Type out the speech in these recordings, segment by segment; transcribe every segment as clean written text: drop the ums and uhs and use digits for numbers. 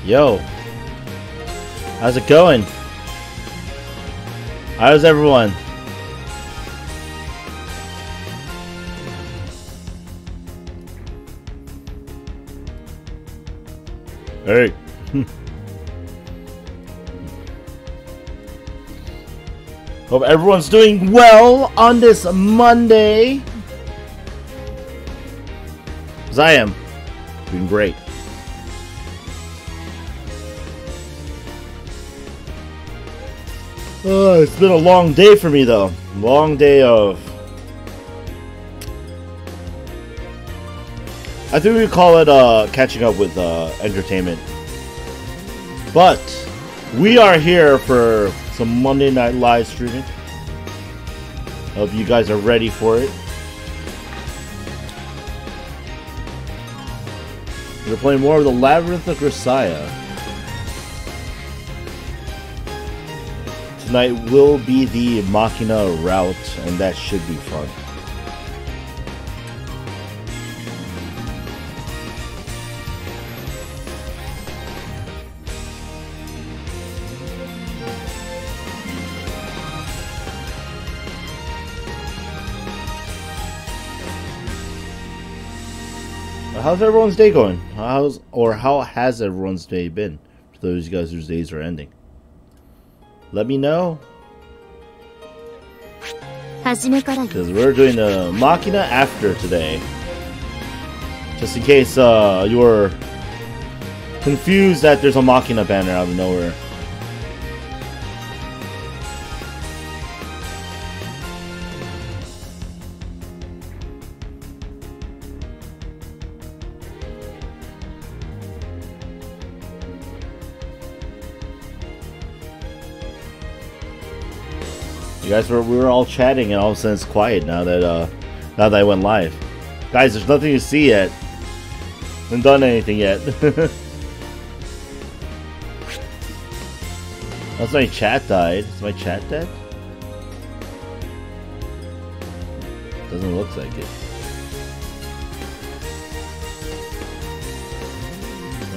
Yo, how's it going? How's everyone? Hey. Hope everyone's doing well on this Monday. 'Cause I am doing great. It's been a long day for me though. Long day of... I think we call it catching up with entertainment. But we are here for some Monday Night Live streaming. Hope you guys are ready for it. We're playing more of the Labyrinth of Grisaia. Tonight will be the Makina route, and that should be fun. How's everyone's day going? How has everyone's day been? For those of you guys whose days are ending. Let me know. Because we're doing the Makina After today. Just in case you're confused that there's a Makina banner out of nowhere. You guys we were all chatting and all of a sudden it's quiet now that I went live. Guys, there's nothing to see yet. I haven't done anything yet. That's my chat died. Is my chat dead? Doesn't look like it.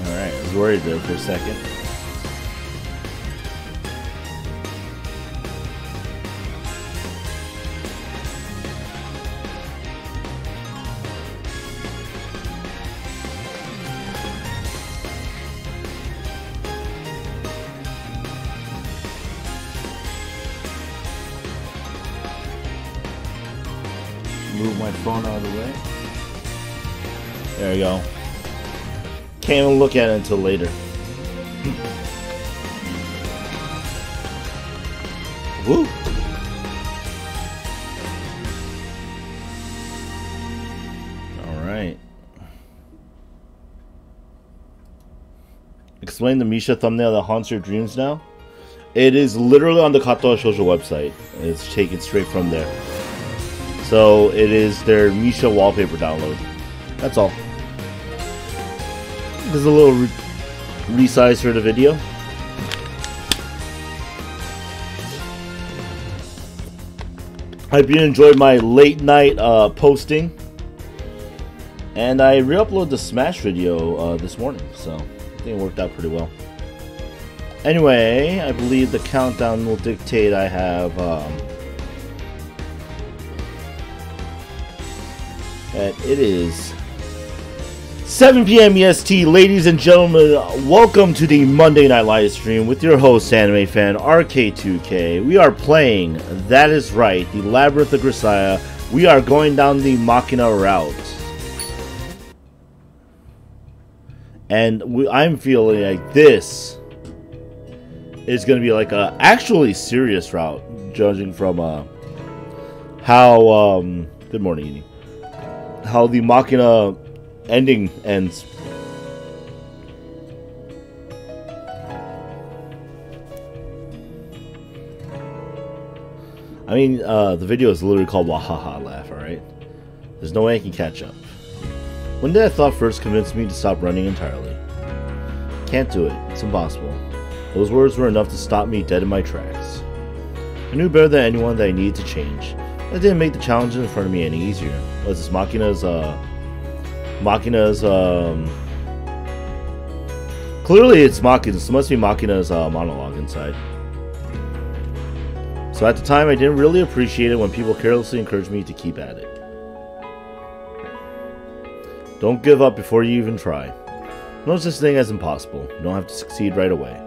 Alright, I was worried there for a second. Move my phone out of the way. There we go. Can't even look at it until later. Woo! Alright. Explain the Misha thumbnail that haunts your dreams now? It is literally on the Kato Shoujo website. It's taken straight from there. So it is their Misha wallpaper download. That's all. There's a little resize for the video. Hope you enjoyed my late night posting. And I re-uploaded the Smash video this morning, so I think it worked out pretty well. Anyway, I believe the countdown will dictate I have it is 7 p.m. EST. Ladies and gentlemen, welcome to the Monday Night Livestream with your host, animefanrk2k. We are playing, that is right, the Labyrinth of Grisaia. We are going down the Makina route. And I'm feeling like this is going to be like a actually serious route, judging from how, good morning, Edie. How the Makina ending ends. I mean, the video is literally called Wahaha Laugh, alright? There's no way I can catch up. When did that thought first convince me to stop running entirely? Can't do it. It's impossible. Those words were enough to stop me dead in my tracks. I knew better than anyone that I needed to change. That didn't make the challenges in front of me any easier. Was this Makina's Clearly it's Makina. This must be Makina's monologue inside. So at the time, I didn't really appreciate it when people carelessly encouraged me to keep at it. Don't give up before you even try. No such thing as impossible. You don't have to succeed right away.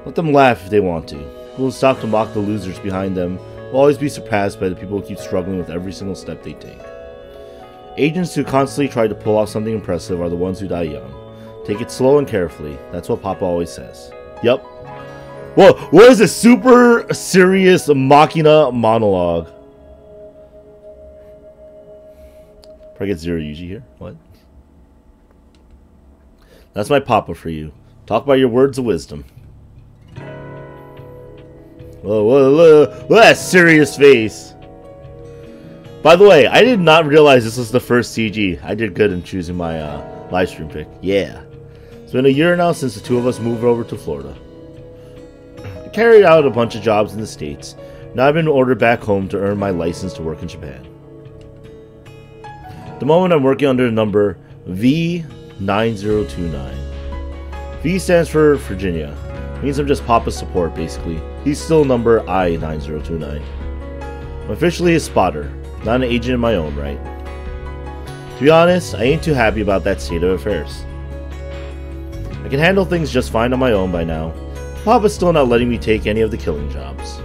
Let them laugh if they want to. People who stop to mock the losers behind them will always be surpassed by the people who keep struggling with every single step they take. Agents who constantly try to pull off something impressive are the ones who die young. Take it slow and carefully. That's what Papa always says. Yup. Whoa, what is this super serious Makina monologue? Probably get zero Yuji here. What? That's my Papa for you. Talk about your words of wisdom. Whoa, look at that serious face. By the way, I did not realize this was the first CG. I did good in choosing my live stream pick. Yeah. It's been a year now since the two of us moved over to Florida. I carried out a bunch of jobs in the States. Now I've been ordered back home to earn my license to work in Japan. At the moment I'm working under the number V9029. V stands for Virginia. It means I'm just Papa's support, basically. He's still number I9029. I'm officially a spotter, not an agent in my own right. To be honest, I ain't too happy about that state of affairs. I can handle things just fine on my own by now. Papa's still not letting me take any of the killing jobs.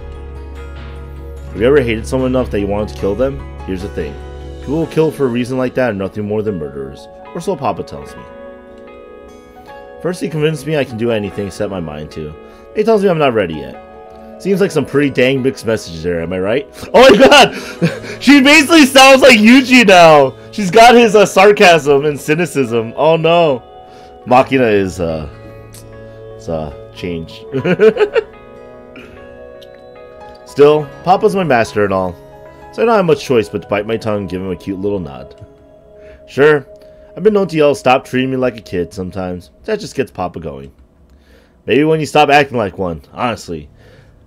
Have you ever hated someone enough that you wanted to kill them? Here's the thing. People who kill for a reason like that are nothing more than murderers, or so Papa tells me. First he convinced me I can do anything he set my mind to. He tells me I'm not ready yet. Seems like some pretty dang mixed messages there, am I right? Oh my god! She basically sounds like Yuji now! She's got his sarcasm and cynicism. Oh no. Makina is, changed. Still, Papa's my master and all. So I don't have much choice but to bite my tongue and give him a cute little nod. Sure, I've been known to yell, "Stop treating me like a kid," sometimes. That just gets Papa going. Maybe when you stop acting like one, honestly.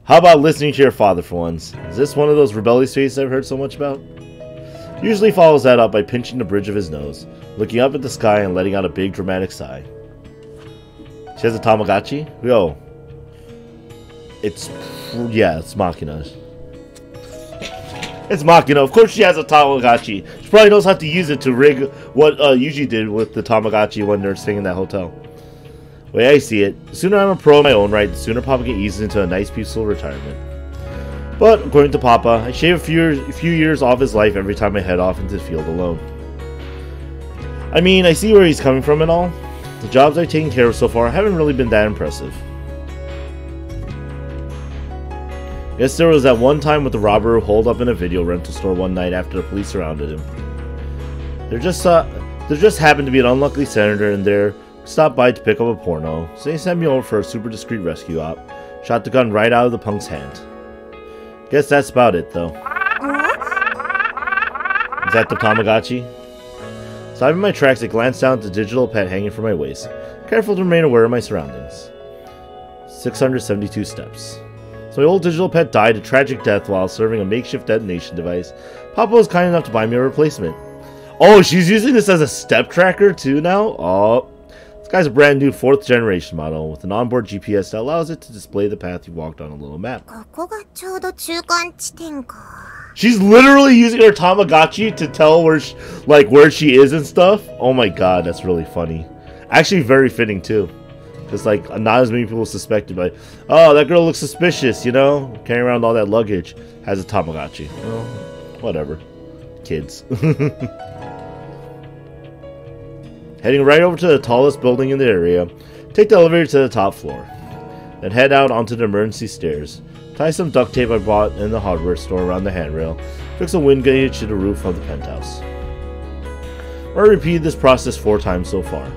How about listening to your father for once? Is this one of those rebellious faces I've heard so much about? Usually follows that up by pinching the bridge of his nose, looking up at the sky and letting out a big dramatic sigh. She has a Tamagotchi? Yo. It's Makina. It's Makina. Of course she has a Tamagotchi. She probably knows how to use it to rig what Yuji did with the Tamagotchi when they're staying in that hotel. The way I see it, the sooner I'm a pro in my own right, the sooner Papa can ease into a nice peaceful retirement. But, according to Papa, I shave a few years off his life every time I head off into the field alone. I mean, I see where he's coming from and all. The jobs I've taken care of so far haven't really been that impressive. Guess there was that one time with the robber who holed up in a video rental store one night after the police surrounded him. There just happened to be an unlucky senator in there who stopped by to pick up a porno, so they sent me over for a super discreet rescue op. Shot the gun right out of the punk's hand. Guess that's about it, though. Is that the Tamagotchi? Stopping my tracks, I glanced down at the digital pet hanging from my waist, careful to remain aware of my surroundings. 672 steps. So my old digital pet died a tragic death while serving a makeshift detonation device. Papa was kind enough to buy me a replacement. Oh, she's using this as a step tracker too now? Oh, this guy's a brand new 4th generation model with an onboard GPS that allows it to display the path you walked on a little map. She's literally using her Tamagotchi to tell where she is and stuff. Oh my god, that's really funny. Actually very fitting too. Because not as many people suspected, but oh, that girl looks suspicious, you know? Carrying around all that luggage. Has a Tamagotchi. Well, whatever. Kids. Heading right over to the tallest building in the area. Take the elevator to the top floor. Then head out onto the emergency stairs. Tie some duct tape I bought in the hardware store around the handrail. Fix a wind gauge to the roof of the penthouse. I repeated this process 4 times so far.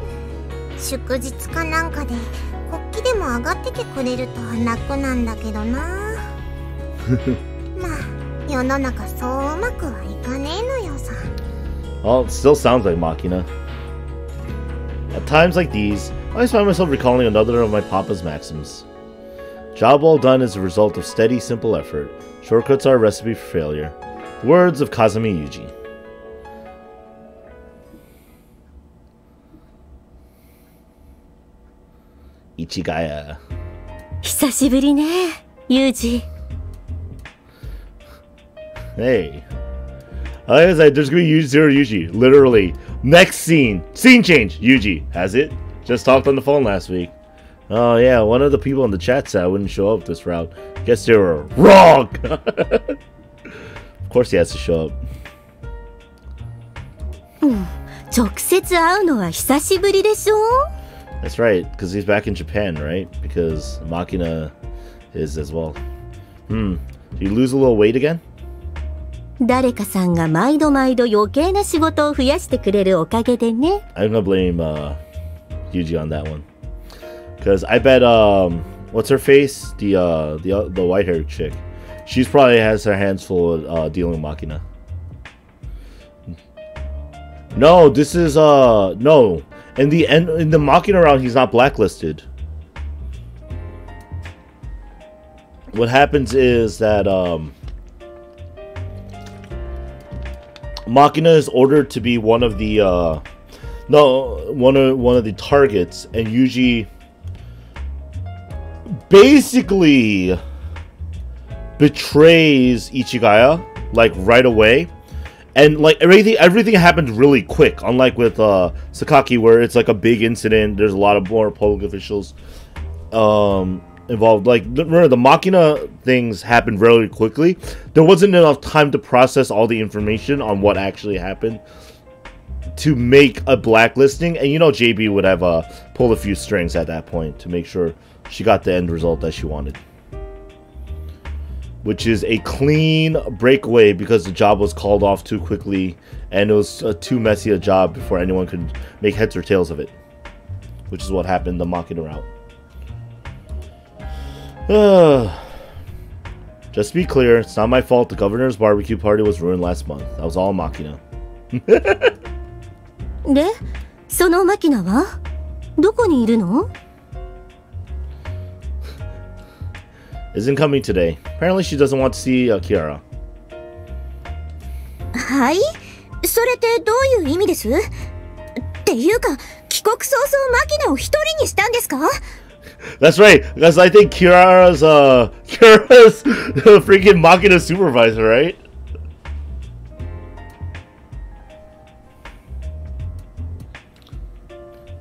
Well, it still sounds like Makina. At times like these, I always find myself recalling another of my Papa's maxims. Job well done is a result of steady, simple effort. Shortcuts are a recipe for failure. The words of Kazami Yuji. Ichigaya. 久しぶりね、ユージ。Hey. I was like, there's gonna be zero Yuji. Literally. Next scene. Scene change. Yuji. Has it? Just talked on the phone last week. Oh yeah, one of the people in the chat said I wouldn't show up this route. Guess they were wrong! Of course he has to show up. 直接会うのは久しぶりでしょ? That's right, because he's back in Japan, right? Because Makina is as well. Did you lose a little weight again? 誰かさんが毎度毎度余計な仕事を増やしてくれるおかげでね。I'm gonna blame Yuji on that one. Because I bet, what's her face? The white-haired chick. She's probably has her hands full of dealing with Makina. No, this is, no. In the Makina round, he's not blacklisted. What happens is that, Makina is ordered to be one of the, one of the targets, and Yuji basically betrays Ichigaya like right away, and like everything happened really quick, unlike with Sakaki, where it's like a big incident. There's a lot of more public officials involved. Like, remember, the Makina things happened really quickly. There wasn't enough time to process all the information on what actually happened to make a blacklisting, and you know JB would have pulled a few strings at that point to make sure she got the end result that she wanted, which is a clean breakaway because the job was called off too quickly and it was too messy a job before anyone could make heads or tails of it, which is what happened the Makina route. Just to be clear, it's not my fault the governor's barbecue party was ruined last month. That was all Makina. で、そのマキナはどこにいるの? Isn't coming today. Apparently she doesn't want to see Kiara. はい？それってどういう意味です？っていうか、帰国早々マキナを一人にしたんですか? That's right, because I think Kiara's freaking Makina supervisor, right?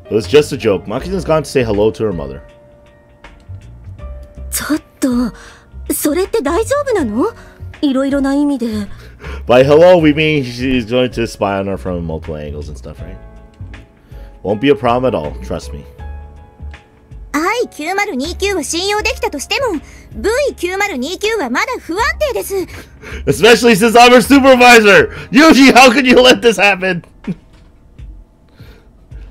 It was just a joke. Makina's gone to say hello to her mother. ちょっと、それって大丈夫なの？いろいろな意味で。By hello, we mean she's going to spy on her from multiple angles and stuff, right? Won't be a problem at all, trust me. I-9029 は信用できたとしても、V9029 はまだ不安定です。Especially since I'm her supervisor! Yuji, how could you let this happen?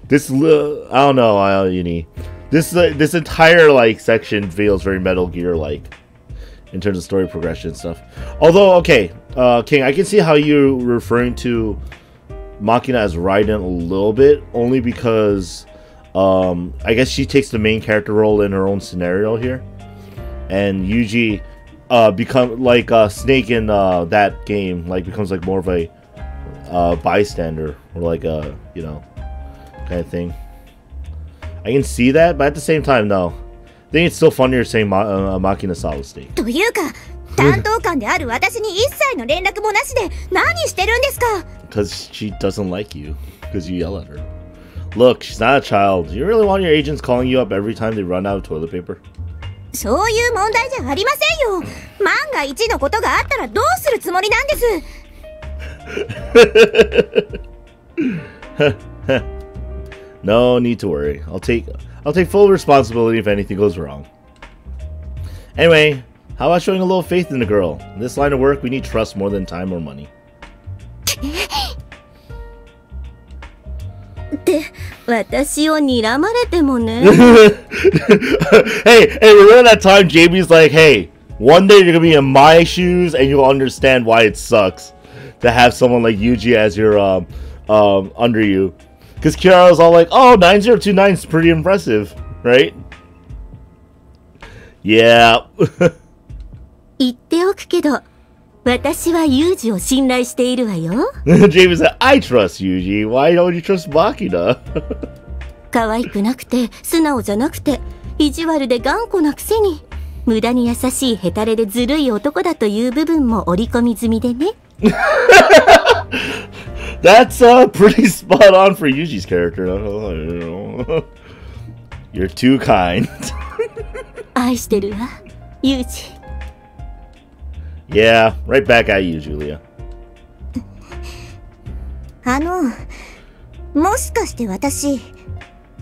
This, I don't know, Uni. This entire, like, section feels very Metal Gear-like in terms of story progression and stuff. Although, okay, King, I can see how you're referring to Makina as Raiden a little bit, only because I guess she takes the main character role in her own scenario here, and Yuji become like Snake in that game, like becomes like more of a bystander or like a, you know, kind of thing. I can see that, but at the same time, no. I think it's still funnier saying Makina solid state. というか、担当官である私に一切の連絡もなしで何してるんですか? Because she doesn't like you, because you yell at her. Look, she's not a child. Do you really want your agents calling you up every time they run out of toilet paper? そういう問題じゃありませんよ。万が一のことがあったらどうするつもりなんです。No need to worry. I'll take full responsibility if anything goes wrong. Anyway, how about showing a little faith in the girl? In this line of work, we need trust more than time or money. って私を睨まれてもね。hey, remember that time JB's like, hey, one day you're gonna be in my shoes and you'll understand why it sucks to have someone like Yuji as your under you. Because Kiara was all like, oh, 9029 is pretty impressive, right? Yeah. 言っておくけど、私はユージを信頼しているわよ。Jamie said, I trust Yuji. Why don't you trust Makina? 可愛くなくて、素直じゃなくて、意地悪で頑固なくせに、無駄に優しいヘタレでずるい男だという部分も織り込み済みでね。That's pretty spot on for Yuji's character. You're too kind. 愛してるわ、ユージ。Yeah, right back at you, Julia. もしかして私、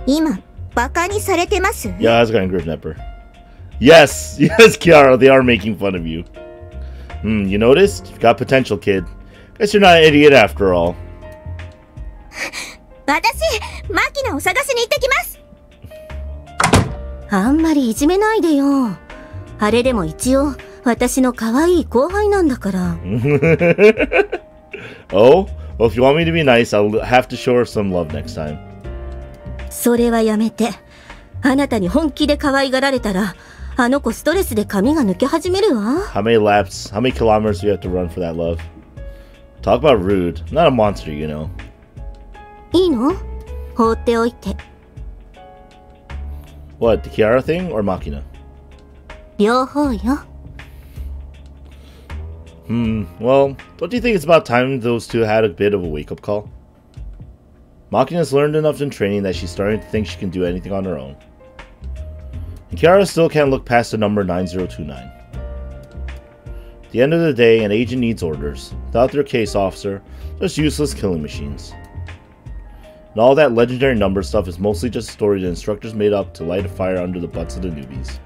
今、バカにされてます？ Yeah, how's it going, Griffnepper? Yes, yes, Kiara, they are making fun of you. You noticed? You've got potential, kid. Guess you're not an idiot after all. 私、マキナを探しに行ってきます。あんまりいじめないでよ。あれでも一応、私の可愛い後輩なんだから。Oh? Well, if you want me to be nice, I'll have to show her some love next time. それはやめて。あなたに本気で可愛がられたら、あの子ストレスで髪が抜け始めるわ。How many laps, how many kilometers do you have to run for that love? Talk about rude. I'm not a monster, you know. いいの？放っておいて。What, the Kiara thing or Makina? 両方よ。Well, don't you think it's about time those two had a bit of a wake-up call? Makina's learned enough in training that she's starting to think she can do anything on her own. And Kiara still can't look past the number 9029. At the end of the day, an agent needs orders. Without their case officer, just useless killing machines. And all that legendary number stuff is mostly just a story the instructors made up to light a fire under the butts of the newbies.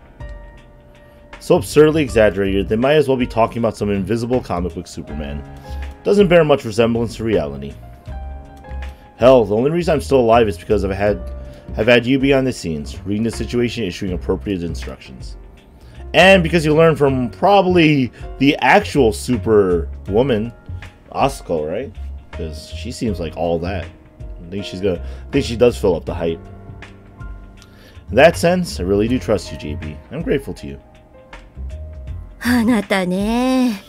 So absurdly exaggerated, they might as well be talking about some invisible comic book Superman. Doesn't bear much resemblance to reality. Hell, the only reason I'm still alive is because I've had you behind the scenes, reading the situation, issuing appropriate instructions. And because you learned from probably the actual Superwoman, Asuko, right? Because she seems like all that. I think she does fill up the hype. In that sense, I really do trust you, JB. I'm grateful to you. あなたね。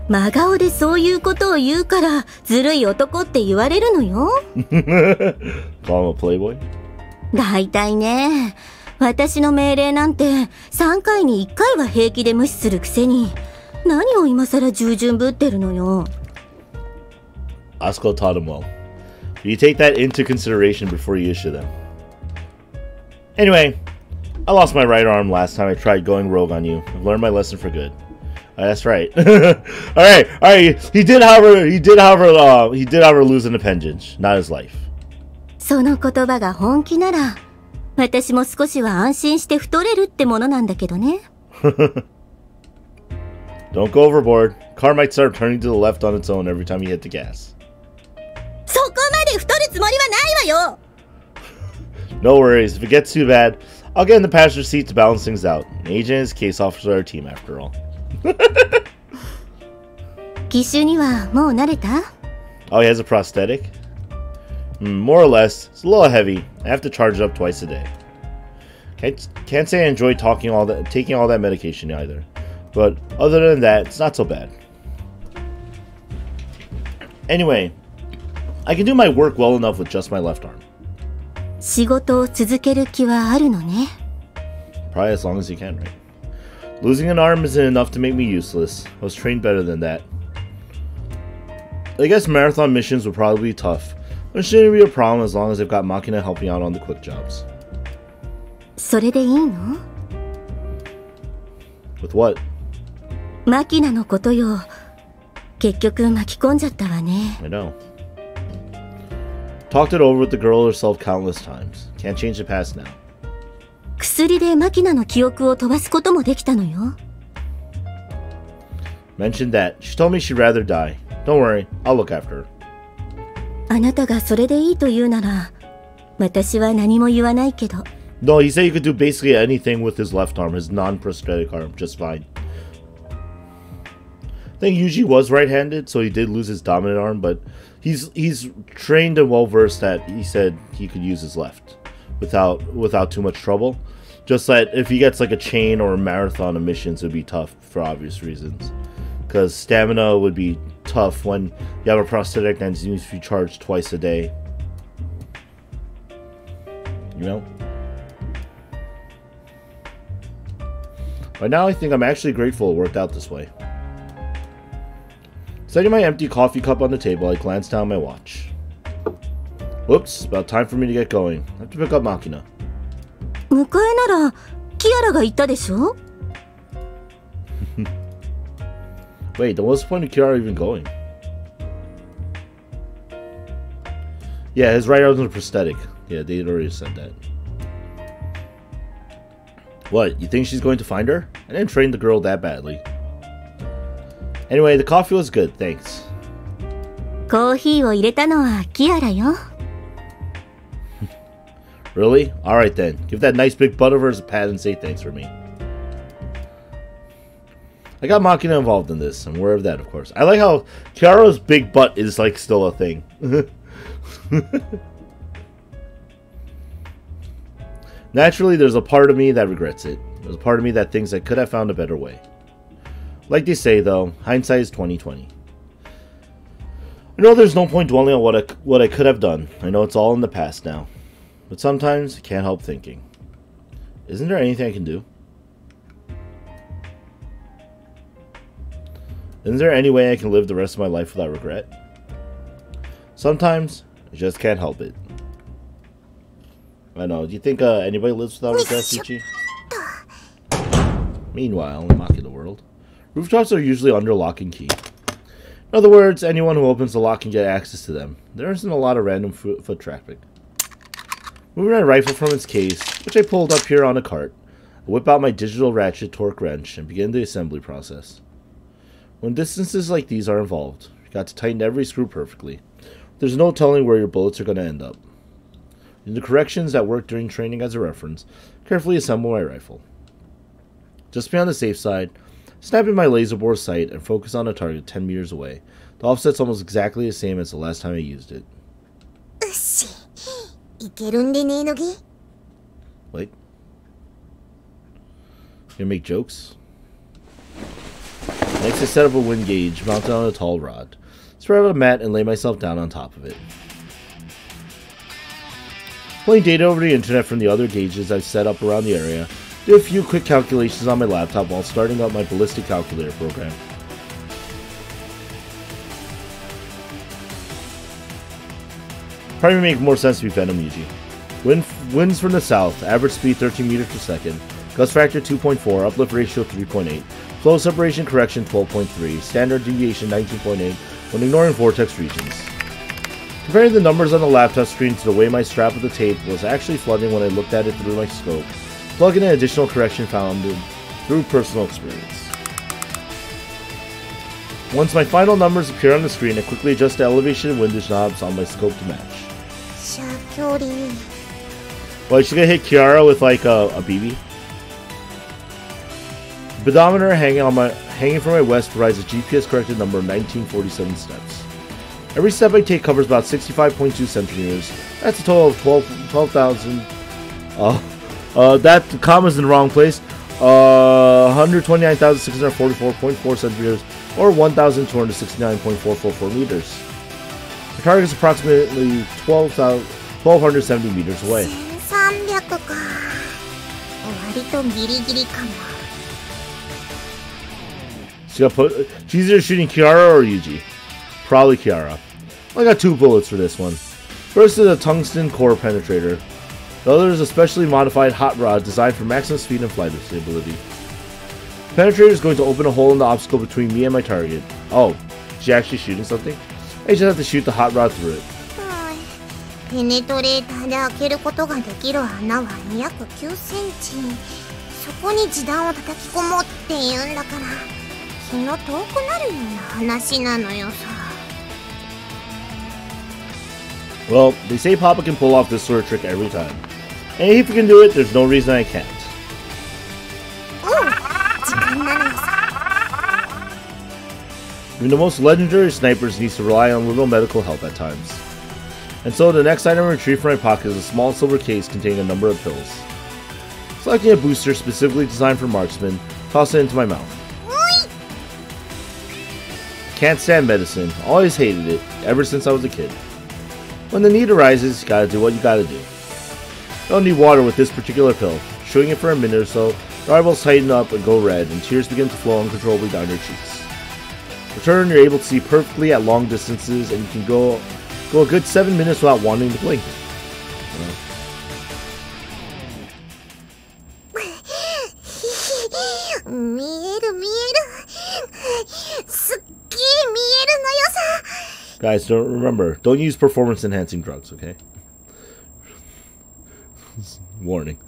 真顔でそういうことを言うから、ずるい男って言われるのよ。Call him a playboy? だいたいね。私の命令なんて3回に1回は平気で無視するくせに、何を今更従順ぶってるのよ。Asuko taught him well. You take that into consideration before you issue them. Anyway, I lost my right arm last time I tried going rogue on you. I've learned my lesson for good. That's right. Alright. He did, however, lose an appendage, not his life. その言葉が本気なら、私も少しは安心して太れるってものなんだけどね。Don't go overboard. Car might start turning to the left on its own every time you hit the gas. そこまで太るつもりはないわよ。No worries. If it gets too bad, I'll get in the passenger seat to balance things out. An agent and his case officer are a team after all. 義手にはもう慣れた？ Oh, he has a prosthetic? More or less. It's a little heavy. I have to charge it up twice a day. Can't say I enjoy taking all that medication either. But other than that, it's not so bad. Anyway, I can do my work well enough with just my left arm. 仕事を続ける気はあるのね。Probably as long as you can, right? Losing an arm isn't enough to make me useless. I was trained better than that. I guess marathon missions would probably be tough, but it shouldn't be a problem as long as I've got Makina helping out on the quick jobs. それでいいの？ With what? マキナのことよ。結局巻き込んじゃったわね。I know. Talked it over with the girl herself countless times. Can't change the past now. 薬でマキナの記憶を飛ばすこともできたのよ。Mentioned that. She told me she'd rather die. Don't worry, I'll look after her. あなたがそれでいいと言うなら、私は何も言わないけど。No, he said he could do basically anything with his left arm, his non-prosthetic arm, just fine. I think Yuji was right-handed, so he did lose his dominant arm, but he's trained and well-versed that he said he could use his left without too much trouble. Just that if he gets like a chain or a marathon of missions, it would be tough for obvious reasons. Because stamina would be tough when you have a prosthetic that needs to be charged twice a day. You know? Right now, I think I'm actually grateful it worked out this way. Setting my empty coffee cup on the table, I glance down my watch. Whoops, about time for me to get going. I have to pick up Makina. 迎えならキアラが言ったでしょ? Wait, then what's the point of Kiara even going? Yeah, his right arm's a prosthetic. Yeah, they had already said that. What, you think she's going to find her? I didn't train the girl that badly. Anyway, the coffee was good, thanks. コーヒーを入れたのはキアラよ。Really? Alright then. Give that nice big butt of hers a pat and say thanks for me. I got Makina involved in this. I'm aware of that, of course. I like how Kiara's big butt is, like, still a thing. Naturally, there's a part of me that regrets it. There's a part of me that thinks I could have found a better way. Like they say, though, hindsight is 20/20. I know there's no point dwelling on what I could have done. I know it's all in the past now. But sometimes, I can't help thinking. Isn't there anything I can do? Isn't there any way I can live the rest of my life without regret? Sometimes, I just can't help it. I know. Do you think anybody lives without regret, Ichi? Meanwhile, in Makina world, rooftops are usually under lock and key. In other words, anyone who opens the lock can get access to them. There isn't a lot of random foot traffic. Moving my rifle from its case, which I pulled up here on a cart, I whip out my digital ratchet torque wrench and begin the assembly process. When distances like these are involved, you got to tighten every screw perfectly. There's no telling where your bullets are going to end up. In the corrections that worked during training as a reference, carefully assemble my rifle. Just to be on the safe side, snap in my laser bore sight and focus on a target 10 meters away. The offset's almost exactly the same as the last time I used it. Wait. You gonna make jokes? Next I set up a wind gauge mounted on a tall rod. Spread out a mat and lay myself down on top of it. Pulling data over the internet from the other gauges I've set up around the area, do a few quick calculations on my laptop while starting up my ballistic calculator program. Probably make more sense to be Venom Yuji. Winds from the south, average speed 13 meters per second, gust factor 2.4, uplift ratio 3.8, flow separation correction 12.3, standard deviation 19.8 when ignoring vortex regions. Comparing the numbers on the laptop screen to the way my strap of the tape was actually flooding when I looked at it through my scope, plug in an additional correction found through personal experience. Once my final numbers appear on the screen, I quickly adjust the elevation and windage knobs on my scope to match. Well, she's gonna hit Kiara with like a BB. The pedometer hanging from my vest provides a GPS corrected number of 1947 steps. Every step I take covers about 65.2 centimeters. That's a total of 12,000. That comma's in the wrong place. 129,644.4 centimeters, or 1,269.444 meters. The target is approximately 1,270 meters away. She's either shooting Kiara or Yuji. Probably Kiara. I got two bullets for this one. First is a tungsten core penetrator. The other is a specially modified hot rod designed for maximum speed and flight stability. The penetrator is going to open a hole in the obstacle between me and my target. Oh, she's actually shooting something? I just have to shoot the hot rod through it. ペネトレーターで開けることができる穴は約9センチ。そこに地弾を叩き込もうって言うんだから、気の遠くなるような話なのよさ。Well, they say Papa can pull off this sort of trick every time. And if he can do it, there's no reason I can't. Even the most legendary snipers needs to rely on little medical help at times. And so the next item I retrieve from my pocket is a small silver case containing a number of pills. Selecting a booster specifically designed for marksmen, toss it into my mouth. Can't stand medicine, always hated it, ever since I was a kid. When the need arises, you gotta do what you gotta do. Don't need water with this particular pill. Chewing it for a minute or so Your eyeballs tighten up and go red, and tears begin to flow uncontrollably down your cheeks. Return, you're able to see perfectly at long distances, and you can go a good 7 minutes without wanting to blink. Guys, don't use performance-enhancing drugs, okay? Warning.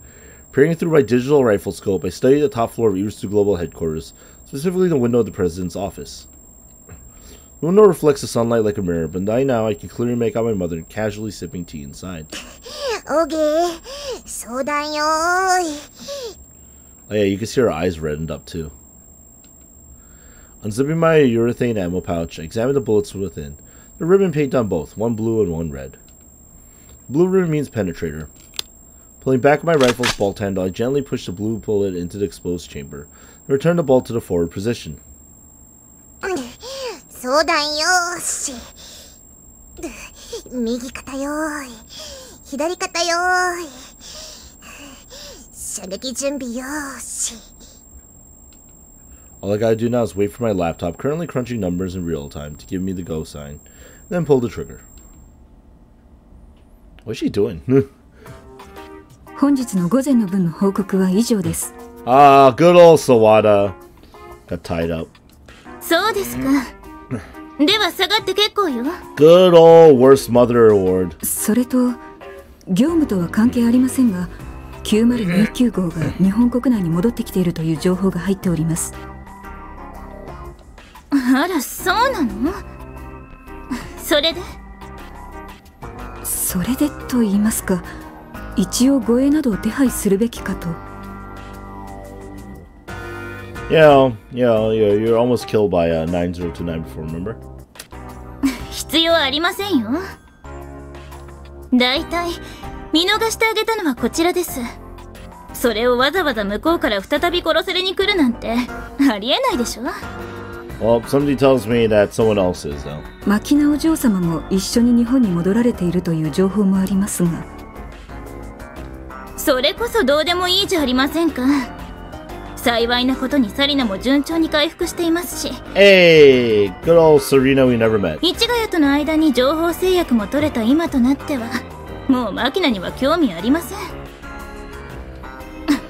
Peering through my digital rifle scope, I study the top floor of Irisu Global Headquarters, specifically the window of the President's office. The window reflects the sunlight like a mirror, but by now I can clearly make out my mother casually sipping tea inside. Okay, so da yo. Oh yeah, you can see her eyes reddened up too. Unzipping my urethane ammo pouch, I examine the bullets within. The ribbon paint on both, one blue and one red. Blue ribbon means penetrator. Pulling back my rifle's bolt handle, I gently push the blue bullet into the exposed chamber, and return the bolt to the forward position. So da yo shi. Migi kata yo. Hidari kata yo. Shageki junbi yo shi. All I gotta do now is wait for my laptop, currently crunching numbers in real time, to give me the go sign, then pull the trigger. What's she doing? Ah, good old Sawada. Got tied up. Good old Worst Mother Award. それと業務とは関係ありませんが、9029号が日本国内に戻ってきているという情報が入っております。あら、そうなの？それで？それでと言いますか、一応護衛などを手配するべきかと。Yeah, you're almost killed by 9029 before, remember? 必要ありませんよ。だいたい見逃してあげたのはこちらです。それをわざわざ向こうから再び殺せれに来るなんてありえないでしょ。Well, somebody tells me that someone else is, though. マキナお嬢様も一緒に日本に戻られているという情報もありますが。それこそどうでもいいじゃありませんか。幸いなことにサリナも順調に回復していますし。Hey, good old Serena we never met. 市ヶ谷との間に情報制約も取れた今となっては、もうマキナには興味ありません。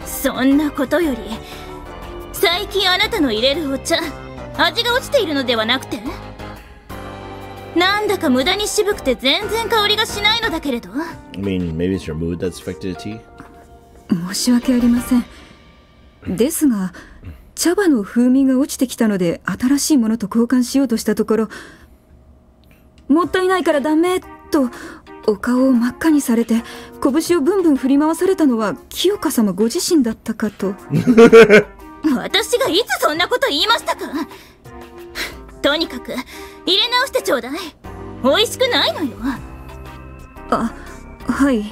そんなことより、最近あなたの入れるお茶、味が落ちているのではなくて？なんだか無駄に渋くて全然香りがしないのだけれど。I mean, maybe it's your mood that's affected the tea? 申し訳ありません。ですが、茶葉の風味が落ちてきたので新しいものと交換しようとしたところ、もったいないからダメとお顔を真っ赤にされて拳をブンブン振り回されたのは清香様ご自身だったかと。私がいつそんなこと言いましたか。とにかく入れ直してちょうだい。美味しくないのよ。あ、はい、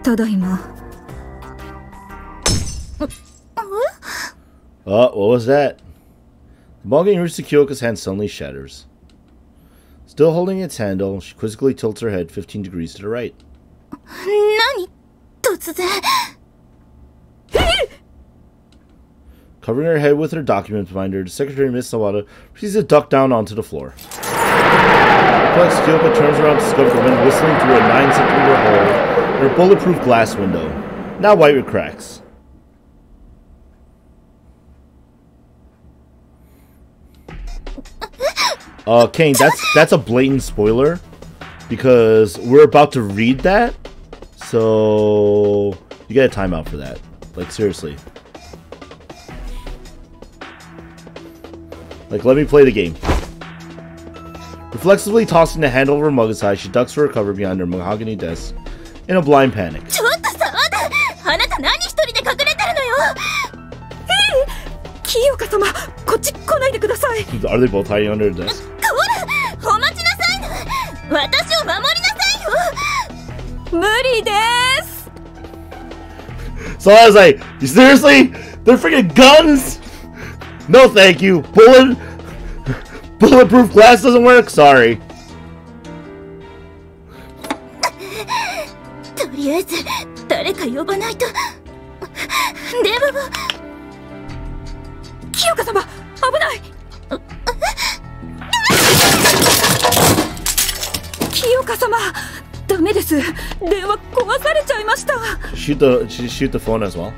ただいま。What was that? The ball game reaches Kyoko's hand suddenly shatters. Still holding its handle, she quizzically tilts her head 15 degrees to the right. 何？突然。Covering her head with her document binder, the secretary, Miss Sawada, proceeds to duck down onto the floor. Perplexed, Kyoko turns around to discover the wind whistling through a 9-centimeter hole in her bulletproof glass window, now white with cracks. Kane, that's a blatant spoiler, because we're about to read that, so you get a timeout for that. Like, seriously. Like, let me play the game. Reflexively tossing the handle of her mug aside, she ducks for her cover behind her mahogany desk in a blind panic. Are they both hiding under the desk? So I was like, seriously? They're freaking guns? No thank you. Bulletproof glass doesn't work? Sorry. 清香様、危ない。清香様、ダメです。電話壊されちゃいました。Shoot the phone as well.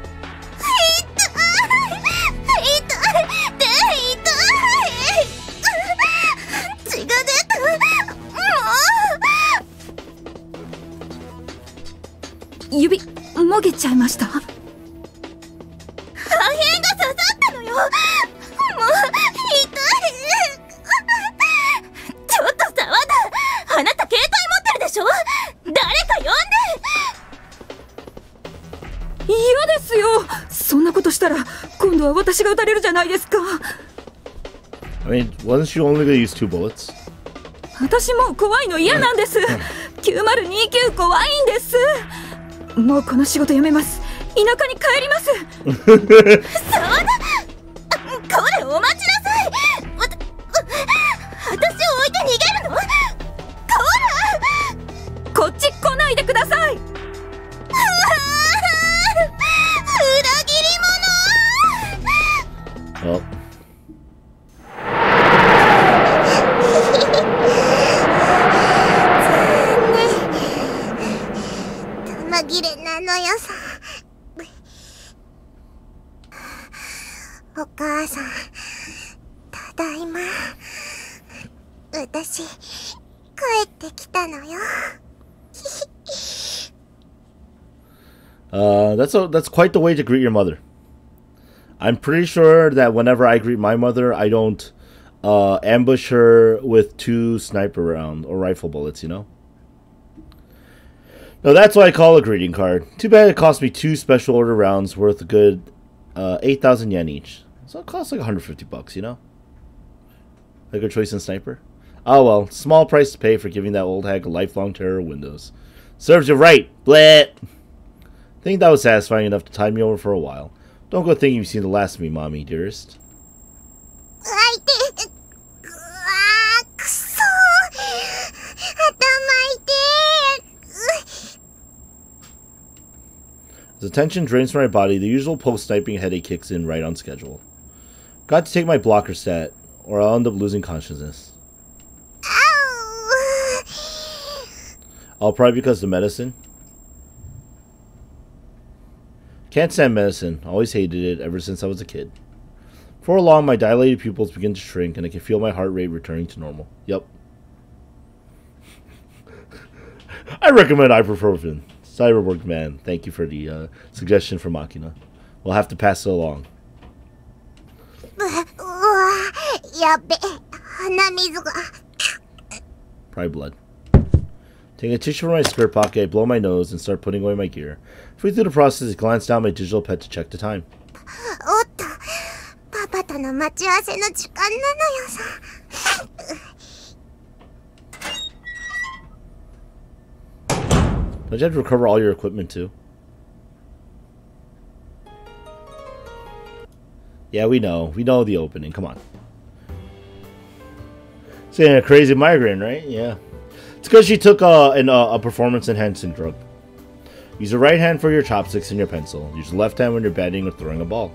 血が出た。指もげちゃいました。破片が刺さったのよ。もう痛い。ちょっと沢田、あなた携帯持ってるでしょ。誰か呼んで。嫌ですよ。そんなことしたら今度は私が撃たれるじゃないですか。I mean, wasn't she only gonna use 2 bullets? 私も怖いの嫌なんです。9029怖いんです。もうこの仕事辞めます。田舎に帰ります。沢田、これお待ちなさい。私を置いて逃げるの。こら、こっち来ないでください。裏切り者。Oh. 紛れなのよさ。お母さん、ただいま。私、帰ってきたのよ。That's quite the way to greet your mother. I'm pretty sure that whenever I greet my mother, I don't ambush her with 2 sniper round or rifle bullets, you know? No, that's what I call a greeting card. Too bad it cost me 2 special order rounds worth a good 8,000 yen each. So it costs like 150 bucks, you know? A good choice in sniper. Oh well, small price to pay for giving that old hag a lifelong terror of Windows. Serves you right, bleh! Think that was satisfying enough to tide me over for a while. Don't go thinking you've seen the last of me, mommy, dearest. 相手、くそー。頭痛い。As the tension drains from my body, the usual post-sniping headache kicks in right on schedule. Got to take my blocker stat, or I'll end up losing consciousness. Oh, probably because of the medicine. Can't stand medicine. Always hated it ever since I was a kid. Before long, my dilated pupils begin to shrink, and I can feel my heart rate returning to normal. Yep. I recommend ibuprofen. Cyberwork man, thank you for the suggestion from Makina. We'll have to pass it along. うわ、やべ、鼻水が。 Probably blood. Taking a tissue from my skirt pocket, I blow my nose and start putting away my gear. Halfway through the process, I glance down at my digital pet to check the time. おっと、パパとの待ち合わせの時間なのよさ。Don't you have to recover all your equipment too? Yeah, we know. We know the opening. Come on. Saying a crazy migraine, right? Yeah. It's because she took a performance-enhancing drug. Use your right hand for your chopsticks and your pencil. Use your left hand when you're batting or throwing a ball.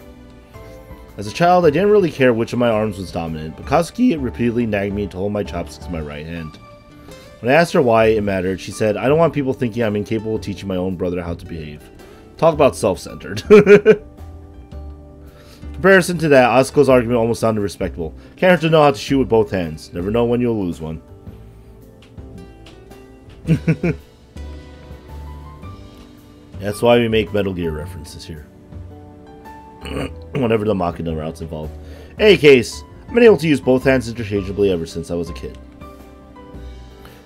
As a child, I didn't really care which of my arms was dominant, but Kazuki repeatedly nagged me to hold my chopsticks in my right hand. When I asked her why it mattered, she said, I don't want people thinking I'm incapable of teaching my own brother how to behave. Talk about self-centered. Comparison to that, Asuko's argument almost sounded respectable. Can't hurt to know how to shoot with both hands. Never know when you'll lose one. That's why we make Metal Gear references here. Whenever the Makina route's involved. In any case, I've been able to use both hands interchangeably ever since I was a kid.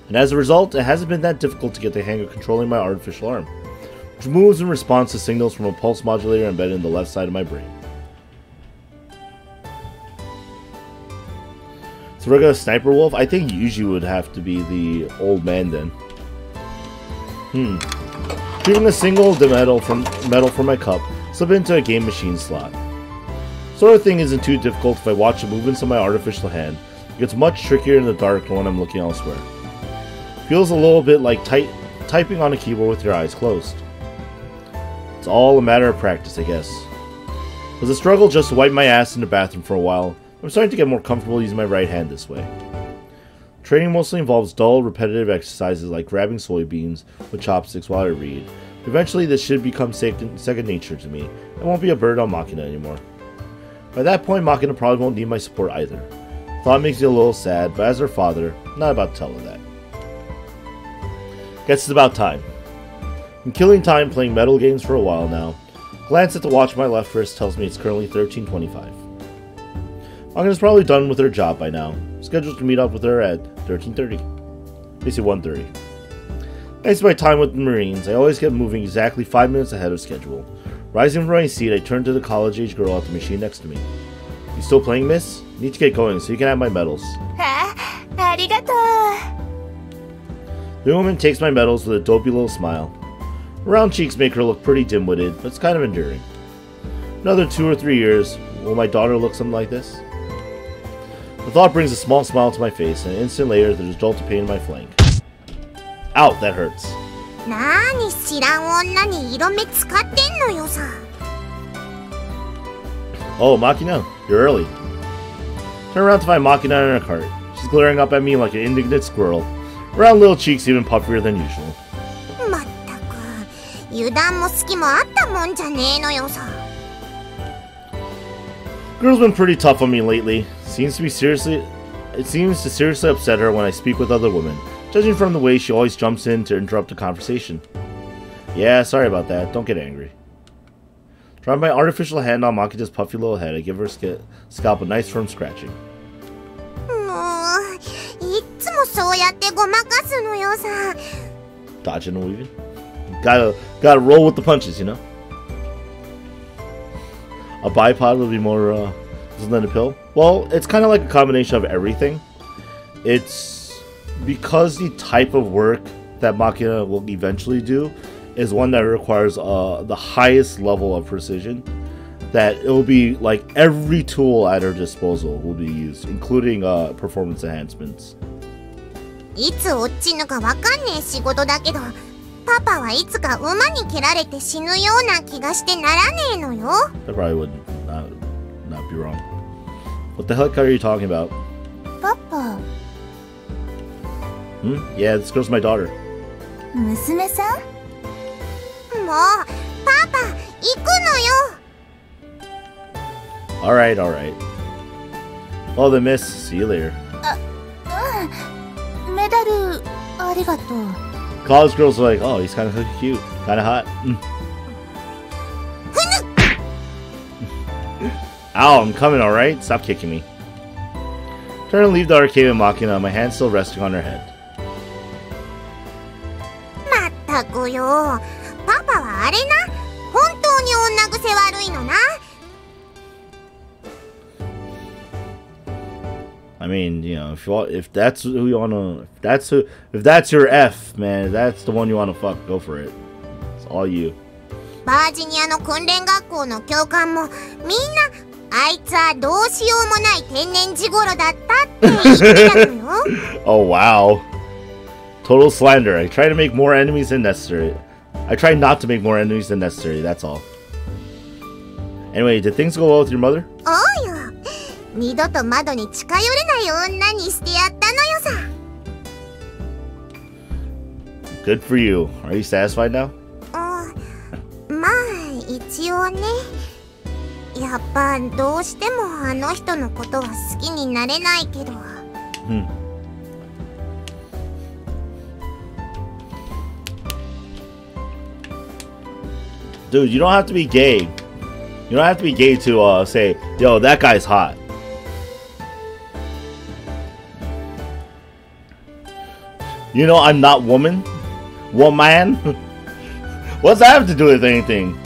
And as a result, it hasn't been that difficult to get the hang of controlling my artificial arm, which moves in response to signals from a pulse modulator embedded in the left side of my brain. So we're gonna Sniper Wolf? I think Yuji would have to be the old man then. Retrieving a single metal from my cup, slip it into a game machine slot. Sort of thing isn't too difficult if I watch the movements of my artificial hand. It gets much trickier in the dark when I'm looking elsewhere. Feels a little bit like typing on a keyboard with your eyes closed. It's all a matter of practice, I guess. was a struggle just to wipe my ass in the bathroom for a while. I'm starting to get more comfortable using my right hand this way. Training mostly involves dull, repetitive exercises like grabbing soybeans with chopsticks while I read. Eventually this should become second nature to me. I won't be a bird on Makina anymore. By that point, Makina probably won't need my support either. Thought makes me a little sad, but as her father, I'm not about to tell her that. Guess it's about time. I'm killing time playing metal games for a while now. Glance at the watch on my left wrist tells me it's currently 13:25. Makina's probably done with her job by now. Scheduled to meet up with her at 13:30. Basically 1:30. Thanks to my time with the Marines, I always kept moving exactly 5 minutes ahead of schedule. Rising from my seat, I turned to the college-age girl at the machine next to me. You still playing, miss? Need to get going so you can have my medals. The woman takes my medals with a dopey little smile. Her round cheeks make her look pretty dim-witted, but it's kind of enduring. Another 2 or 3 years, will my daughter look something like this? The thought brings a small smile to my face, and an instant later there's a jolt of pain in my flank. Ow, that hurts. Oh, Makina, you're early. Turn around to find Makina in her cart. She's glaring up at me like an indignant squirrel. Her round little cheeks even puffier than usual. Girl's been pretty tough on me lately. It seems to seriously upset her when I speak with other women, judging from the way she always jumps in to interrupt the conversation. Yeah, sorry about that. Don't get angry. Drawing my artificial hand on Makina's puffy little head, I give her scalp a nice firm scratching. Dodging and weaving. Gotta roll with the punches, you know? A bipod would be more than a pill. Well, it's kind of like a combination of everything. It's because the type of work that Makina will eventually do is one that requires the highest level of precision, that it will be like every tool at her disposal will be used, including performance enhancements. That probably would not be wrong. What the heck are you talking about? Papa. Yeah, this girl's my daughter. Alright. Well then, miss, see you later. College girls are like, oh, he's kind of cute, kind of hot. Ow, I'm coming, alright? Stop kicking me. Turn and leave the arcade with Makina, my hand still resting on her head. I mean, you know, if that's who you wanna, if that's your F, man, that's the one you wanna fuck, go for it. It's all you. Oh wow. Total slander. I try to make more enemies than necessary. I try not to make more enemies than necessary, that's all. Anyway, did things go well with your mother? Good for you. Are you satisfied now? Dude, you don't have to be gay. You don't have to be gay to say, yo, that guy's hot. You know, I'm not woman. Woman? What's that have to do with anything?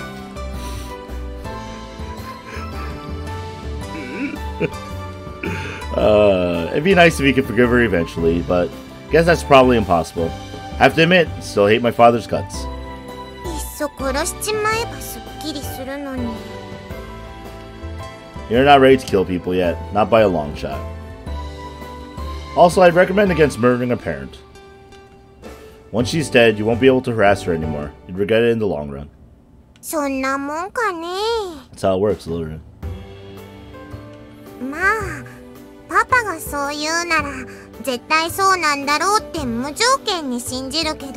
It'd be nice if you could forgive her eventually, but I guess that's probably impossible. I have to admit, still hate my father's guts. You're not ready to kill people yet, not by a long shot. Also, I'd recommend against murdering a parent. Once she's dead, you won't be able to harass her anymore. You'd regret it in the long run. そんなもんかね。 That's how it works, Labyrinth. まあパパがそう言うなら絶対そうなんだろうって無条件に信じるけど、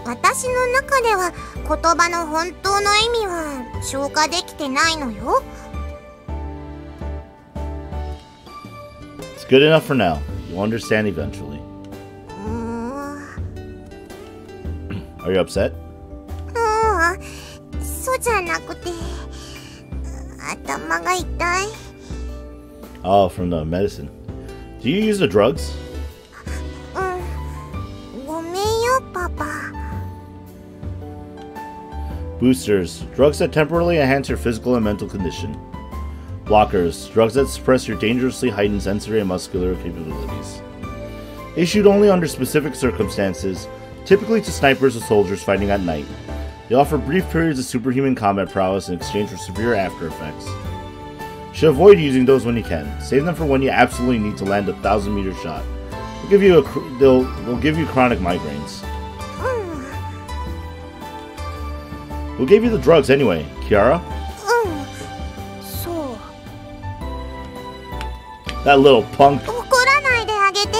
私の中では言葉の本当の意味は消化できてないのよ。 It's good enough for now. You'll understand eventually. Are you upset? そうじゃなくて頭が痛い。 Oh, from the medicine. Do you use the drugs? ごめんよパパ。 Boosters, drugs that temporarily enhance your physical and mental condition. Blockers, drugs that suppress your dangerously heightened sensory and muscular capabilities. Issued only under specific circumstances, typically to snipers or soldiers fighting at night. They offer brief periods of superhuman combat prowess in exchange for severe after effects. You should avoid using those when you can. Save them for when you absolutely need to land a 1,000-meter shot. They'll give you chronic migraines. Who gave you the drugs anyway, Kiara? そう。 That little punk. 怒らないであげて。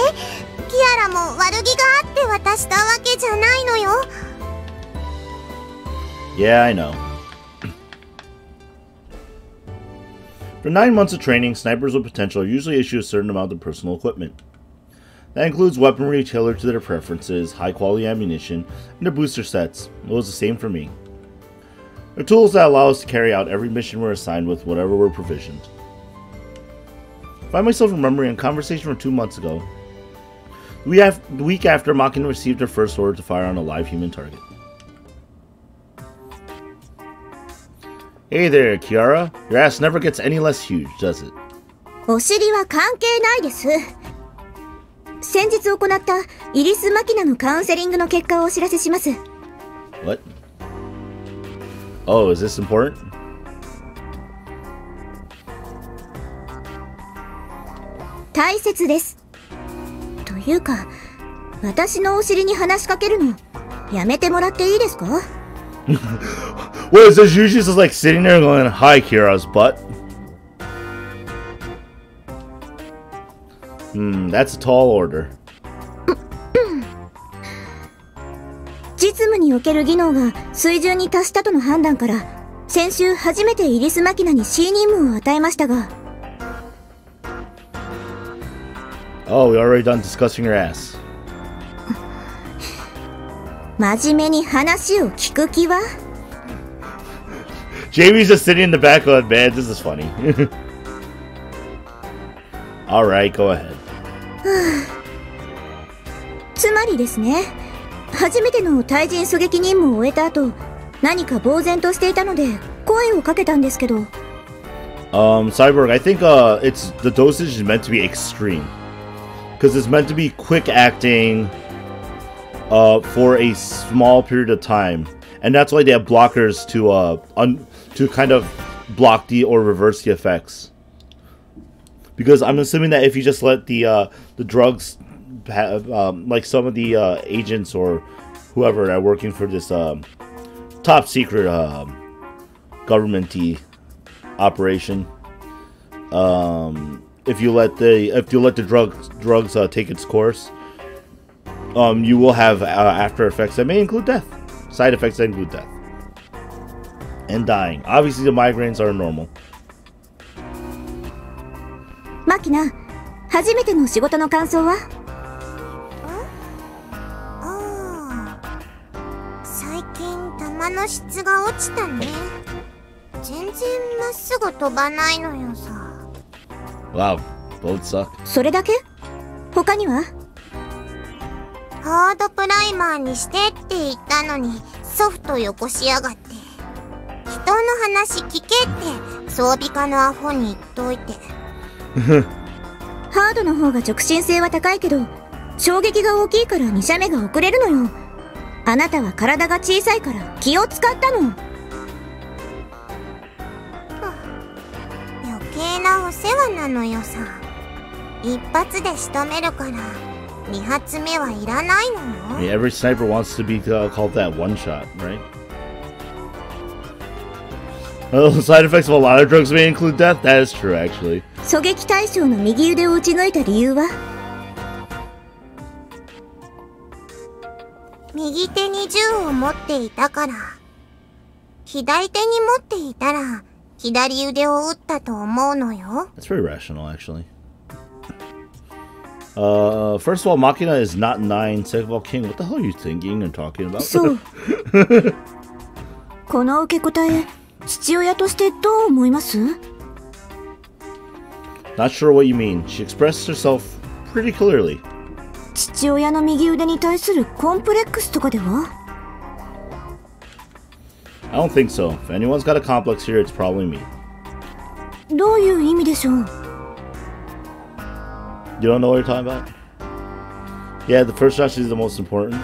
キアラも悪気があって渡したわけじゃないのよ。 Yeah, I know. For 9 months of training, snipers with potential usually issue a certain amount of personal equipment. That includes weaponry tailored to their preferences, high-quality ammunition, and their booster sets. It was the same for me. They're tools that allow us to carry out every mission we're assigned with whatever we're provisioned. I find myself remembering a conversation from 2 months ago, the week after Makina received her first order to fire on a live human target. Hey there, Kiara. Your ass never gets any less huge, does it? お尻は関係ないです。先日行ったイリス・マキナのカウンセリングの結果をお知らせします。 What? Oh, is this important? 大切です。というか、私のお尻に話しかけるのやめてもらっていいですか？ What is this? Usually just like sitting there going, "Hi, Kira's butt." That's a tall order. 実務における技能が水準に達したとの判断から、先週初めてイリス・マキナに C 任務を与えましたが。Oh, we already done discussing your ass. 真面目に話を聞く気は？ Jamie's just sitting in the back going, man, this is funny. Alright, go ahead. つまりですね、初めての対人狙撃任務を終えた後、何か呆然としていたので声をかけたんですけど。Cyborg, I think it's the dosage is meant to be extreme. Because it's meant to be quick acting for a small period of time. And that's why they have blockers to kind of block the or reverse the effects. Because I'm assuming that if you just let the drugs have, like some of the agents or whoever that are working for this top secret government-y operation, if you let the drugs take its course, you will have after effects that may include death. Side effects that include death. And dying. Obviously the migraines are normal. マキナ、初めての仕事の感想は？最近弾の質が落ちたね。全然まっすぐ飛ばないのよさ。 Wow, both suck. それだけ？他には？ハードプライマーにしてって言ったのにソフトよこしやがって。人の話聞けって装備科のアホに言っといて。ハードの方が直進性は高いけど衝撃が大きいから2射目が遅れるのよ。あなたは体が小さいから気を使ったの。余計なお世話なのよさ。一発で仕留めるから2発目はいらないのよ。 I mean, every sniper wants to be called that one shot, right? Side effects of a lot of drugs may include death. That is true, actually. 狙撃対象の右腕を撃ち抜いた理由は？右手に銃を持っていたから。左手に持っていたら左腕を撃ったと思うのよ。That's very rational, actually. First of all, Makina is not 9. Second of all, King, what the hell are you thinking and talking about? そう。この受け答え、父親としてどう思います？ Not sure what you mean. She expressed herself pretty clearly. 父親の右腕に対するコンプレックスとかでは？ I don't think so. If anyone's got a complex here, it's probably me. どういう意味でしょう？ You don't know what you're talking about? Yeah, the first shot is the most important.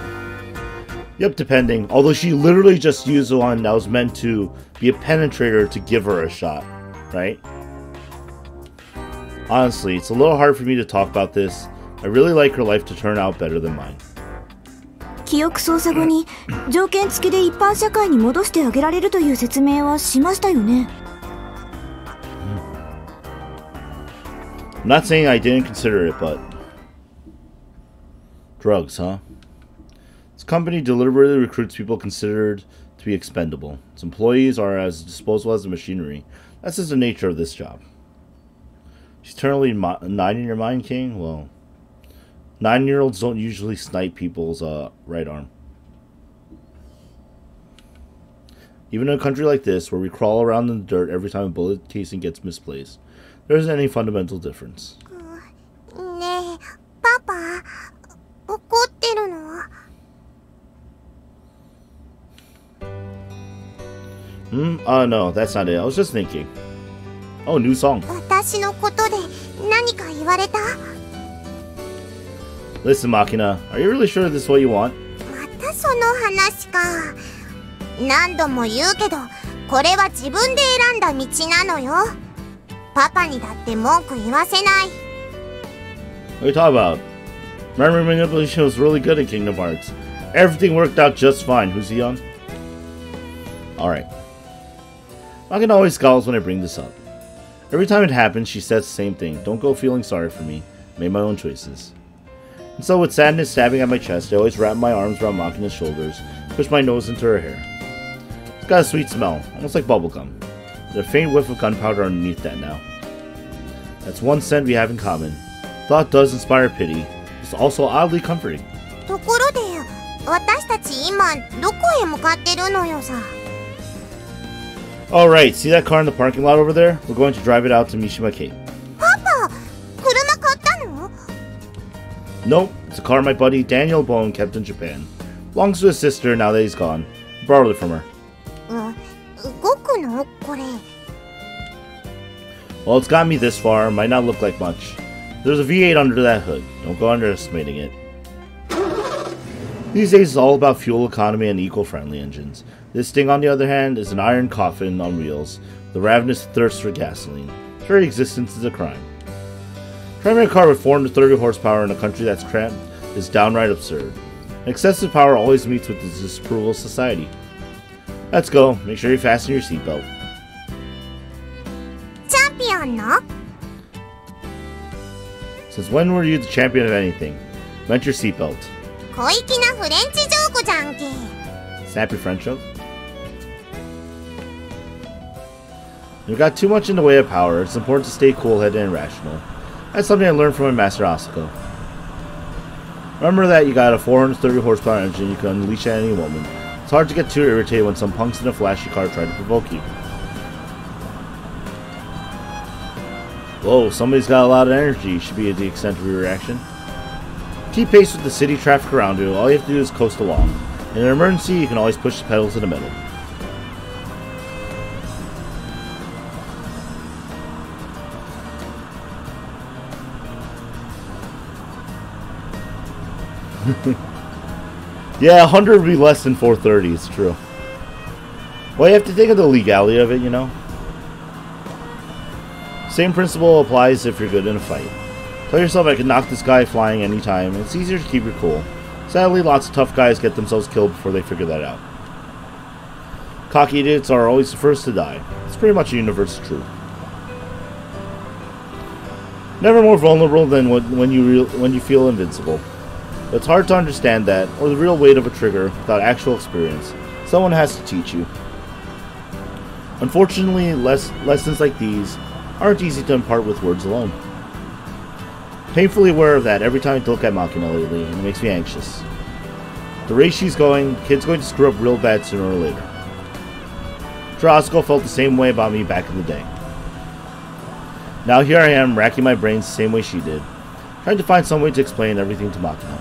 Yep, depending. Although she literally just used the one that was meant to be a penetrator to give her a shot, right? Honestly, it's a little hard for me to talk about this. I really like her life to turn out better than mine. 記憶操作後に条件付きで一般社会に戻してあげられるという説明はしましたよね。I'm not saying I didn't consider it, but... Drugs, huh? This company deliberately recruits people considered to be expendable. Its employees are as disposable as the machinery. That's just the nature of this job. She's eternally 9 in your mind, King? Well, 9-year-olds don't usually snipe people's right arm. Even in a country like this, where we crawl around in the dirt every time a bullet casing gets misplaced, there isn't any fundamental difference. ねえ、パパ、怒ってるの？ No, that's not it. I was just thinking. Oh, new song. 私のことで何か言われた？ Listen, Makina, are you really sure this is what you want? またその話か。何度も言うけど、これは自分で選んだ道なのよ。パパにだって文句言わせない。 What are you talking about? Memory manipulation was really good in Kingdom Hearts. Everything worked out just fine. Who's he on? Alright. Makina always scowls when I bring this up. Every time it happens, she says the same thing. Don't go feeling sorry for me. I made my own choices. And so with sadness stabbing at my chest, I always wrap my arms around Makina's shoulders, push my nose into her hair. It's got a sweet smell, almost like bubblegum. There's a faint whiff of gunpowder underneath that now. That's one scent we have in common. Thought does inspire pity. It's also oddly comforting. ところで、私たち今どこへ向かってるのよさ。Alright, see that car in the parking lot over there? We're going to drive it out to Mishima Cape. パパ、車買ったの？ Nope, it's a car my buddy Daniel Bone kept in Japan. Belongs to his sister now that he's gone. Borrowed it from her. 動くのこれ？ Well, it's got me this far. Might not look like much. There's a V8 under that hood. Don't go underestimating it. These days, it's all about fuel economy and eco-friendly engines. This thing, on the other hand, is an iron coffin on wheels, the ravenous thirst for gasoline. Its very existence is a crime. Driving a car with 430 horsepower in a country that's cramped is downright absurd. Excessive power always meets with the disapproval of society. Let's go. Make sure you fasten your seatbelt. チャンピオンの？ Since when were you the champion of anything? Vent your seatbelt. 小粋なフレンチジョークじゃんけ。 Snap your French joke. You've got too much in the way of power. It's important to stay cool-headed and rational. That's something I learned from my master Asako. Remember that you got a 430 horsepower engine you can unleash at any moment. It's hard to get too irritated when some punks in a flashy car try to provoke you. Whoa, somebody's got a lot of energy, should be the extent of your reaction. Keep pace with the city traffic around you. All you have to do is coast along. In an emergency, you can always push the pedal to the metal. Yeah, 100 would be less than 430, it's true. Well, you have to think of the legality of it, you know? Same principle applies if you're good in a fight. Tell yourself I can knock this guy flying anytime, and it's easier to keep your cool. Sadly, lots of tough guys get themselves killed before they figure that out. Cocky idiots are always the first to die. It's pretty much a universal truth. Never more vulnerable than when you feel invincible. But it's hard to understand that, or the real weight of a trigger, without actual experience. Someone has to teach you. Unfortunately, lessons like these aren't easy to impart with words alone. Painfully aware of that every time I look at Makina lately, and it makes me anxious. The rate she's going, the kid's going to screw up real bad sooner or later. Sure, Asuko felt the same way about me back in the day. Now here I am, racking my brains the same way she did, trying to find some way to explain everything to Makina.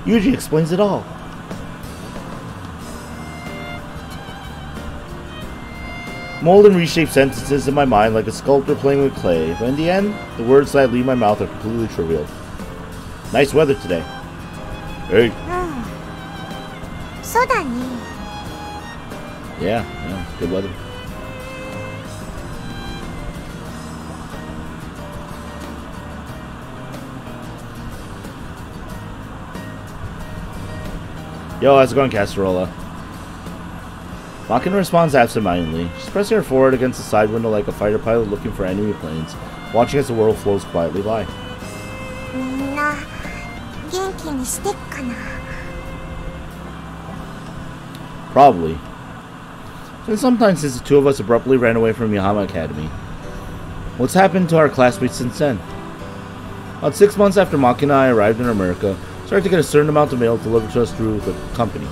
Yuji explains it all. Mold and reshape sentences in my mind like a sculptor playing with clay, but in the end, the words that leave my mouth are completely trivial. Nice weather today. Hey. Yeah, good weather. Yo, how's it going, Casserola? Makina responds absent-mindedly. She's pressing her forehead against the side window like a fighter pilot looking for enemy planes, watching as the world flows quietly by. Probably. It's been some time since the two of us abruptly ran away from Mihama Academy. What's happened to our classmates since then? About 6 months after Makina and I arrived in America, we started to get a certain amount of mail delivered to us through the company.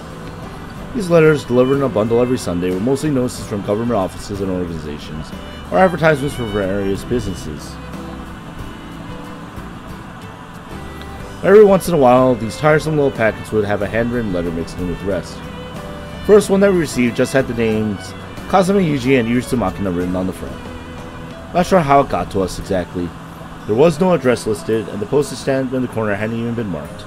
These letters, delivered in a bundle every Sunday, were mostly notices from government offices and organizations, or advertisements for various businesses. Every once in a while, these tiresome little packets would have a handwritten letter mixed in with the rest. First one that we received just had the names Kazumi Yuji and Yuji Makina written on the front. Not sure how it got to us exactly. There was no address listed, and the postage stamp in the corner hadn't even been marked.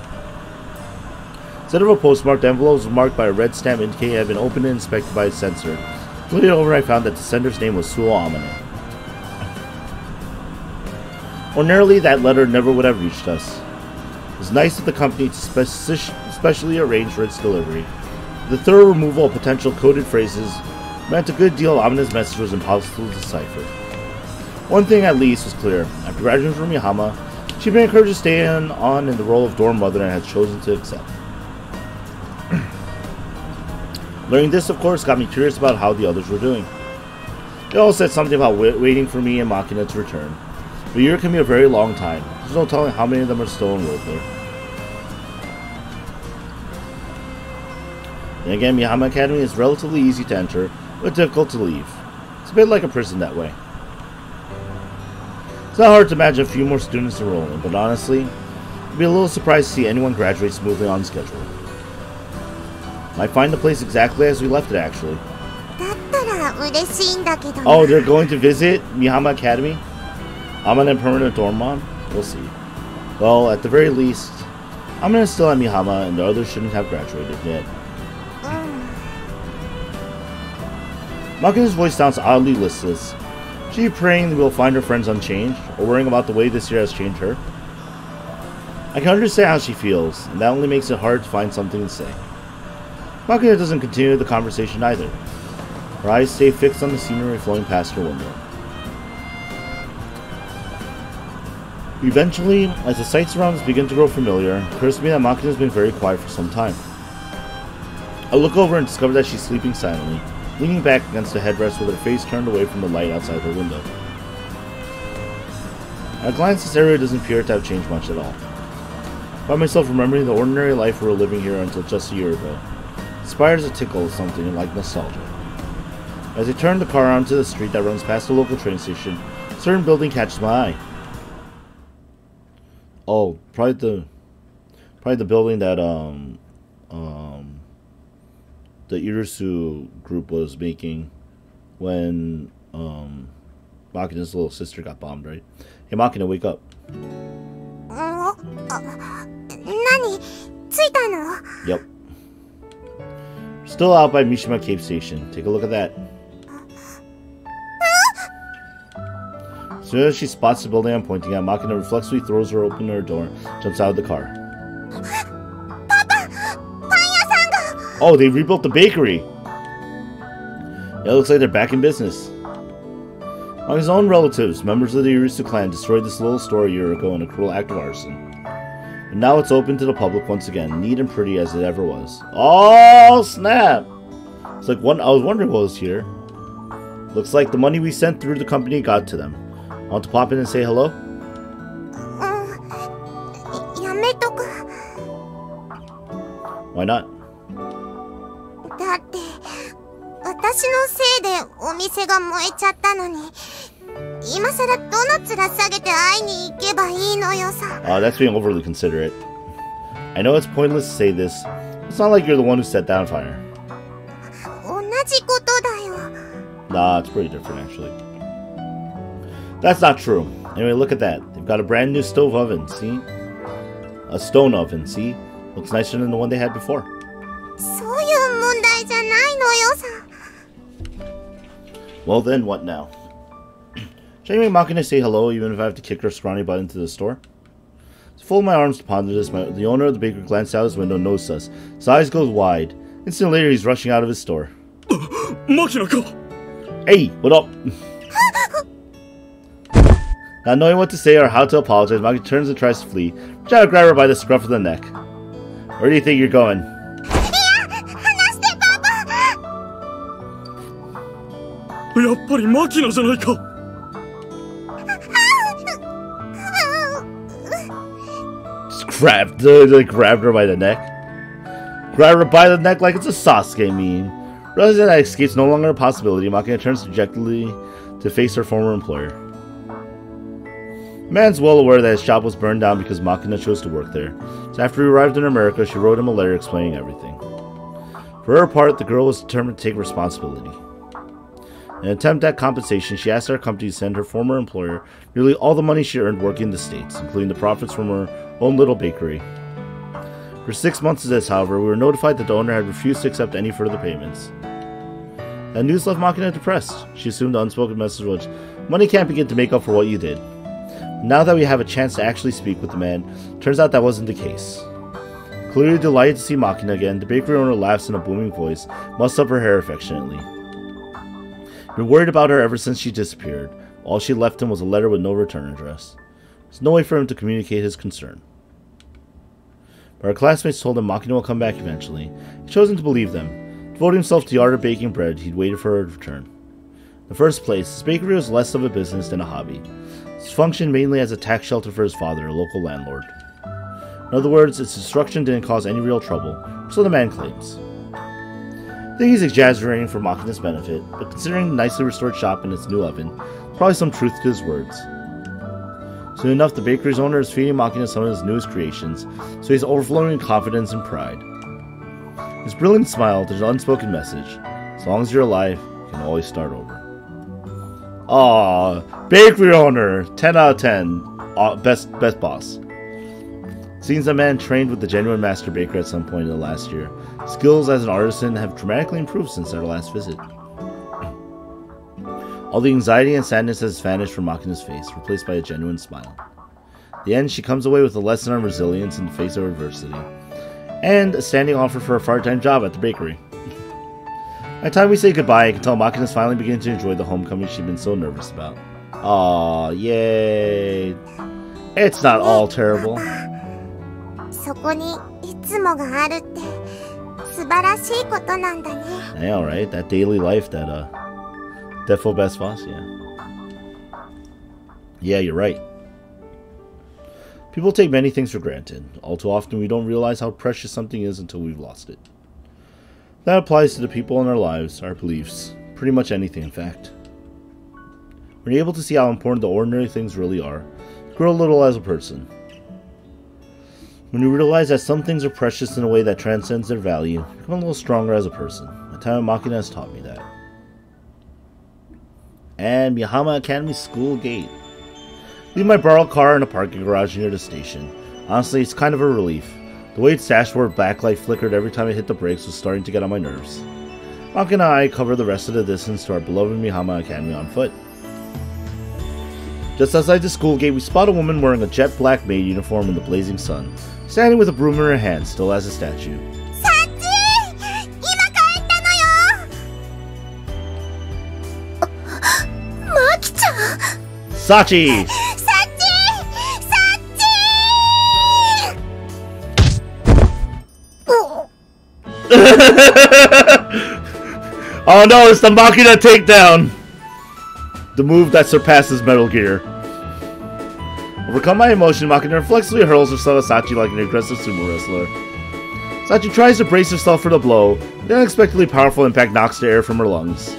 Instead of a postmarked envelope, was marked by a red stamp indicating it had been opened and inspected by a censor. Flipping it over, I found that the sender's name was Suo Amane. Ordinarily, that letter never would have reached us. It was nice of the company to specially arrange for its delivery. The thorough removal of potential coded phrases meant a good deal of Amane's message was impossible to decipher. One thing at least was clear. After graduating from Mihama, she'd been encouraged to stay on in the role of dorm mother and had chosen to accept. Learning this, of course, got me curious about how the others were doing. They all said something about waiting for me and Makina to return. A year can be a very long time. There's no telling how many of them are still enrolled there. And again, Mihama Academy is relatively easy to enter, but difficult to leave. It's a bit like a prison that way. It's not hard to imagine a few more students enrolling, but honestly, I'd be a little surprised to see anyone graduate smoothly on schedule. Might find the place exactly as we left it, actually. Oh, they're going to visit Mihama Academy? Amane and permanent dorm mom? We'll see. Well, at the very least, Amane is still at Mihama, and the others shouldn't have graduated yet. Makina's voice sounds oddly listless. Is she praying that we'll find her friends unchanged, or worrying about the way this year has changed her? I can understand how she feels, and that only makes it hard to find something to say. Makina doesn't continue the conversation either. Her eyes stay fixed on the scenery flowing past her window. Eventually, as the sights around us begin to grow familiar, it occurs to me that Makina has been very quiet for some time. I look over and discover that she's sleeping silently, leaning back against the headrest with her face turned away from the light outside her window. At a glance, this area doesn't appear to have changed much at all. I find myself remembering the ordinary life we were living here until just a year ago. It inspires a tickle of something like nostalgia. As I turn the car onto the street that runs past the local train station, a certain building catches my eye. Oh, probably the building that the Irisu group was making when Makina's little sister got bombed, right? Hey Makina, wake up. Yep. Still out by Mishima Cape Station. Take a look at that. As soon as she spots the building I'm pointing at, Makina reflexively throws her open her door, jumps out of the car. Oh, they rebuilt the bakery! Yeah, it looks like they're back in business. Among his own relatives, members of the Irisu clan destroyed this little store a year ago in a cruel act of arson. And now it's open to the public once again, neat and pretty as it ever was. Oh, snap! It's like I was wondering what was here. Looks like the money we sent through the company got to them. Want to pop in and say hello? Why not? だって私のせいでお店が燃えちゃったのに今さらどの面下げて会いに行けばいいのよさ。That's being overly considerate. I know it's pointless to say this. It's not like you're the one who set that on fire. 同じことだよ。Nah, it's pretty different actually. That's not true. Anyway, look at that. They've got a brand new stove oven, see? A stone oven, see? Looks nicer than the one they had before. そういう問題じゃないのよさ。Well then, what now? Should I make Makina say hello even if I have to kick her scrawny butt into the store? To fold my arms to ponder this, the owner of the bakery glanced out his window and noticed us. His eyes go wide. Instantly later, he's rushing out of his store. Makina-ka! Hey, what up? Not knowing what to say or how to apologize, Makina turns and tries to flee. Try to grab her by the scruff of the neck. Where do you think you're going? いや、離してパパ。やっぱりマキナじゃないか。Just grabbed her by the neck. Grab her by the neck like it's a Sasuke meme. Realizing that escape's no longer a possibility, Makina turns dejectedly to face her former employer. The man's well aware that his shop was burned down because Makina chose to work there. So after he arrived in America, she wrote him a letter explaining everything. For her part, the girl was determined to take responsibility. In an attempt at compensation, she asked our company to send her former employer nearly all the money she earned working in the States, including the profits from her own little bakery. For 6 months of this, however, we were notified that the owner had refused to accept any further payments. That news left Makina depressed. She assumed the unspoken message was, money can't begin to make up for what you did. Now that we have a chance to actually speak with the man, turns out that wasn't the case. Clearly delighted to see Makina again, the bakery owner laughs in a booming voice, mussed up her hair affectionately. Been worried about her ever since she disappeared. All she left him was a letter with no return address. There's no way for him to communicate his concern. But our classmates told him Makina will come back eventually. He chose to believe them. Devoting himself to the art of baking bread, he'd waited for her return. In the first place, his bakery was less of a business than a hobby. It functioned mainly as a tax shelter for his father, a local landlord. In other words, its destruction didn't cause any real trouble, so the man claims. I think he's exaggerating for Makina's benefit, but considering the nicely restored shop and its new oven, probably some truth to his words. Soon enough, the bakery's owner is feeding Makina some of his newest creations, so he's overflowing in confidence and pride. His brilliant smile, there's an unspoken message. As long as you're alive, you can always start over. Aww, bakery owner, 10 out of 10, best boss. Seems the man trained with the genuine master baker at some point in the last year. Skills as an artisan have dramatically improved since our last visit. All the anxiety and sadness has vanished from Makina's face, replaced by a genuine smile. In the end, she comes away with a lesson on resilience in the face of adversity, and a standing offer for a part-time job at the bakery. By the time we say goodbye, I can tell Makina's finally beginning to enjoy the homecoming she'd been so nervous about. Aw, yay. It's not all terrible. そこにいつもがあるって素晴らしいことなんだね。 Yeah, alright, that daily life, that defo best boss, yeah. Yeah, you're right. People take many things for granted. All too often we don't realize how precious something is until we've lost it. That applies to the people in our lives, our beliefs, pretty much anything in fact. When you're able to see how important the ordinary things really are, you grow a little as a person. When you realize that some things are precious in a way that transcends their value, you become a little stronger as a person. My time at Makina has taught me that. And Mihama Academy School Gate. Leave my borrowed car in a parking garage near the station. Honestly, it's kind of a relief. The way its dashboard backlight flickered every time I hit the brakes was starting to get on my nerves. Makina and I cover the rest of the distance to our beloved Mihama Academy on foot. Just outside the school gate, we spot a woman wearing a jet black maid uniform in the blazing sun, standing with a broom in her hand, still as a statue. Sachi! Oh no, it's the Makina takedown! The move that surpasses Metal Gear. Overcome by emotion, Makina reflexively hurls herself at Sachi like an aggressive sumo wrestler. Sachi tries to brace herself for the blow. The unexpectedly powerful impact knocks the air from her lungs.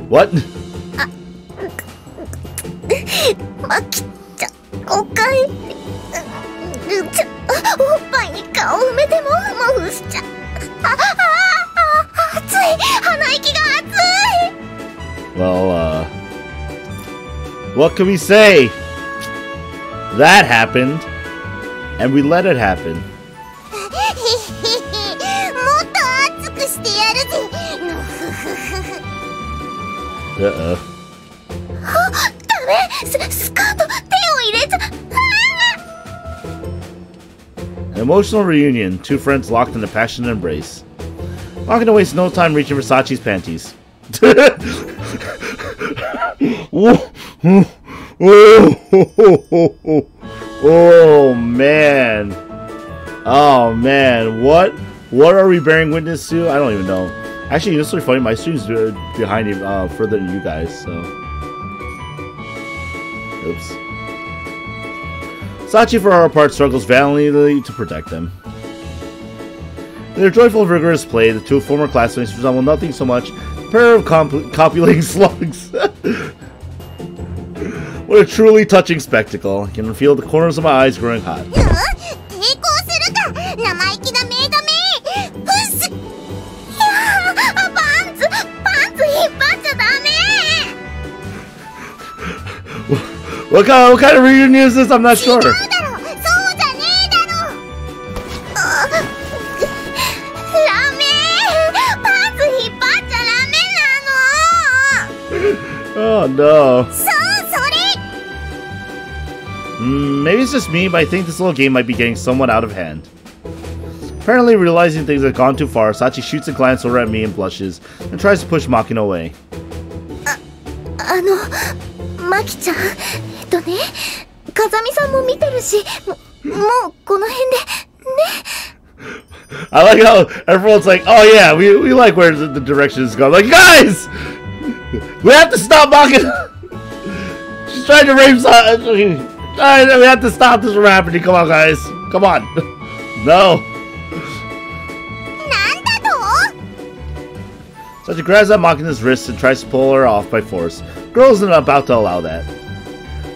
What? Well, what can we say? That happened, and we let it happen. Uh-oh. An emotional reunion, two friends locked in a passionate embrace. Makina wastes no time reaching for Sachi's panties. Oh man. Oh man. What are we bearing witness to? I don't even know. Actually, this is funny. My stream's behind you, further than you guys, so. Oops. Sachi, for her part, struggles valiantly to protect them. In their joyful, vigorous play, the two former classmates resemble nothing so much a pair of copulating slugs. What a truly touching spectacle. I can feel the corners of my eyes growing hot. What kind of reunion is this? I'm not sure. Oh no. Maybe it's just me, but I think this little game might be getting somewhat out of hand. Apparently realizing things have gone too far, Sachi shoots a glance over at me and blushes, and tries to push Makina away. Maki-chan, 風見さんも見てるし、もうこの辺でね。 I like how everyone's like, oh yeah, we like where the direction is going. Like, guys! We have to stop Makina! She's trying to rape Sachi. We have to stop this from happening. Come on, guys. Come on. No. Sachi grabs at Makina's wrist and tries to pull her off by force. Girl isn't about to allow that.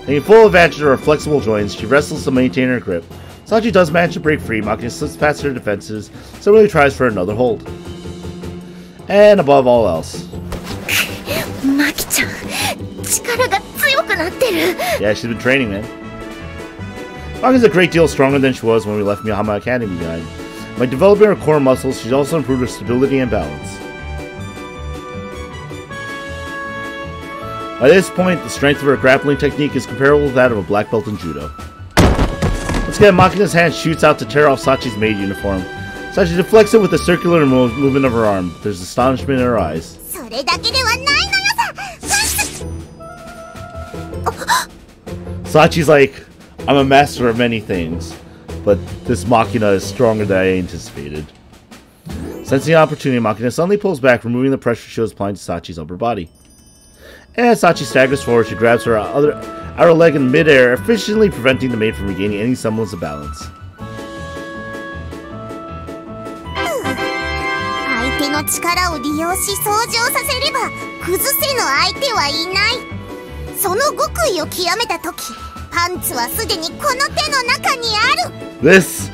Taking full advantage of her flexible joints, she wrestles to maintain her grip. Sachi does manage to break free. Makina slips past her defenses, so really tries for another hold. And above all else. Maki-chan, 力が強くなってる. Yeah, she's been training, man. Makina's a great deal stronger than she was when we left Miyahama Academy behind. By developing her core muscles, she's also improved her stability and balance. By this point, the strength of her grappling technique is comparable to that of a black belt in judo. Once again, Makina's hand shoots out to tear off Sachi's maid uniform. Sachi deflects it with a circular movement of her arm. There's astonishment in her eyes. Sachi's like, I'm a master of many things, but this Makina is stronger than I anticipated. Sensing the opportunity, Makina suddenly pulls back, removing the pressure she was applying to Sachi's upper body. As Sachi staggers forward, she grabs her outer leg in midair, efficiently preventing the maid from regaining any semblance of balance. This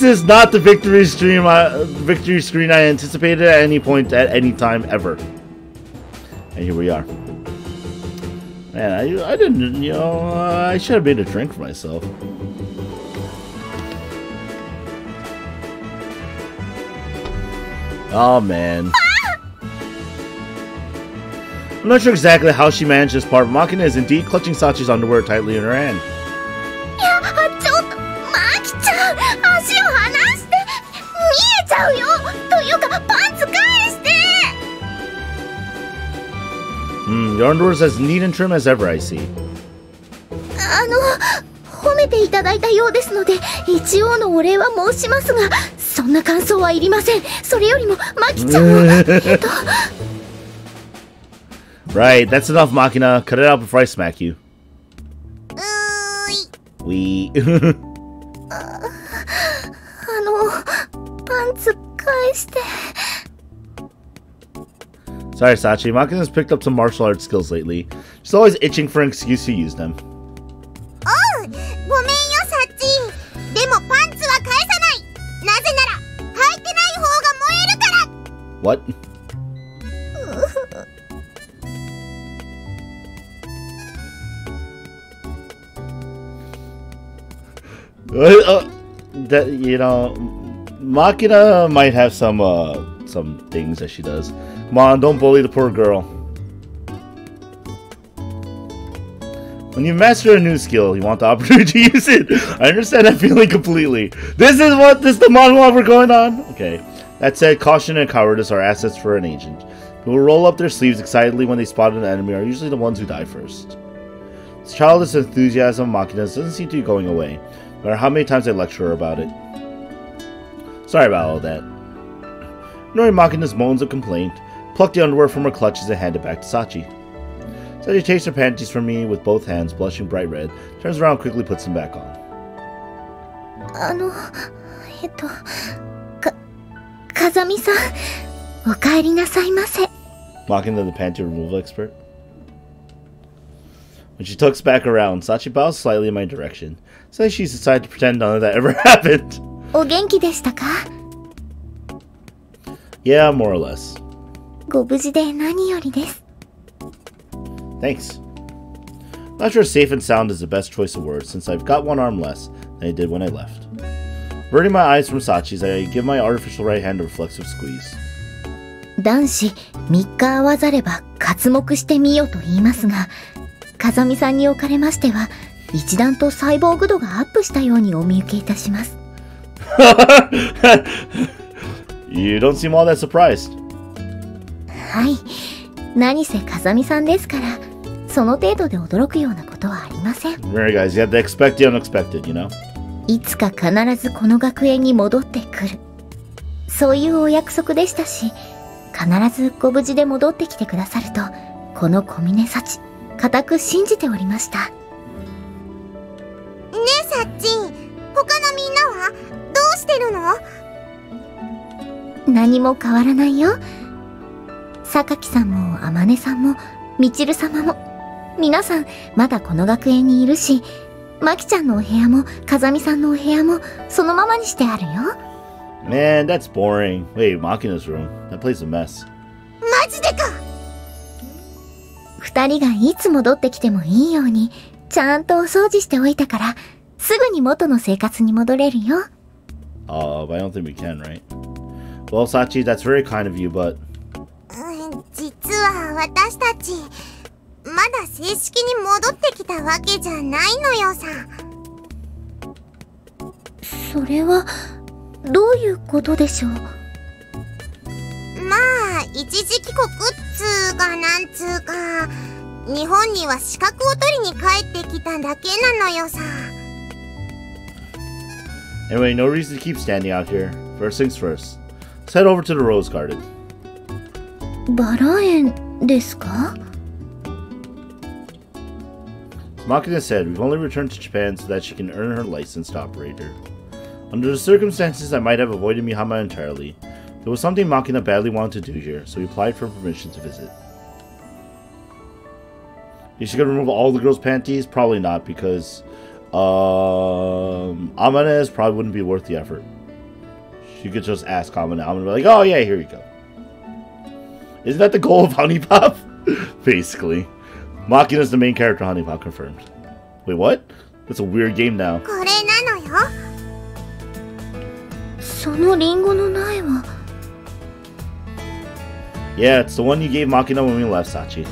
is not the victory screen I anticipated at any point, at any time, ever. And here we are. Man, I didn't, you know, I should have made a drink for myself. Oh, man. I'm not sure exactly how she managed this part, but Makina is indeed clutching Sachi's underwear tightly in her hand. Your underwear's as neat and trim as ever, I see. 褒めていただいたようですので、一応のお礼は申しますが、そんな感想はいりません。それよりも、マキちゃんは、Right, that's enough, Makina. Cut it out before I smack you. We. パンツ返して。Sorry, Sachi. Makina's picked up some martial arts skills lately. She's always itching for an excuse to use them. ごめんよ、サッチ。でもパンツは返さない。なぜなら履いてない方が燃えるから。 What? That, you know, Makina might have some things that she does. Come on, don't bully the poor girl. When you master a new skill, you want the opportunity to use it. I understand that feeling completely. This is the monologue we're going on? Okay. That said, caution and cowardice are assets for an agent. Who will roll up their sleeves excitedly when they spot an enemy are usually the ones who die first. This childish enthusiasm of Makina's doesn't seem to be going away, no matter how many times I lecture her about it. Sorry about all that. Ignoring Makina's moans of complaint, plucked the underwear from her clutches and handed it back to Sachi. Sachi takes her panties from me with both hands, blushing bright red, turns around and quickly puts them back on. Kazami-san, お帰りなさいませ. Makina, the panty removal expert. When she tucks back around, Sachi bows slightly in my direction, saying she's decided to pretend none of that ever happened. お元気でしたか? Yeah, more or less. ご無事で何よりです. Thanks. Not sure safe and sound is the best choice of words, since I've got one arm less than I did when I left. Averting my eyes from Sachi's, I give my artificial right hand a reflexive squeeze. 男子3日会わざれば刮目してみよと言いますが、風見さんにおかれましては、一段とサイボーグ度がアップしたようにお見受けいたします。You don't seem all that surprised. はい。何せ風見さんですから、その程度で驚くようなことはありません。Very guys, you have to expect the unexpected, you know? いつか必ずこの学園に戻ってくる。そういうお約束でしたし、必ずご無事で戻ってきてくださると、この小峰幸、固く信じておりました。ねえ、サッチ、他のみんなはどうしてるの？何も変わらないよ。榊さんも天音さんもみちる様も皆さんまだこの学園にいるし、マキちゃんのお部屋も風見さんのお部屋もそのままにしてあるよ。Man, that's boring. Wait, Makina's room. That place is a mess. マジでか。二人がいつ戻ってきてもいいようにちゃんとお掃除しておいたから、すぐに元の生活に戻れるよ。But I don't think we can, right? Well, Sachi, that's very kind of you, but... 実は私たちまだ正式に戻ってきたわけじゃないのよさ。それはどういうことでしょう？まあ一時帰国っつうかなんつうか、日本には資格を取りに帰ってきただけなのよさ。Anyway, no reason to keep standing out here. First things first. Let's head over to the Rose Garden. バラ園ですか? Makina said, we've only returned to Japan so that she can earn her license to operate her. Under the circumstances, I might have avoided Mihama entirely. There was something Makina badly wanted to do here, so we applied for permission to visit. Is she gonna remove all the girls' panties? Probably not, because Amane's probably wouldn't be worth the effort. She could just ask Amane. Amane would be like, oh yeah, here you go. Isn't that the goal of Honey Pop? Basically. Makina's the main character, Honey Pop confirmed. Wait, what? That's a weird game now. これなのよ。そのリンゴの苗は。Yeah, it's the one you gave Makina when we left, Sachi.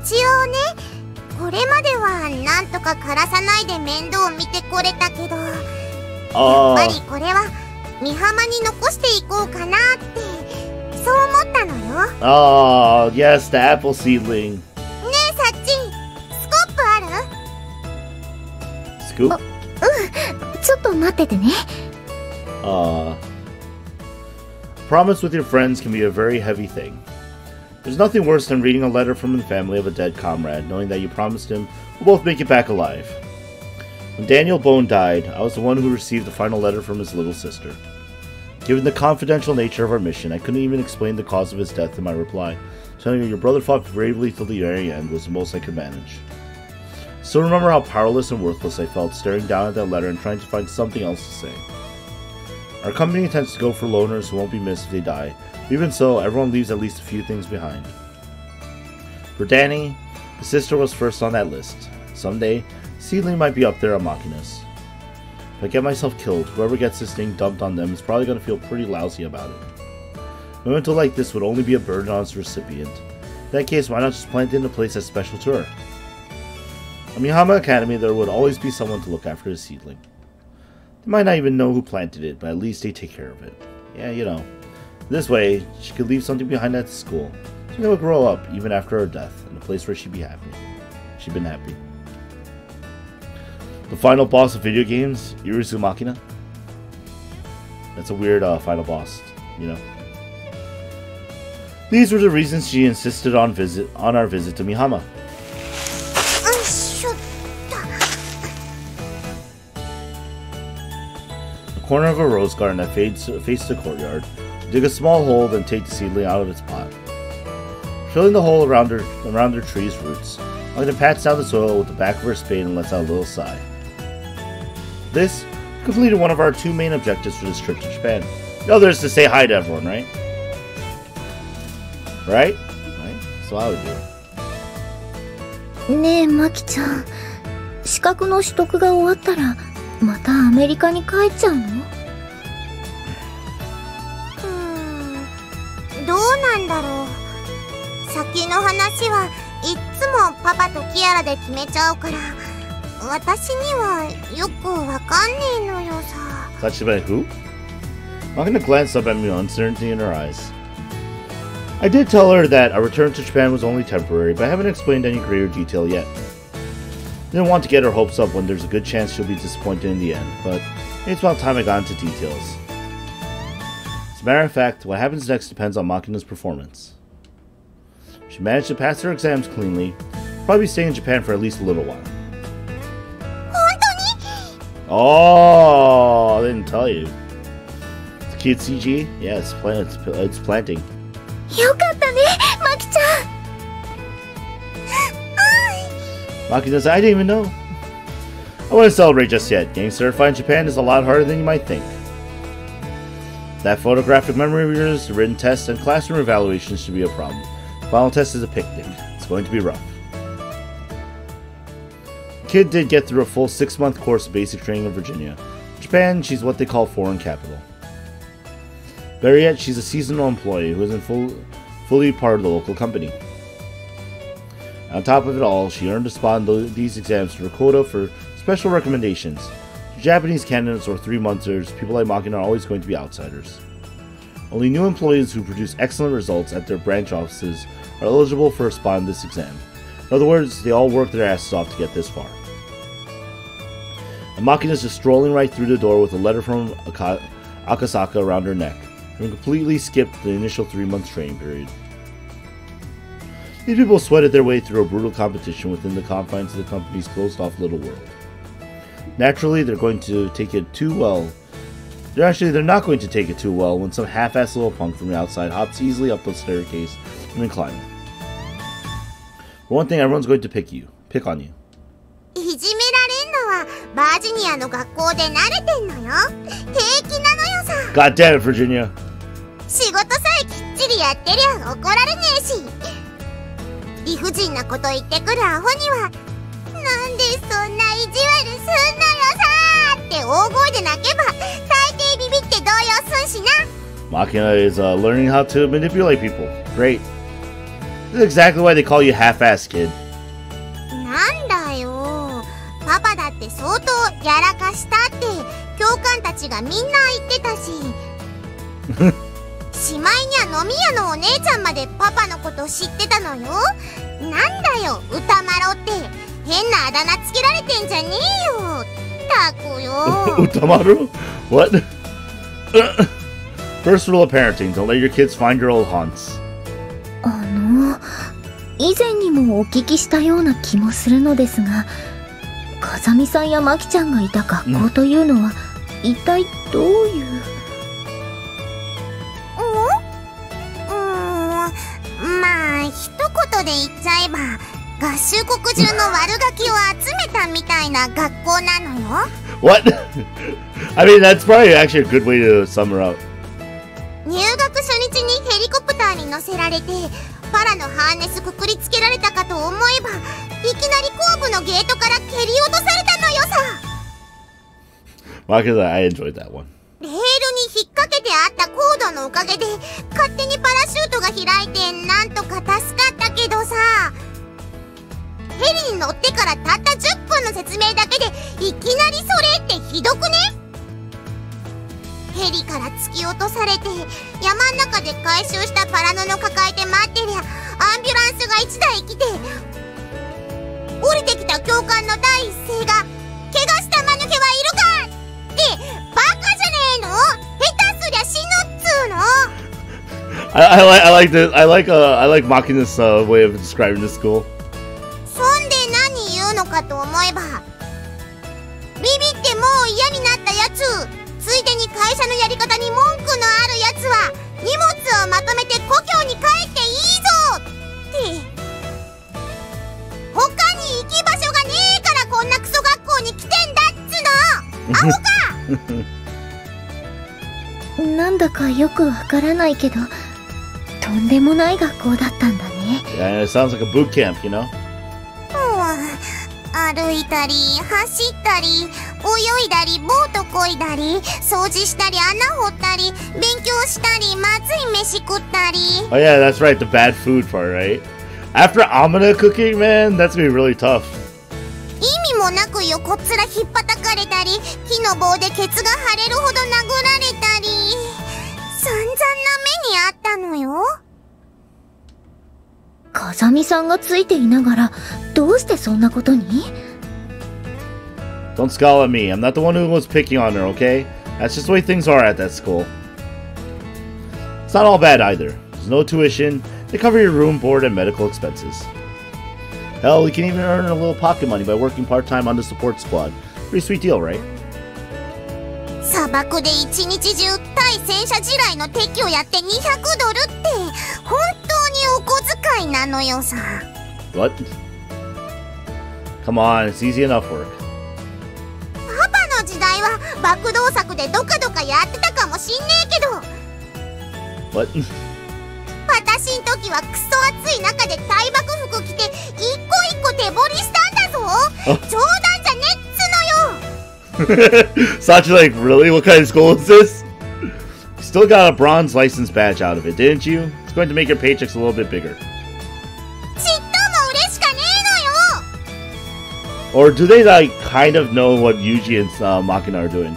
一応ね、これまではなんとか枯らさないで面倒を見てこれたけど、やっぱりこれは美浜に残していこうかなってそう思ったのよ。Oh, yes, the apple seedling. ねえサッチン、スコップある？ Scoop? ちょっと待っててね。Promise with your friends can be a very heavy thing. There's nothing worse than reading a letter from the family of a dead comrade, knowing that you promised him we'll both make it back alive. When Daniel Bone died, I was the one who received the final letter from his little sister. Given the confidential nature of our mission, I couldn't even explain the cause of his death in my reply. Telling you your brother fought bravely till the very end was the most I could manage. Still remember how powerless and worthless I felt staring down at that letter and trying to find something else to say. Our company intends to go for loners who won't be missed if they die. Even so, everyone leaves at least a few things behind. For Danny, his sister was first on that list. Someday, Seedling might be up there on Makina's. If I get myself killed, whoever gets this thing dumped on them is probably going to feel pretty lousy about it. A memento like this would only be a burden on its recipient. In that case, why not just plant it in a place that's special to her? At Mihama Academy, there would always be someone to look after the seedling. They might not even know who planted it, but at least they take care of it. Yeah, you know. This way, she could leave something behind at school. She would grow up, even after her death, in a place where she'd be happy. She'd been happy. The final boss of video games, Irisu Makina. That's a weird final boss, you know. These were the reasons she insisted on our visit to Mihama. The corner of a rose garden that faced the courtyard. Dig a small hole, then take the seedling out of its pot. Filling the hole around her tree's roots, Makina pats down the soil with the back of her spade and lets out a little sigh. This completed one of our 2 main objectives for this trip to Japan. The other is to say hi to everyone, right? Right? So I would do. ねえマキちゃん、資格の取得が終わったらまたアメリカに帰っちゃうの？どうなんだろう。先の話はいっつもパパとキアラで決めちゃうから、私にはよくわかんねえのよさ。Touched by who? Makina glanced up at me with uncertainty in her eyes. I did tell her that our return to Japan was only temporary, but I haven't explained any greater detail yet. Didn't want to get her hopes up when there's a good chance she'll be disappointed in the end, but it's about time I got into details. As a matter of fact, what happens next depends on Makina's performance. If she managed to pass her exams cleanly, probably stay in Japan for at least a little while. Oh, I didn't tell you. It's a cute CG? Yeah, it's planting. よかったね、マキちゃん。Makina said, I didn't even know. I wouldn't celebrate just yet. Getting certified in Japan is a lot harder than you might think. That photographic memory readers, the written tests, and classroom evaluations should be a problem. The final test is a picnic. It's going to be rough. The kid did get through a full 6-month course of basic training in Virginia. In Japan, she's what they call foreign capital. Better yet, she's a seasonal employee who isn't fully part of the local company. On top of it all, she earned a spot in these exams through her quota for special recommendations. For Japanese candidates or 3-monthers, people like Makina are always going to be outsiders. Only new employees who produce excellent results at their branch offices are eligible for a spot in this exam. In other words, they all work their asses off to get this far. And Makina is just strolling right through the door with a letter from Akasaka around her neck, having completely skipped the initial 3-month training period. These people sweated their way through a brutal competition within the confines of the company's closed-off little world. Naturally, they're not going to take it too well when some half-assed little punk from the outside hops easily up the staircase and then climbing. For one thing, everyone's going to pick on you. いじめられんのはバージニアの学校で慣れてんのよ。平気なのよさ。God damn it, Virginia. 仕事さえきっちりやってりゃ怒られねえし。理不尽なこと言ってくるアホには、なんでそんな意地悪すんのよさーって大声で泣けば大抵ビビって動揺すんしな。Makina is learning how to manipulate people. Great. This is exactly why they call you half-assed, kid. なんだよ。パパだって相当やらかしたって教官たちがみんな言ってたし。しまいには飲み屋のお姉ちゃんまでパパのこと知ってたのよ。なんだよ歌丸って変なあだ名つけられてんじゃねえよ。たくよ。歌丸? What? First rule of parenting: don't let your kids find your old haunts. 以前にもお聞きしたような気もするのですが、風見さんやマキちゃんがいた学校というのは、一体どういう？まあ一言で言っちゃえば合衆国中の悪ガキを集めたみたいな学校なのよ。What? I mean, that's probably actually a good way to sum her up. 入学初日にヘリコプターに乗せられてパラのハーネスくくりつけられたかと思えば、いきなり後部のゲートから蹴り落とされたのよさ。Makina, I enjoyed that one. レールに引っ掛けてあったコードのおかげで勝手にパラシュートが開いてなんとか助かったけどさ、ヘリに乗ってからたった10分の説明だけでいきなりそれってひどくね？ヘリから突き落とされて山ん中で回収したパラノの抱えて待ってりゃアンビュランスが1台来て、降りてきた教官の第一声が「怪我した間抜けはいるか!」ってバカじゃねえの？下手すりゃ死ぬっつうの。I like this. I like Makina's way of describing the school. そんで何言うのかと思えば、ビビってもう嫌になったやつ、ついでに会社のやり方に文句のあるやつは荷物をまとめて故郷に帰っていいぞって他に行き場所がねえからこんなクソ学校に来てんだっつの。アホか。なんだかよくわからないけど、とんでもない学校だったんだね。Yeah, it sounds like a boot camp, you know? 歩いたり走ったり泳いだりボート漕いだり掃除したり穴掘ったり勉強したりまずい飯食ったり。 Oh yeah, that's right, the bad food part, right? After Amina cooking, man, that's gonna be really tough. 意味もなく横っ面ひっぱたかれたり木の棒でケツが腫れるほど殴られたり散々な目にあったのよ。風見さんがついていながらどうしてそんなことに？ Don't scowl at me. I'm not the one who was picking on her, okay? That's just the way things are at that school. It's not all bad either. There's no tuition. They cover your room, board, and medical expenses. Hell, you can even earn a little pocket money by working part-time on the support squad. Pretty sweet deal, right? 砂漠で一日中対戦車地雷の撤去をやって200ドルって本当にお小遣いなのよさ。 What? Come on, it's easy enough work. パパの時代は爆動作でドカドカやってたかもしんねえけど、 What? 私ん時はクソ暑い中で対爆服着て一個一個手掘りしたんだぞ。冗談じゃねっつのよ。Sachi, like, really? What kind of school is this? You still got a bronze license badge out of it, didn't you? It's going to make your paychecks a little bit bigger. ちっとも嬉しかねえのよ。 Or do they, like, kind of know what Yuji and Makina are doing?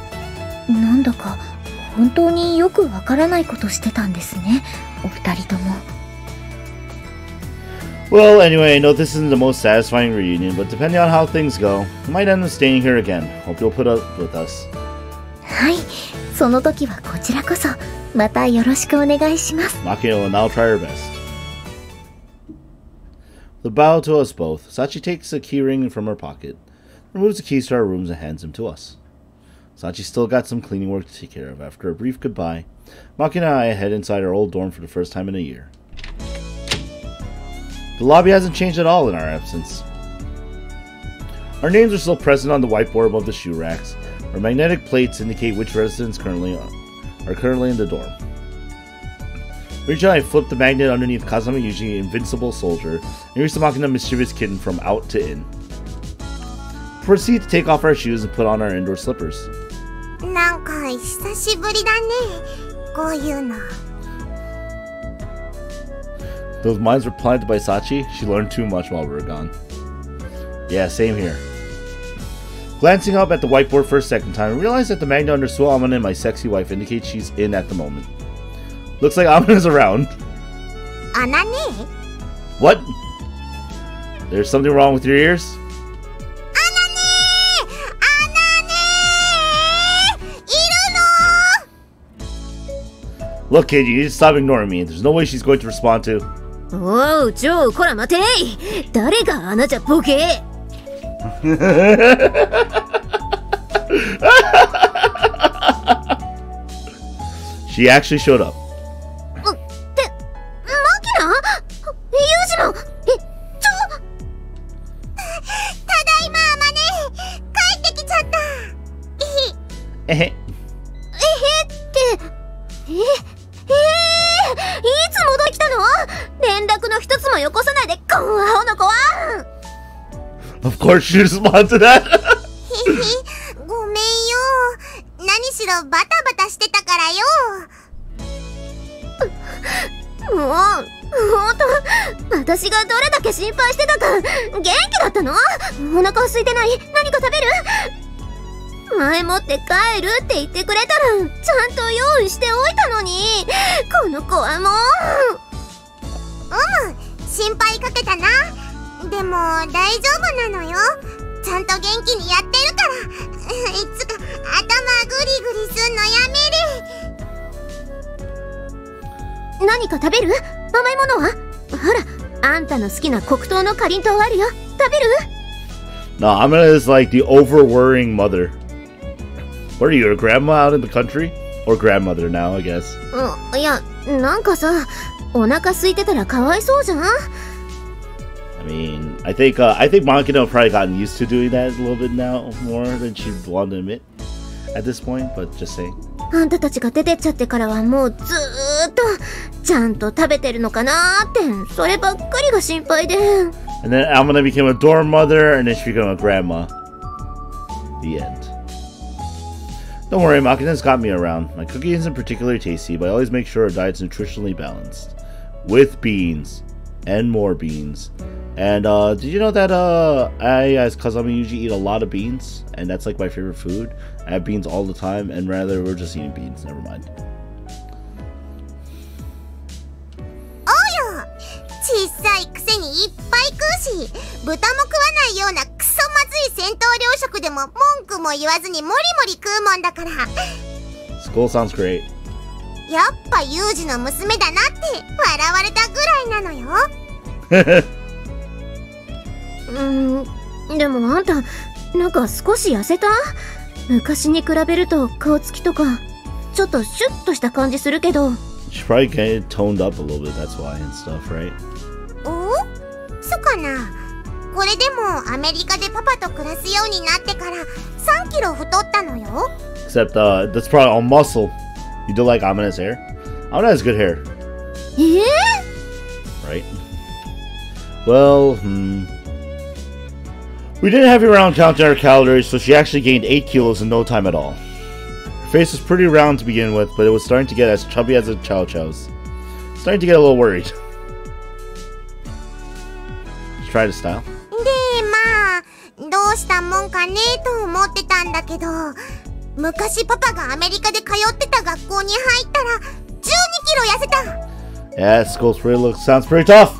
なんだか本当によくわからないことしてたんですね、お二人とも。Well, anyway, I know this isn't the most satisfying reunion, but depending on how things go, I might end up staying here again. Hope you'll put up with us. はい、その時はこちらこそまたよろしくお願いします。 Makina will now try her best. With a bow to us both, Sachi takes a keyring from her pocket, removes the keys to our rooms, and hands them to us. Sachi's still got some cleaning work to take care of. After a brief goodbye, Makina and I head inside our old dorm for the first time in a year. The lobby hasn't changed at all in our absence. Our names are still present on the whiteboard above the shoe racks. Our magnetic plates indicate which residents are currently in the dorm. Originally, I flipped the magnet underneath Kazami Yuji, Invincible Soldier, and reached the Makina Mischievous Kitten from out to in. Proceed to take off our shoes and put on our indoor slippers. なんか久しぶりだね、こういうの。 Those mines were planted by Sachi. She learned too much while we were gone. Yeah, same here. Glancing up at the whiteboard for a second time, I realized that the magnet under Suamon and my sexy wife indicates she's in at the moment. Looks like Amina's around. あなね What? There's something wrong with your ears? あなねいるの Look, kid, you need to stop ignoring me. There's no way she's going to respond to. おう、ジョー、こら待てい。誰が穴じゃボケ。She actually showed up. マキナ？ユージも。ただいまあまね帰ってきちゃったえへ。っていつ戻ってきたの？連絡の一つもよこさないでこんアホの子は。 Of course she responded to that. ごめんよ何しろバタバタしてたからよもうほんと私がどれだけ心配してたか。元気だったの？お腹空いてない？何か食べる？前もって帰るって言ってくれたらちゃんと用意しておいたのに、この子はもう。心配かけたな。でも大丈夫なのよ。ちゃんと元気にやってるから。いつか頭グリグリすんのやめれ。何か食べる？甘いものは？ほら、あんたの好きな黒糖のかりんとうあるよ。食べる？ No, Amina is like the over-worrying mother. What are you, a grandma out in the country? Or grandmother now, I guess. いや、なんかさ、お腹空いてたらかわいそうじゃん。I mean, I think Makina probably gotten used to doing that a little bit now, more than she'd want to admit at this point, but just saying. あんたたちが出てっちゃってからはもうずーっとちゃんと食べてるのかなーって、そればっかりが心配で。And then Amina became a dorm mother, and then she became a grandma. The end. Don't worry, Makina's got me around. My cookie isn't particularly tasty, but I always make sure our diet's nutritionally balanced. With beans. And more beans. And did you know that I, as Kazami, usually eat a lot of beans? And that's like my favorite food. I have beans all the time, and rather we're just eating beans. Never mind. おうよ小さいくせにいっぱい食うし、豚も食わないようなクソまずい戦闘糧食でも文句も言わずにもりもり食うもんだから。 School sounds great. やっぱユージの娘だなって笑われたぐらいなのよ。でもあんたなんか少し痩せた？昔に比べると顔つきとかちょっとシュッとした感じするけど。 She probably get toned up a little bit, that's why, and stuff, right? お？そかな。これでもアメリカでパパと暮らすようになってから3キロ太ったのよ。 Except that's probably all muscle. You do like Amina's hair? Amina has good hair. Right? Well, we didn't have you around counting our calories, so she actually gained 8 kilos in no time at all. Her face was pretty round to begin with, but it was starting to get as chubby as a Chow Chow's. Starting to get a little worried. Let's try to style. でまあどうしたもんかねと思ってたんだけど、昔パパがアメリカで通ってた学校に入ったら12キロ痩せた。 Yeah, school's sounds pretty tough.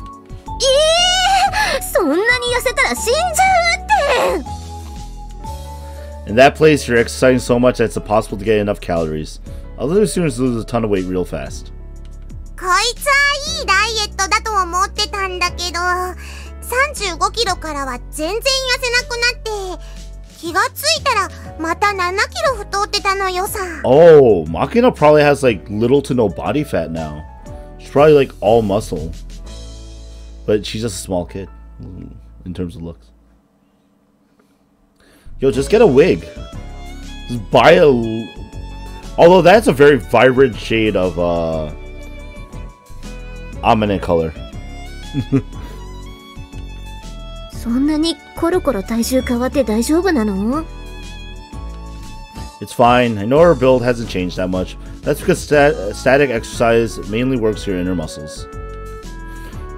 そんなに痩せたら死んじゃうって。 In that place, you're exercising so much that it's impossible to get enough calories. Other students lose a ton of weight real fast. こいつはいいダイエットだと思ってたんだけど、35キロからは全然痩せなくなって、気がついたらまた7キロ太ってたのよさ。 Oh, Makina probably has like little to no body fat now. She's probably like all muscle. But she's just a small kid in terms of looks. Yo, just get a wig. Just buy a... Although that's a very vibrant shade of Amina color. そんなにコロコロ体重変わって大丈夫なの？ It's fine. I know her build hasn't changed that much. That's because static exercise mainly works your inner muscles.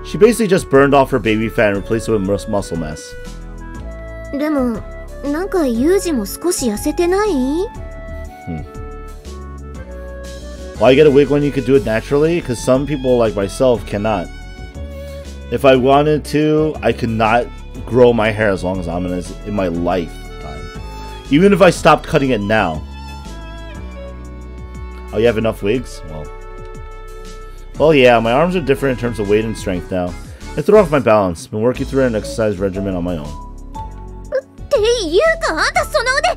She basically just burned off her baby fat and replaced it with muscle mass. でもなんかユージも少し痩せてない？ Why get a wig when you could do it naturally? Because some people like myself cannot. If I wanted to, I could not grow my hair as long as Amina is in my lifetime. Even if I stopped cutting it now. Oh, you have enough wigs? Well, yeah, my arms are different in terms of weight and strength now. I threw off my balance. Been working through an exercise regimen on my own. っていうか、あんたその腕、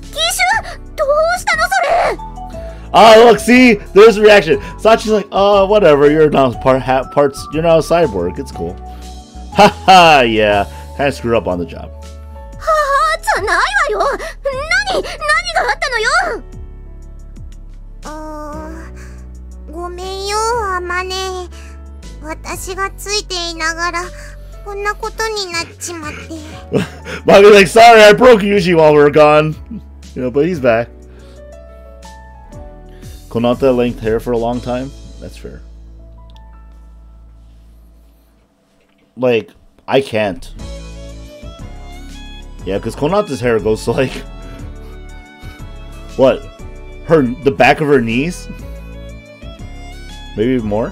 奇襲どうしたのそれ Oh, look, see? There's a reaction. Sachi's like, oh, whatever, you're not you're not a cyborg, it's cool. Haha, yeah, kinda screwed up on the job. はあ、じゃないわよ。何があったのよ。ごめんよ、あまね。私がついていながら、こんなことになっちまって。Bobby's like, sorry, I broke Yuji while we were gone. You know, but he's back. Konata length hair for a long time? That's fair. Like, I can't. Yeah, because Konata's hair goes to like... What? The back of her knees? Maybe more?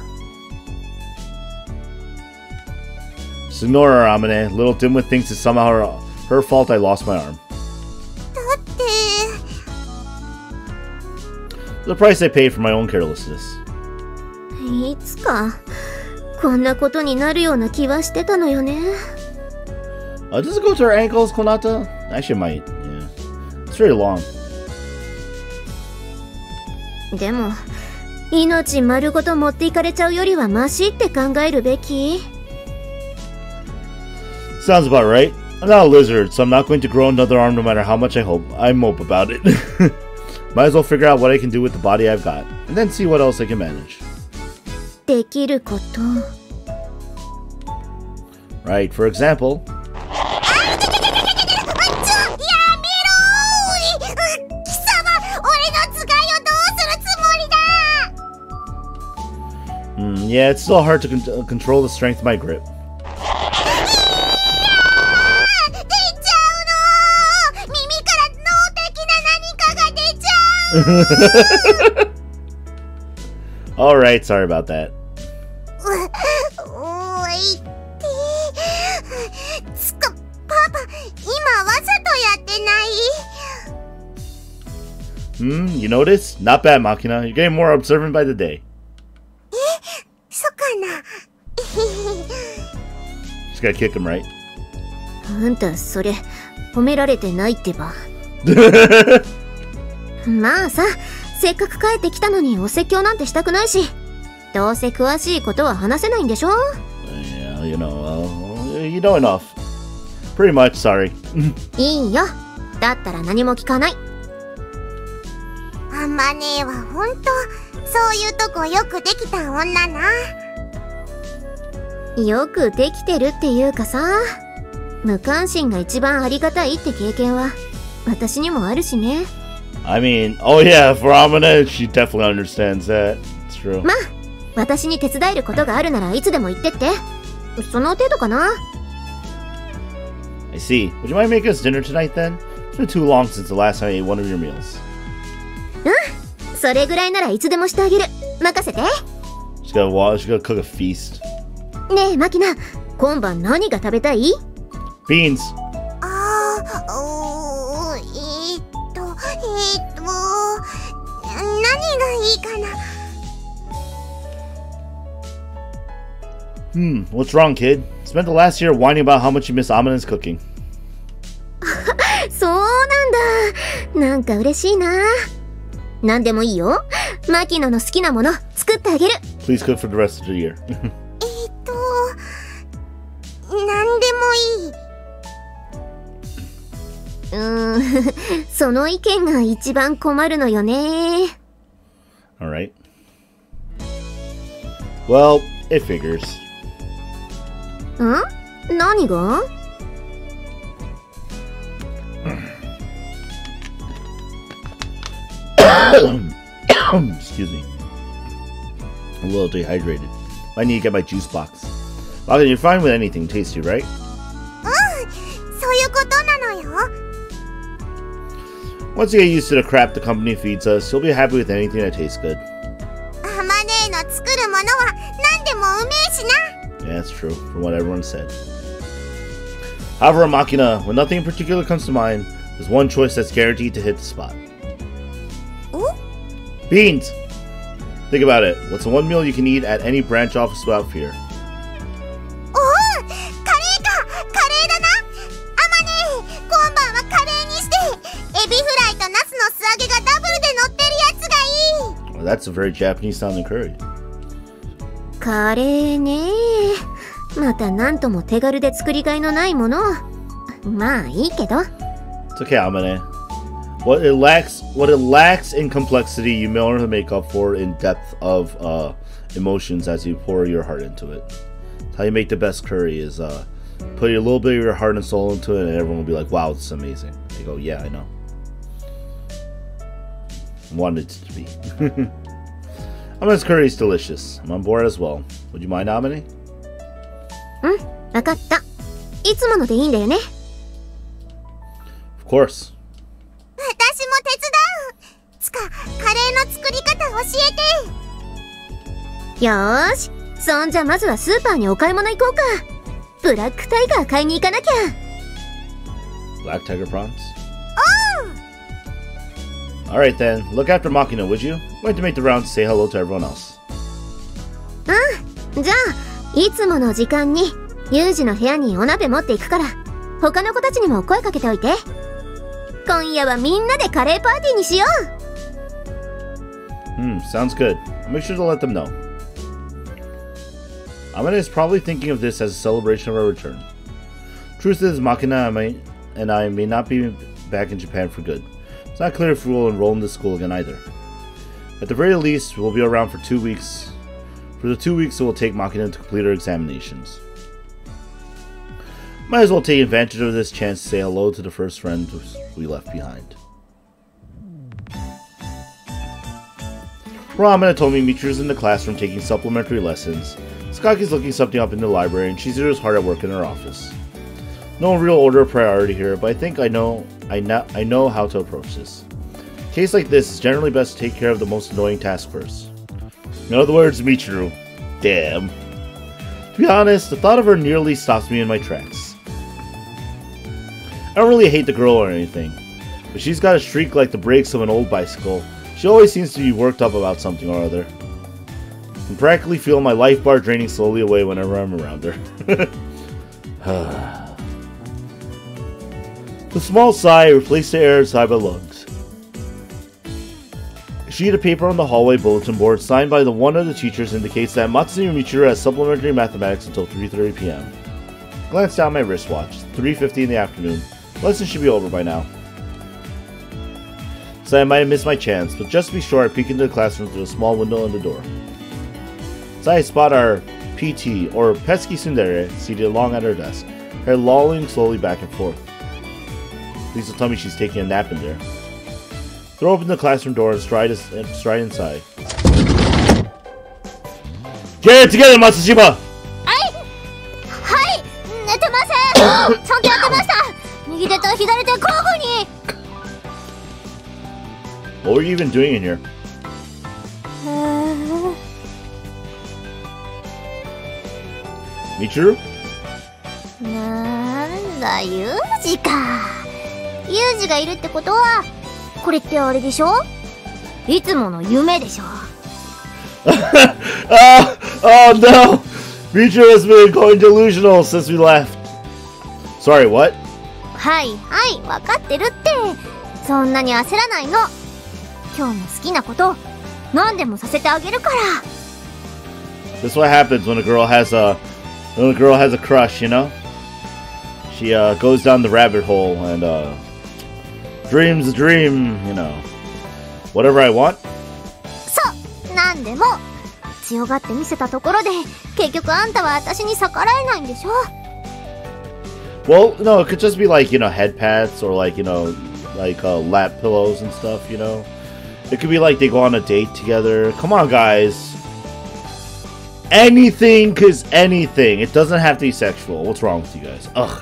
Just ignore her, Amine. Little dimwit thinks it's somehow her fault I lost my arm. The price I paid for my own carelessness. いつかこんなことになるような気はしてたのよね。Does it go to her ankles, Konata? Actually, it might. Yeah, it's very long. でも命丸ごと持っていかれちゃうよりはマシって考えるべき。Sounds about right. I'm not a lizard, so I'm not going to grow another arm no matter how much I mope about it. Might as well figure out what I can do with the body I've got, and then see what else I can manage. できること。Right, for example. Yeah, it's still hard to control the strength of my grip. Alright, sorry about that. You notice? Not bad, Makina. You're getting more observant by the day. Just gotta kick him, right? あんたそれ褒められてないってば。まあさ、せっかく帰ってきたのにお説教なんてしたくないし、どうせ詳しいことは話せないんでしょ Yeah, you know enough. Pretty much, sorry. いいよ。だったら何も聞かない。あまねはほんと、そういうとこよくできた女な。よくできてるっていうかさ、無関心が一番ありがたいって経験は私にもあるしね。I mean, oh yeah, for Amina, she definitely understands that. It's true. まあ、私に手伝えることがあるならいつでも言ってって。その程度かな。I see. Would you mind making us dinner tonight then? It's been too long since the last time I ate one of your meals. うん、それぐらいならいつでもしてあげる。任せて。She's gonna cook a feast. ねえ、マキナ、今晩何が食べたい？ Beans. 何がいいかな。What's wrong, kid? Spent the last year whining about how much you miss Amina's cooking. そうなんだ。なんか嬉しいな。なんでもいいよ。マキノの好きなもの作ってあげる。Please cook for the rest of the year. なんでもいい。その意見が一番困るのよね。Alright. Well, it figures. ん？何が？ Excuse me. I'm a little dehydrated. I need to get my juice box. Makina, you're fine with anything tasty, right? そういうことなのよ。 Once you get used to the crap the company feeds us, you'll be happy with anything that tastes good. ものは何でもうめえしな。 Yeah, that's true, from what everyone said. However, Makina, when nothing in particular comes to mind, there's one choice that's guaranteed to hit the spot. Beans! Think about it. What's the one meal you can eat at any branch office without fear? おお、カレーか。カレーだな。あまね、今晩はカレーにして、エビフライとナスの素揚げがダブルで乗ってるやつがいい。 Well, that's a very Japanese sounding curry. カレーね。またなんとも手軽で作りがいのないもの。まあいいけど。 It's okay, Amane. What it lacks in complexity, you may learn to make up for in depth of emotions as you pour your heart into it. How you make the best curry is put a little bit of your heart and soul into it, and everyone will be like, "Wow, it's amazing." You go, "Yeah, I know." Wanted it to be. Amane's curry is delicious. I'm on board as well. Would you mind, Amane? わかった。いつものでいいんだよね。Of course. 私も手伝う。つか、カレーの作り方教えて。よーし。そんじゃまずはスーパーにお買い物行こうか。ブラックタイガー買いに行かなきゃ。Black tiger prawns? Alright then, look after Makina, would you? I'm going to make the rounds to say hello to everyone else. じゃあ、いつもの時間に、ユージの部屋にお鍋持っていくから、他の子たちにも声かけておいて。今夜はみんなでカレーパーティーにしよう。Sounds good. I'll make sure to let them know. Amane is probably thinking of this as a celebration of our return. Truth is, Makina and I may not be back in Japan for good. It's not clear if we will enroll in this school again either. At the very least, we'll be around for 2 weeks. For the 2 weeks it will take Makina to complete her examinations. Might as well take advantage of this chance to say hello to the first friend we left behind. Ramana told me Michiru's in the classroom taking supplementary lessons. Skaki's looking something up in the library, and Chizuru's hard at work in her office. No real order of priority here, but I think I know how to approach this. In a case like this, it's generally best to take care of the most annoying task first. In other words, Michiru. Damn. To be honest, the thought of her nearly stops me in my tracks. I don't really hate the girl or anything, but she's got a streak like the brakes of an old bicycle. She always seems to be worked up about something or other. I can practically feel my life bar draining slowly away whenever I'm around her. The small sigh replaced the air inside my lungs. A sheet of paper on the hallway bulletin board signed by one of the teachers indicates that Matsumi Michiru has supplementary mathematics until 3:30 p.m. I glanced down my wristwatch. 3:50 in the afternoon. Lesson should be over by now. So I might have missed my chance, but just to be sure I peek into the classroom through a small window in the door. So I spot our PT, or Pesky Tsundere, seated along at her desk, her lolling slowly back and forth. Please don't tell me she's taking a nap in there. Throw open the classroom door and stride inside. Get it together, Matsushima! 寝てません。ちゃんとやってました。右手と左手交互に。What were you even doing in here? Michiru? なんだ、ユージか。ユージがいるってことは、これってあれでしょ？いつもの夢でしょ。Oh no! Michiru has been going delusional since we left. Sorry, what? はいはい、わかってるって。そんなに焦らないの。今日も好きなこと何でもさせてあげるから。 This is what happens when a girl has a crush, you know? She goes down the rabbit hole and dreams a dream, you know. Whatever I want. そう、なんでも強がって見せたところで結局あんたは私に逆らえないんでしょ。 Well, no, it could just be like, you know, head pats or like, you know, like lap pillows and stuff, you know. It could be like they go on a date together. Come on, guys. Anything, cause anything. It doesn't have to be sexual. What's wrong with you guys? Ugh.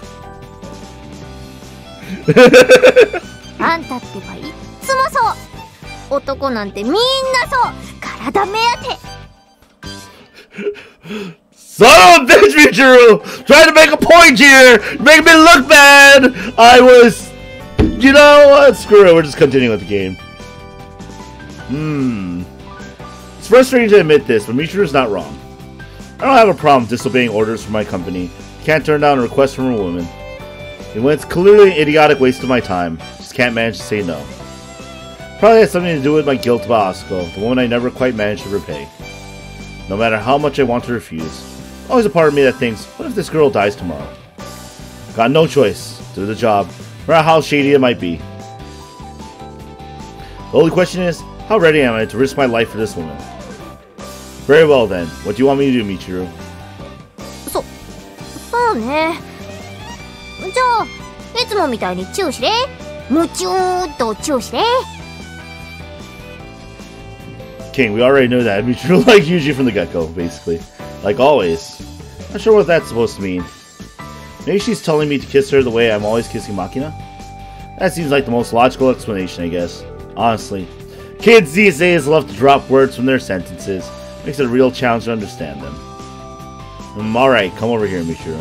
あんたってばいっつもそう。男なんてみんなそう。体目当て。Son of a bitch, Michiru! Trying to make a point here! Make me look bad! I was... You know what? Screw it, we're just continuing with the game. It's frustrating to admit this, but Michiru's not wrong. I don't have a problem disobeying orders from my company. Can't turn down a request from a woman. And when it's clearly an idiotic waste of my time, just can't manage to say no. Probably has something to do with my guilt about Asuko, the woman I never quite managed to repay. No matter how much I want to refuse. Always a part of me that thinks, what if this girl dies tomorrow? Got no choice. Do the job. No matter how shady it might be. The only question is, how ready am I to risk my life for this woman? Very well then. What do you want me to do, Michiru? そうね。じゃあ、いつもみたいにチューしれ。夢中とチューしれ。 King, we already know that. Michiru like Yuji from the get-go, basically. Like always. Not sure what that's supposed to mean. Maybe she's telling me to kiss her the way I'm always kissing Makina? That seems like the most logical explanation, I guess. Honestly. Kids these days love to drop words from their sentences. Makes it a real challenge to understand them. Alright, come over here, Michiru.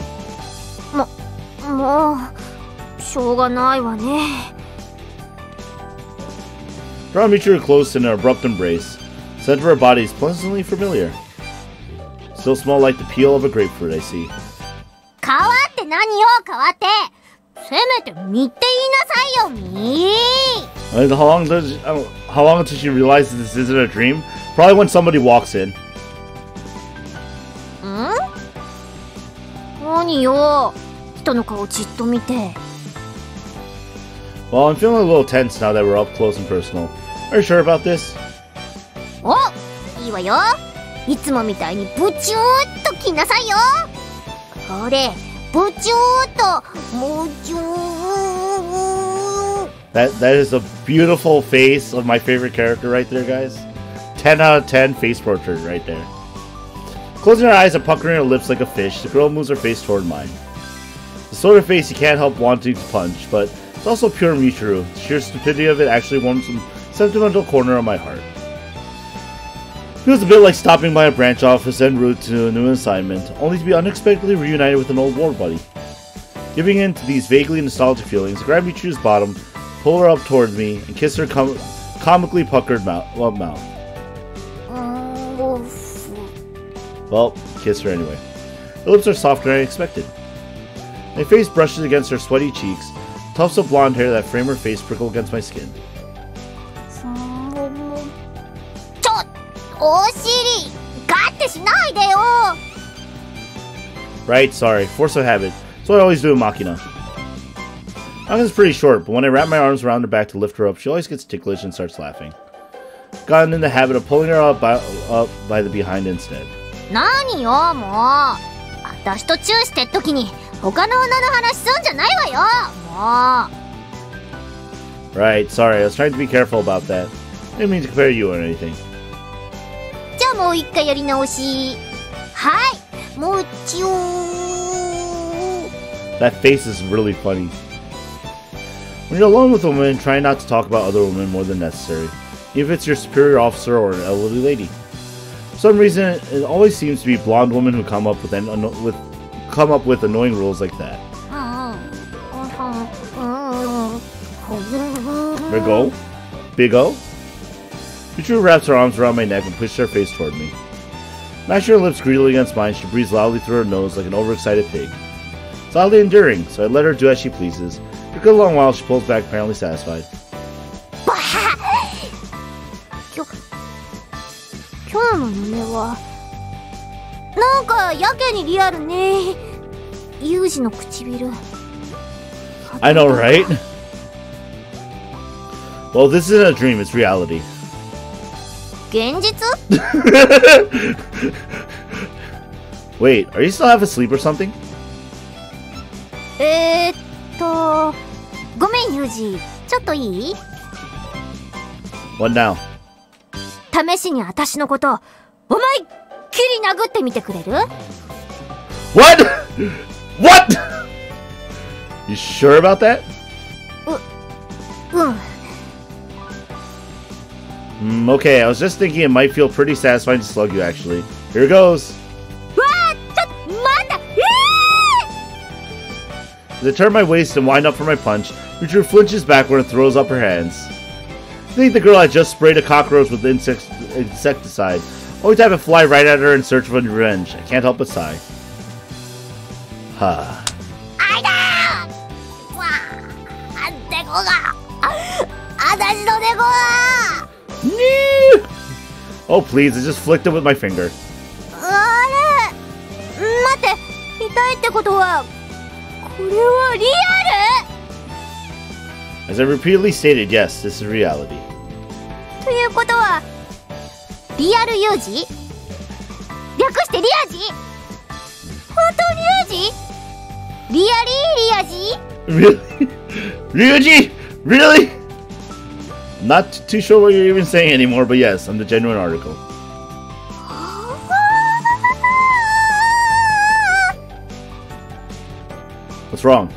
もう、しょうがないわね。 Draw Michiru close in an abrupt embrace. The scent of her body is pleasantly familiar. Still smell like the peel of a grapefruit, I see. 変わって何よ、変わって。せめて見て言いなさいよ、みー。 How long until she realizes this isn't a dream? Probably when somebody walks in. 何よ、人の顔じっと見て。 Well, I'm feeling a little tense now that we're up close and personal. Are you sure about this? お、いいわよ。いつもみたいにブチューっと来なさいよ。これ、ブチューっと、ブチュー。 That is a beautiful face of my favorite character right there, guys. 10 out of 10 face portrait right there. Closing her eyes and puckering her lips like a fish, the girl moves her face toward mine. The sort of face you can't help wanting to punch, but it's also pure Michiru. The sheer stupidity of it actually warms some sentimental corner of my heart. Feels a bit like stopping by a branch office en route to a new assignment, only to be unexpectedly reunited with an old war buddy. Giving in to these vaguely nostalgic feelings, I grab Michiru's bottom, pull her up towards me, and kiss her comically puckered mouth. Well, kiss her anyway. Her lips are softer than I expected. My face brushes against her sweaty cheeks. Tufts of blonde hair that frame her face prickle against my skin. お尻ガッてしないでよ。 Right, sorry. Force of habit. That's what I always do with Makina. Makina's pretty short, but when I wrap my arms around her back to lift her up, she always gets ticklish and starts laughing. Gotten in the habit of pulling her up by the behind instead. 何よ、もう。私とチューしてっ時に他の女の話すんじゃないわよ。もう。 Right, sorry. I was trying to be careful about that. I didn't mean to compare you or anything. じゃあもう一回やり直し。はい、もうチュー。 That face is really funny. When you're alone with a woman, try not to talk about other women more than necessary, even if it's your superior officer or an elderly lady. For some reason, it always seems to be blonde women who come up with annoying rules like that. Big O? Big O? Michiru wraps her arms around my neck and pushes her face toward me. Mashing her lips greedily against mine, she breathes loudly through her nose like an overexcited pig. It's oddly endearing, so I let her do as she pleases. For a good long while, she pulls back, apparently satisfied. 今日の夢はなんかやけにリアルね。ユージの唇。 I know, right? Well, this isn't a dream, it's reality. 現実？ Wait, are you still half asleep or something? ごめんユージ、ちょっといい？ What now? 試しに私のこと思いっきり殴ってみてくれる？ What? What? You sure about that? うん。Okay, I was just thinking it might feel pretty satisfying to slug you, actually. Here goes! As I turn my waist and wind up for my punch, Michiru flinches backward and throws up her hands. I think the girl had just sprayed a cockroach with insecticide, only to have it fly right at her in search of revenge. I can't help but sigh. Ha. Oh please, I just flicked it with my finger. As I repeatedly stated, yes, this is reality. Really? Ryuji? Really? Not too sure what you're even saying anymore, but yes, I'm the genuine article. What's wrong?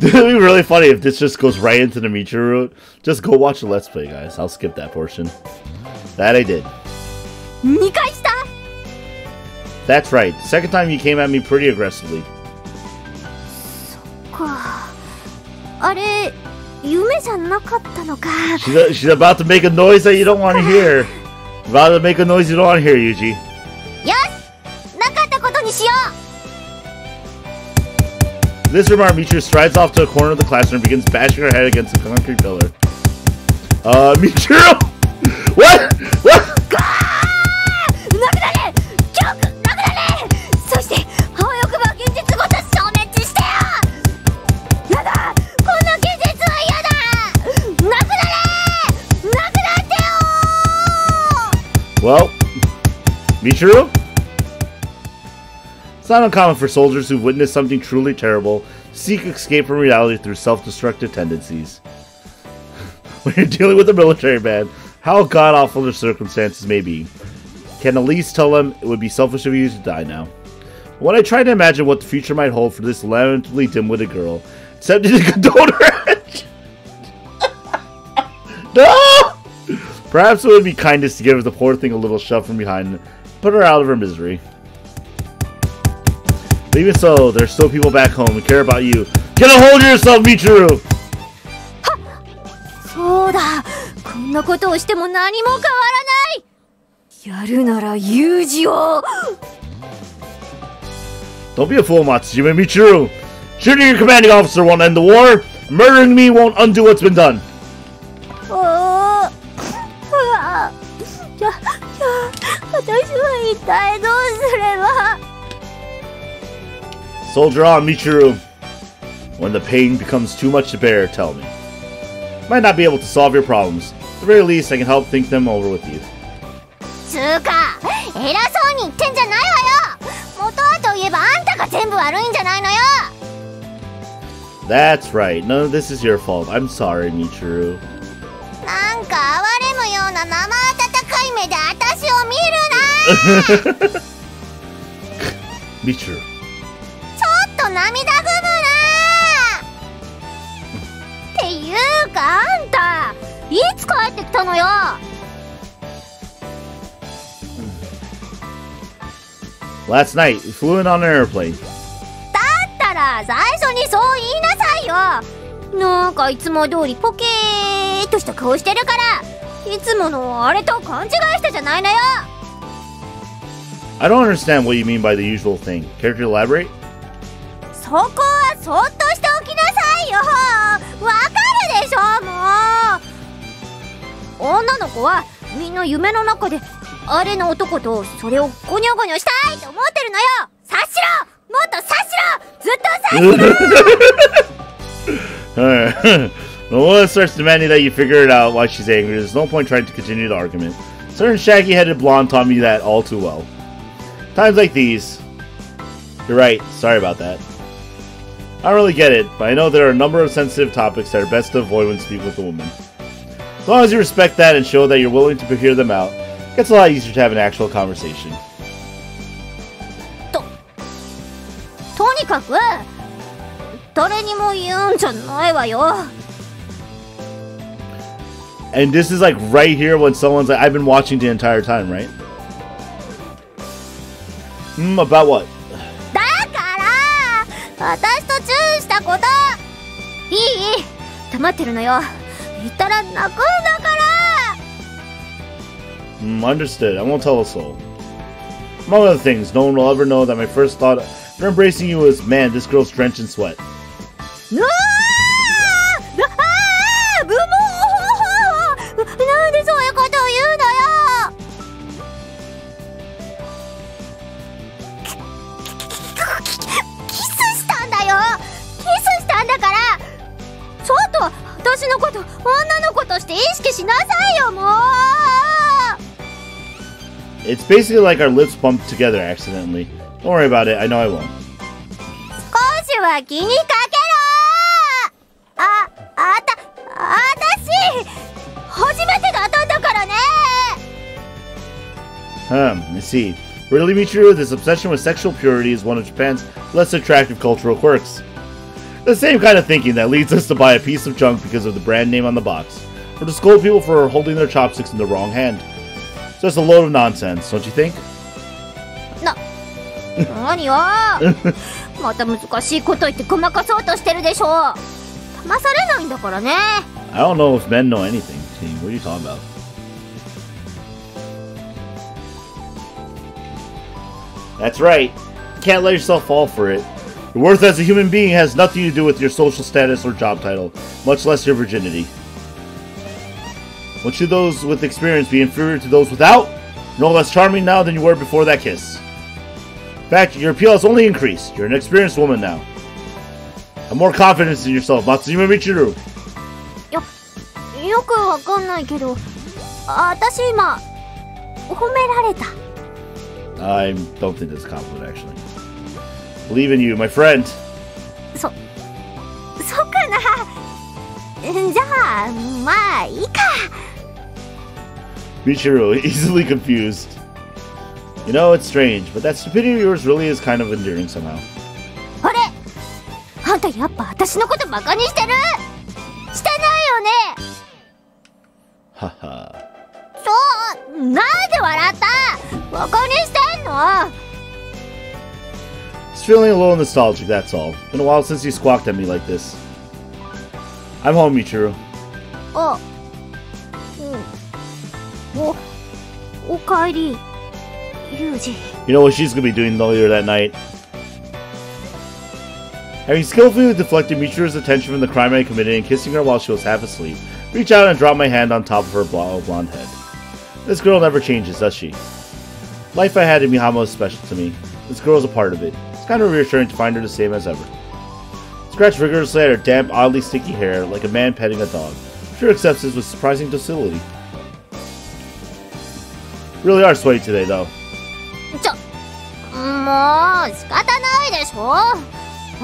It would be really funny if this just goes right into the Michiru route. Just go watch the Let's Play, guys. I'll skip that portion. That I did. That's right. The second time you came at me pretty aggressively. She's about to make a noise that you don't want to hear. About to make a noise you don't want to hear, Yuji. This remark, Michiru strides off to a corner of the classroom and begins bashing her head against a concrete pillar. Michiru! What? What? Well, Michiru? It's not uncommon for soldiers who've witnessed something truly terrible to seek escape from reality through self-destructive tendencies. When you're dealing with a military man, how god-awful the circumstances may be, can at least tell them it would be selfish of you to die now. When I try to imagine what the future might hold for this lamentably dim-witted girl, it's tempting to condone her action. No! Perhaps it would be kindness to give the poor thing a little shove from behind and put her out of her misery. But even so, there's still people back home who care about you. Get a hold of yourself, Michiru! Don't be a fool, Matsujima. Michiru! Shooting your commanding officer won't end the war. Murdering me won't undo what's been done. Soldier on, Michiru. When the pain becomes too much to bear, tell me. Might not be able to solve your problems. At the very least, I can help think them over with you. That's right. None of this is your fault. I'm sorry, Michiru. Michiru. Last night, we flew in on an airplane. I don't understand what you mean by the usual thing. Care to elaborate? When Lola starts demanding that you figure it out while she's angry, there's no point trying to continue the argument. Certain shaggy-headed blonde taught me that all too well. Times like these. You're right, sorry about that. I don't really get it, but I know there are a number of sensitive topics that are best to avoid when speaking with a woman. As long as you respect that and show that you're willing to hear them out, it gets a lot easier to have an actual conversation. And this is like right here when someone's like, I've been watching the entire time, right? About what? だから私とチューしたこといい黙ってるのよ言ったら泣くんだから Understood. I won't tell a soul. Among other things, no one will ever know that my first thought after embracing you was, man, this girl's drenched in sweat. うわーブモーなんでそういうことを言うのよキスしたんだよキスしたんだからちょっと私のこと女の子として意識しなさいよもう It's basically like our lips bumped together accidentally. Don't worry about it. I know I won't. 少しは気にかけろ私初めてだったんだからね I see. Really, Michiru, this obsession with sexual purity is one of Japan's less attractive cultural quirks. The same kind of thinking that leads us to buy a piece of junk because of the brand name on the box, or to scold people for holding their chopsticks in the wrong hand. Just a load of nonsense, don't you think? 何よまた難しいこと言ってごまかそうとしてるでしょ騙されないんだからね I don't know if men know anything, team. What are you talking about? That's right. You can't let yourself fall for it. Your worth as a human being has nothing to do with your social status or job title, much less your virginity. Won't you those with experience be inferior to those without? No less charming now than you were before that kiss. In fact, your appeal has only increased. You're an experienced woman now. Have more confidence in yourself, Matsushima Michiru. よくわかんないけど私今褒められた I don't think that's a compliment, actually. Believe in you, my friend. そっかなじゃあまあいいか Michiru, easily confused. You know, it's strange, but that stupidity of yours really is kind of endearing somehow. あれあんたやっぱ私のことバカにしてるしてないよね Haha. そうなんで笑ったバカにしてんの Just feeling a little nostalgic, that's all. Been a while since you squawked at me like this. I'm home, Michiru. あおかえりユージ You know what she's gonna be doing later that night? Having skillfully deflected Michiru's attention from the crime I committed and kissing her while she was half asleep, reach out and drop my hand on top of her blonde head. This girl never changes, does she? Life I had in Mihama is special to me. This girl is a part of it. It's kind of reassuring to find her the same as ever. Scratch rigorously at her damp, oddly sticky hair like a man petting a dog. Sure accepts this with surprising docility. Really are sweaty today, though. もう仕方ないでしょ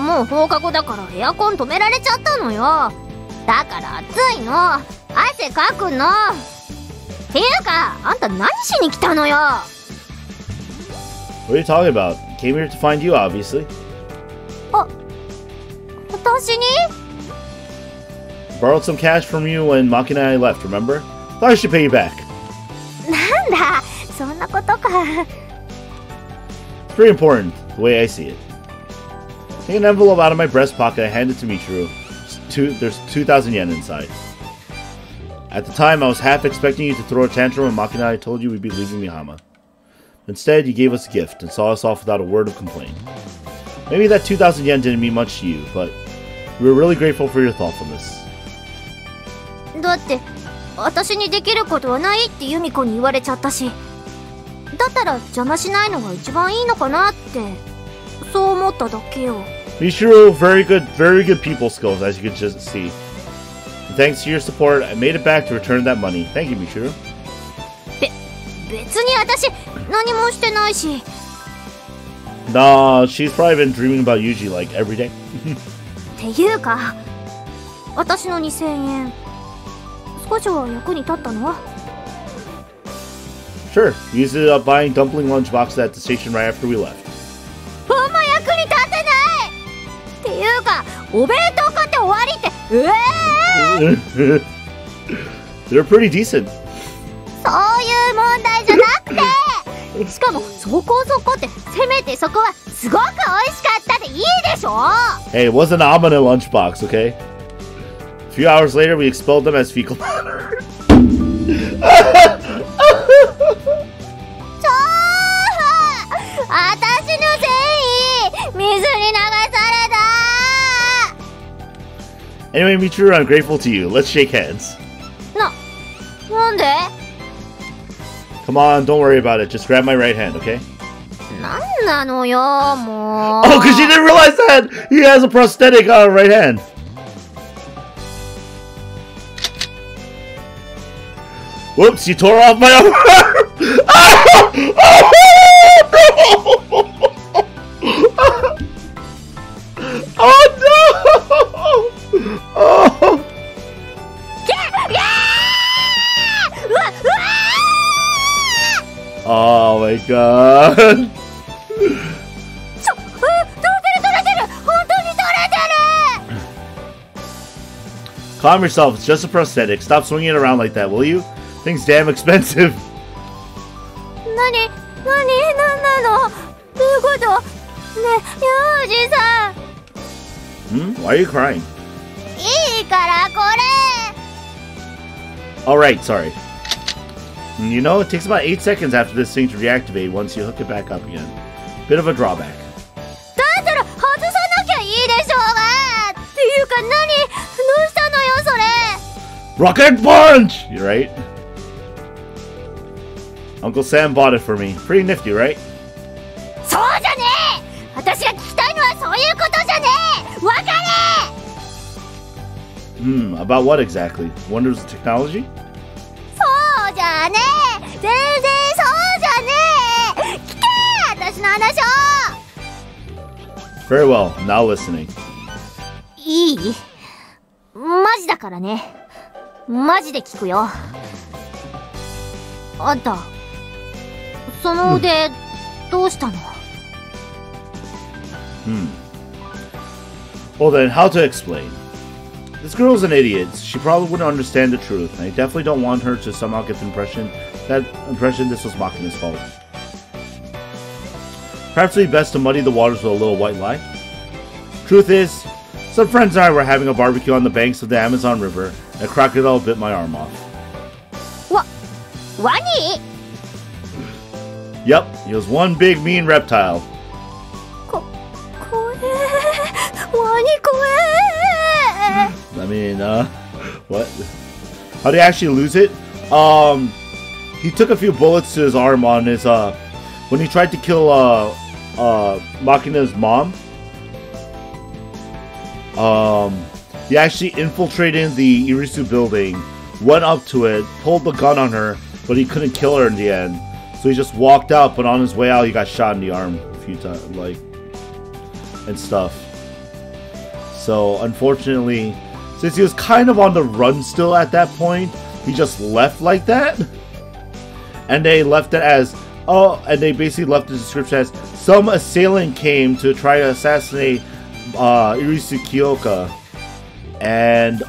もう放課後だからエアコン止められちゃったのよだから暑いの汗かくのっていうかあんた何しに来たのよ What are you talking about? Came here to find you, obviously. 私に Borrowed some cash from you when Makina and I left, remember? Thought I should pay you back. なんだそんなことか It's pretty important, the way I see it. Take an envelope out of my breast pocket and hand it to Michiru. There's 2,000 yen inside. At the time, I was half expecting you to throw a tantrum when Makina and I told you we'd be leaving Mihama. Instead, you gave us a gift and saw us off without a word of complaint. Maybe that 2,000 yen didn't mean much to you, but we were really grateful for your thoughtfulness. だって私にできることはないってユミコに言われちゃったしだったら邪魔しないのが一番いいのかなってそう思っただけよ Michiru, very good people skills, as you can just see. And thanks to your support, I made it back to return that money. Thank you, Michiru. 別に私何もしてないし Nah, she's probably been dreaming about Yuji like every day. っていうか私の2000円少しは役に立ったの Sure, we used it up buying dumpling lunchboxes at the station right after we left. ほんま役に立ってないっていうかお弁当買って終わりって They're pretty decent. そういう問題じゃなくて、しかもそこそこって、せめてそこはすごく美味しかったでいいでしょ。 Hey, it wasn't an omelet lunchbox, okay? A few hours later, we expelled them as fecal matter. 私のせい、水に流された。 Anyway, Michiru, I'm grateful to you. Let's shake hands. なんで？ Come on, don't worry about it. Just grab my right hand, okay? なんなのよ、もう。 Oh, because you didn't realize that! He has a prosthetic right hand. Whoops, you tore off my arm! Oh! Oh no! Oh! Oh my god! Calm yourself, it's just a prosthetic. Stop swinging it around like that, will you? Thing's damn expensive. なんなの？どういうこと？ね、ユージさん。Hmm? Why are you crying? いいからこれ。 Alright, sorry. You know, it takes about 8 seconds after this thing to reactivate once you hook it back up again. Bit of a drawback. だったら外さなきゃいいでしょうが。っていうかどうしたのよそれ。 Rocket Punch! You're right. Uncle Sam bought it for me. Pretty nifty, right? そうじゃねえ。私が聞きたいのはそういうことじゃねえ。わかれ。 About what exactly? Wonders of technology? そうじゃねえ。全然そうじゃねえ。聞け私の話を。 Very well, now listening. いい？マジだからね。マジで聞くよ。あんた、その腕、どうしたの？ Well then, how to explain? This girl's an idiot. She probably wouldn't understand the truth, and I definitely don't want her to somehow get the impression this was Makina's fault. Perhaps it would be best to muddy the waters with a little white lie. Truth is, some friends and I were having a barbecue on the banks of the Amazon River, and a crocodile bit my arm off. Wa니? Yep, he was one big mean reptile. I mean, what? How did he actually lose it? He took a few bullets to his arm on his, when he tried to kill, Makina's mom. He actually infiltrated the Irisu building, went up to it, pulled the gun on her, but he couldn't kill her in the end. So he just walked out, but on his way out, he got shot in the arm a few times, like, and stuff. So, unfortunately, since he was kind of on the run still at that point, he just left like that. And they left it as, and they basically left the description as, some assailant came to try to assassinate Irisu Kyoka. And,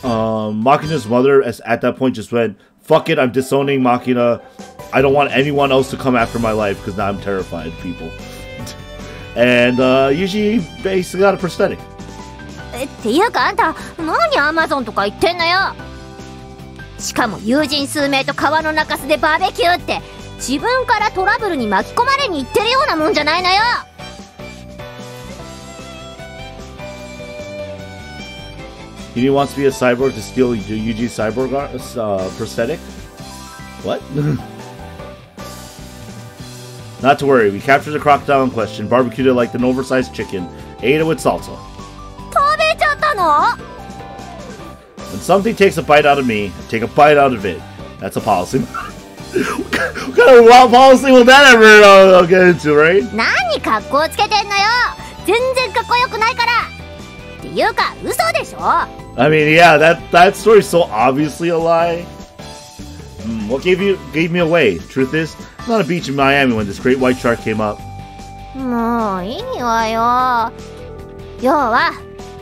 Makina's mother at that point just went, fuck it, I'm disowning Makina. I don't want anyone else to come after my life because now I'm terrified of people. And Yuji basically got a prosthetic. っていうかあんた、何アマゾンとか言ってんのよ。しかも友人数名と川の中州でバーベキューって、自分からトラブルに巻き込まれに行ってるようなもんじゃないのよ。He wants to be a cyborg to steal Yuji's cyborg prosthetic? What? Not to worry, we captured the crocodile in question, barbecued it like an oversized chicken, ate it with salsa. 食べちゃったの？ When something takes a bite out of me, I take a bite out of it. That's a policy. What kind of wild policy will that ever get into, right? 何格好つけてんのよ。全然かっこよくないから。っていうか嘘でしょ。I mean, yeah, that story's so obviously a lie. What gave me away? Truth is, I was on a beach in Miami when this great white shark came up. もういいわよ。要は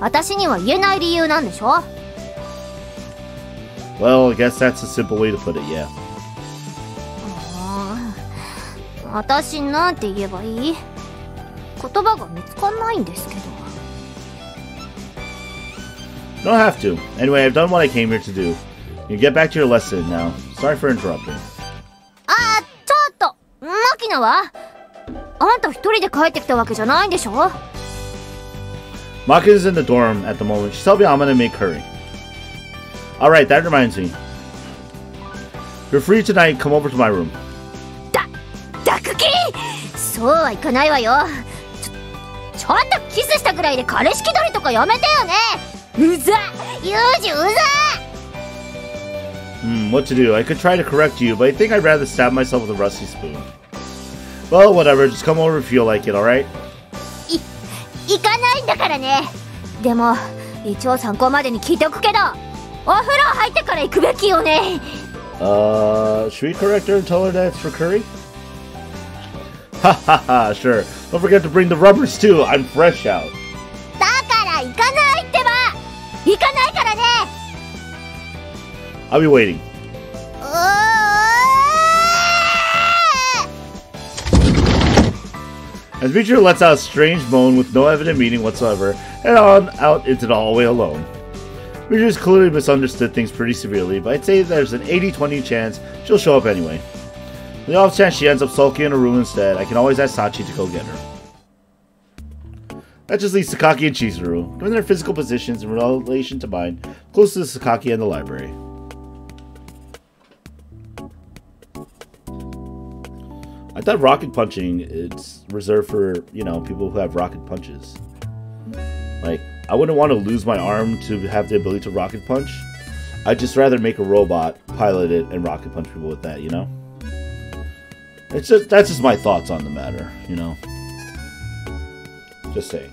私には言えない理由なんでしょ。Well, I guess that's a simple way to put it, yeah. 私なんて言えばいい？言葉が見つかんないんですけど。 Don't have to. Anyway, I've done what I came here to do. You get back to your lesson now. Sorry for interrupting. あ、ちょっとマキナは？あんた一人で帰ってきたわけじゃないんでしょ？ Makina's in the dorm at the moment. She's telling me I'm gonna make curry. Alright, that reminds me. If you're free tonight, come over to my room. ダクキ！そうはいかないわよ。ちょっとキスしたぐらいで彼氏気取りとかやめてよね。うざ！ユージうざ！ What to do? I could try to correct you, but I think I'd rather stab myself with a rusty spoon. Well, whatever. Just come over if you feel like it, alright? 行かないんだからね。でも一応参考までに聞いておくけど、お風呂入ってから行くべきよね。Should we correct her and tell her that it's for curry? Hahaha, sure. Don't forget to bring the rubbers too. I'm fresh out. だから行かないってば。行かないからね。I'll be waiting. As Meikyu lets out a strange moan with no evident meaning whatsoever, and on out into the hallway alone. Meikyu's clearly misunderstood things pretty severely, but I'd say there's an 80-20 chance she'll show up anyway. The off chance she ends up sulking in her room instead, I can always ask Sachi to go get her. That just leaves Sakaki and Chizuru, given their physical positions in relation to mine, close to the Sakaki and the library. I thought rocket punching is reserved for, you know, people who have rocket punches. Like, I wouldn't want to lose my arm to have the ability to rocket punch. I'd just rather make a robot, pilot it, and rocket punch people with that, you know? It's just, that's just my thoughts on the matter, you know? Just saying.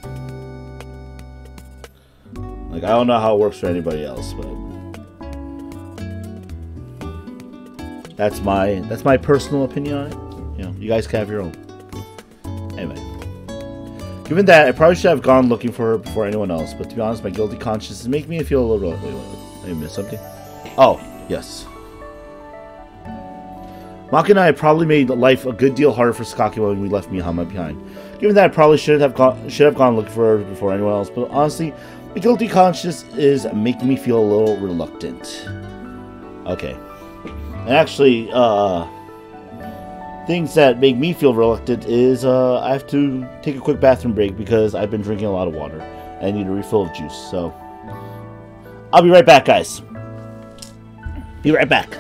Like, I don't know how it works for anybody else, but that's my personal opinion on it. You know, you guys can have your own. Anyway. Given that, I probably should have gone looking for her before anyone else, but to be honest, my guilty conscience is making me feel a little... Wait, I missed something? Oh, yes. Makina and I probably made life a good deal harder for Sakaki when we left Mihama behind. Given that, I probably should have gone looking for her before anyone else, but honestly, my guilty conscience is making me feel a little reluctant. Okay. And actually, things that make me feel reluctant is I have to take a quick bathroom break because I've been drinking a lot of water and I need a refill of juice. So I'll be right back, guys. Be right back.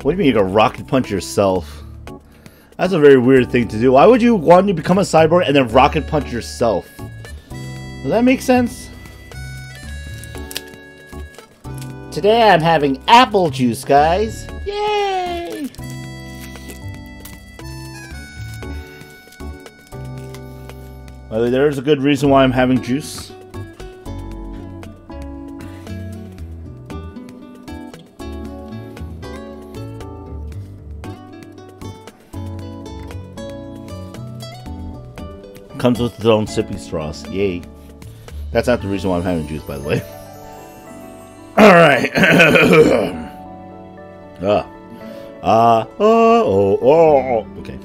What do you mean you can rocket punch yourself? That's a very weird thing to do. Why would you want to become a cyborg and then rocket punch yourself? Does that make sense? Today I'm having apple juice, guys. Yay! Well, there's a good reason why I'm having juice. Comes with its own sippy straws. Yay. That's not the reason why I'm having juice, by the way. Alright. Okay.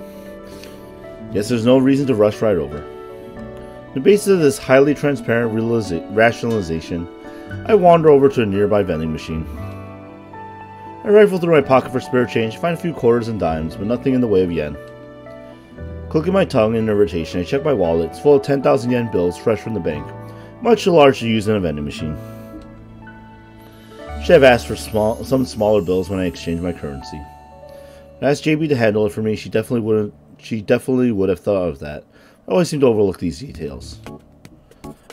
Guess there's no reason to rush right over. On the basis of this highly transparent rationalization, I wander over to a nearby vending machine. I rifle through my pocket for spare change, find a few quarters and dimes, but nothing in the way of yen. Clicking my tongue in irritation, I check my wallet. It's full of 10,000 yen bills fresh from the bank, much too large to use in a vending machine. Should have asked for some smaller bills when I exchanged my currency. I asked JB to handle it for me. She definitely would have thought of that. I always seem to overlook these details.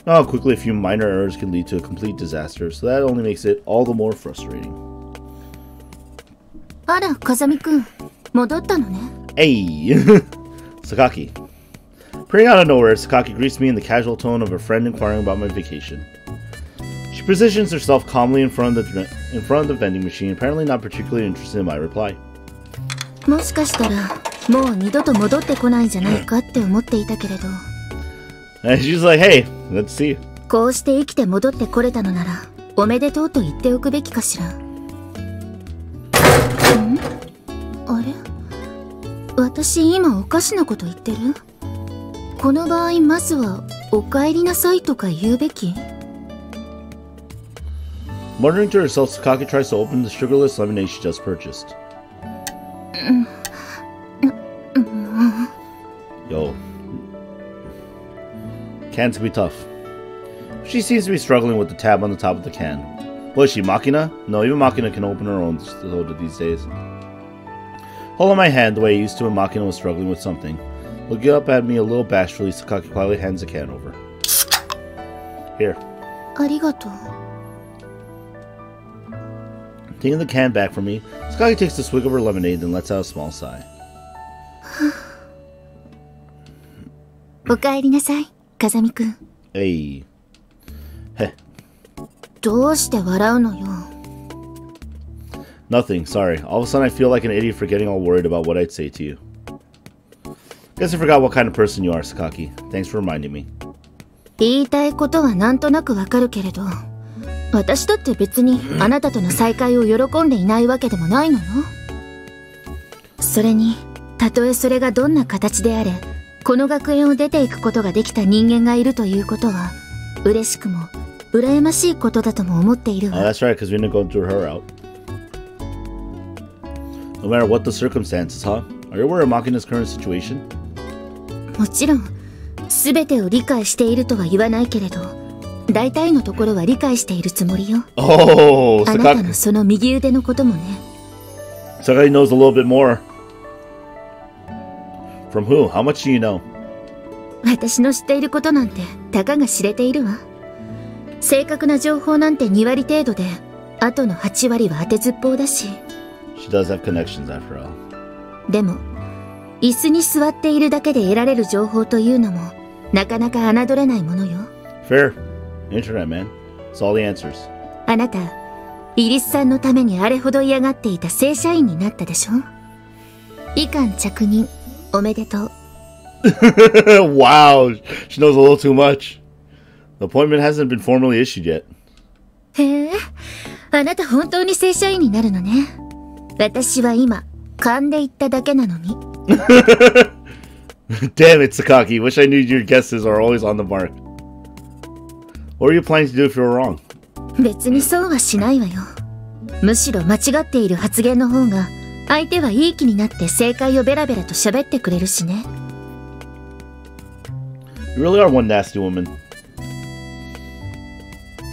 Now how quickly a few minor errors can lead to a complete disaster, so that only makes it all the more frustrating. Ara, Kazami-kun, 戻ったのね. Hey! Sakaki. Appearing out of nowhere, Sakaki greets me in the casual tone of a friend inquiring about my vacation. She positions herself calmly in front of the vending machine, apparently not particularly interested in my reply. もしかしたらもう二度と戻ってこないんじゃないかって思っていたけれど。And she's like, hey, let's see. こうして生きて戻ってこれたのなら、おめでとうと言っておくべきかしら。ん？あれ？私今おかしなこと言ってる？この場合まずはお帰りなさいとか言うべき？ Muttering to herself, Sakaki tries to open the sugarless lemonade she just purchased. Yo. Cans can be tough. She seems to be struggling with the tab on the top of the can. What is she, Makina? No, even Makina can open her own soda these days. Holding my hand the way I used to when Makina was struggling with something. Looking up at me a little bashfully, Sakaki quietly hands the can over. Here. ありがとう。 Taking the can back from me, Sakaki takes a swig of her lemonade, then lets out a small sigh. おかえりなさい、風見くん。Hey. Heh. どうして笑うのよ。 Nothing, sorry. All of a sudden I feel like an idiot for getting all worried about what I'd say to you. Guess I forgot what kind of person you are, Sakaki. Thanks for reminding me. 言いたいことはなんとなくわかるけれど、私だって別にあなたとの再会を喜んでいないわけでもないのよ。それに、たとえそれがどんな形であれ、この学園を出ていくことができた人間がいるということは、嬉しくも羨ましいことだとも思っているわ。Oh, that's right, because we didn't go through her out. No matter what the circumstances, huh? Are you aware of Makina's current situation? もちろん、すべてを理解しているとは言わないけれど、大体のところは理解しているつもりよ。Oh, あなたのその右腕のこともね。Sakaki knows a little bit more. From who? How much do you know? 私の知っていることなんてたかが知れているわ。正確な情報なんて2割程度で、あとの8割は当てずっぽうだし。She does have connections after all. でも、椅子に座っているだけで得られる情報というのも、なかなか侮れないものよ。Fair. Internet, man. It's all the answers. あなた、イリスさんのためにあれほど嫌がっていた正社員になったでしょ？医官着任、おめでとう。Wow, she knows a little too much. The appointment hasn't been formally issued yet. へえ、あなた本当に正社員になるのね。私は今、勘で言っただけなのに。Damn it, Sakaki. Wish I knew your guesses are always on the mark. What are you planning to do if you're wrong? 別にそうはしないわよ。むしろ間違っている発言の方が、相手はいい気になって正解をベラベラと喋ってくれるしね。You really are one nasty woman.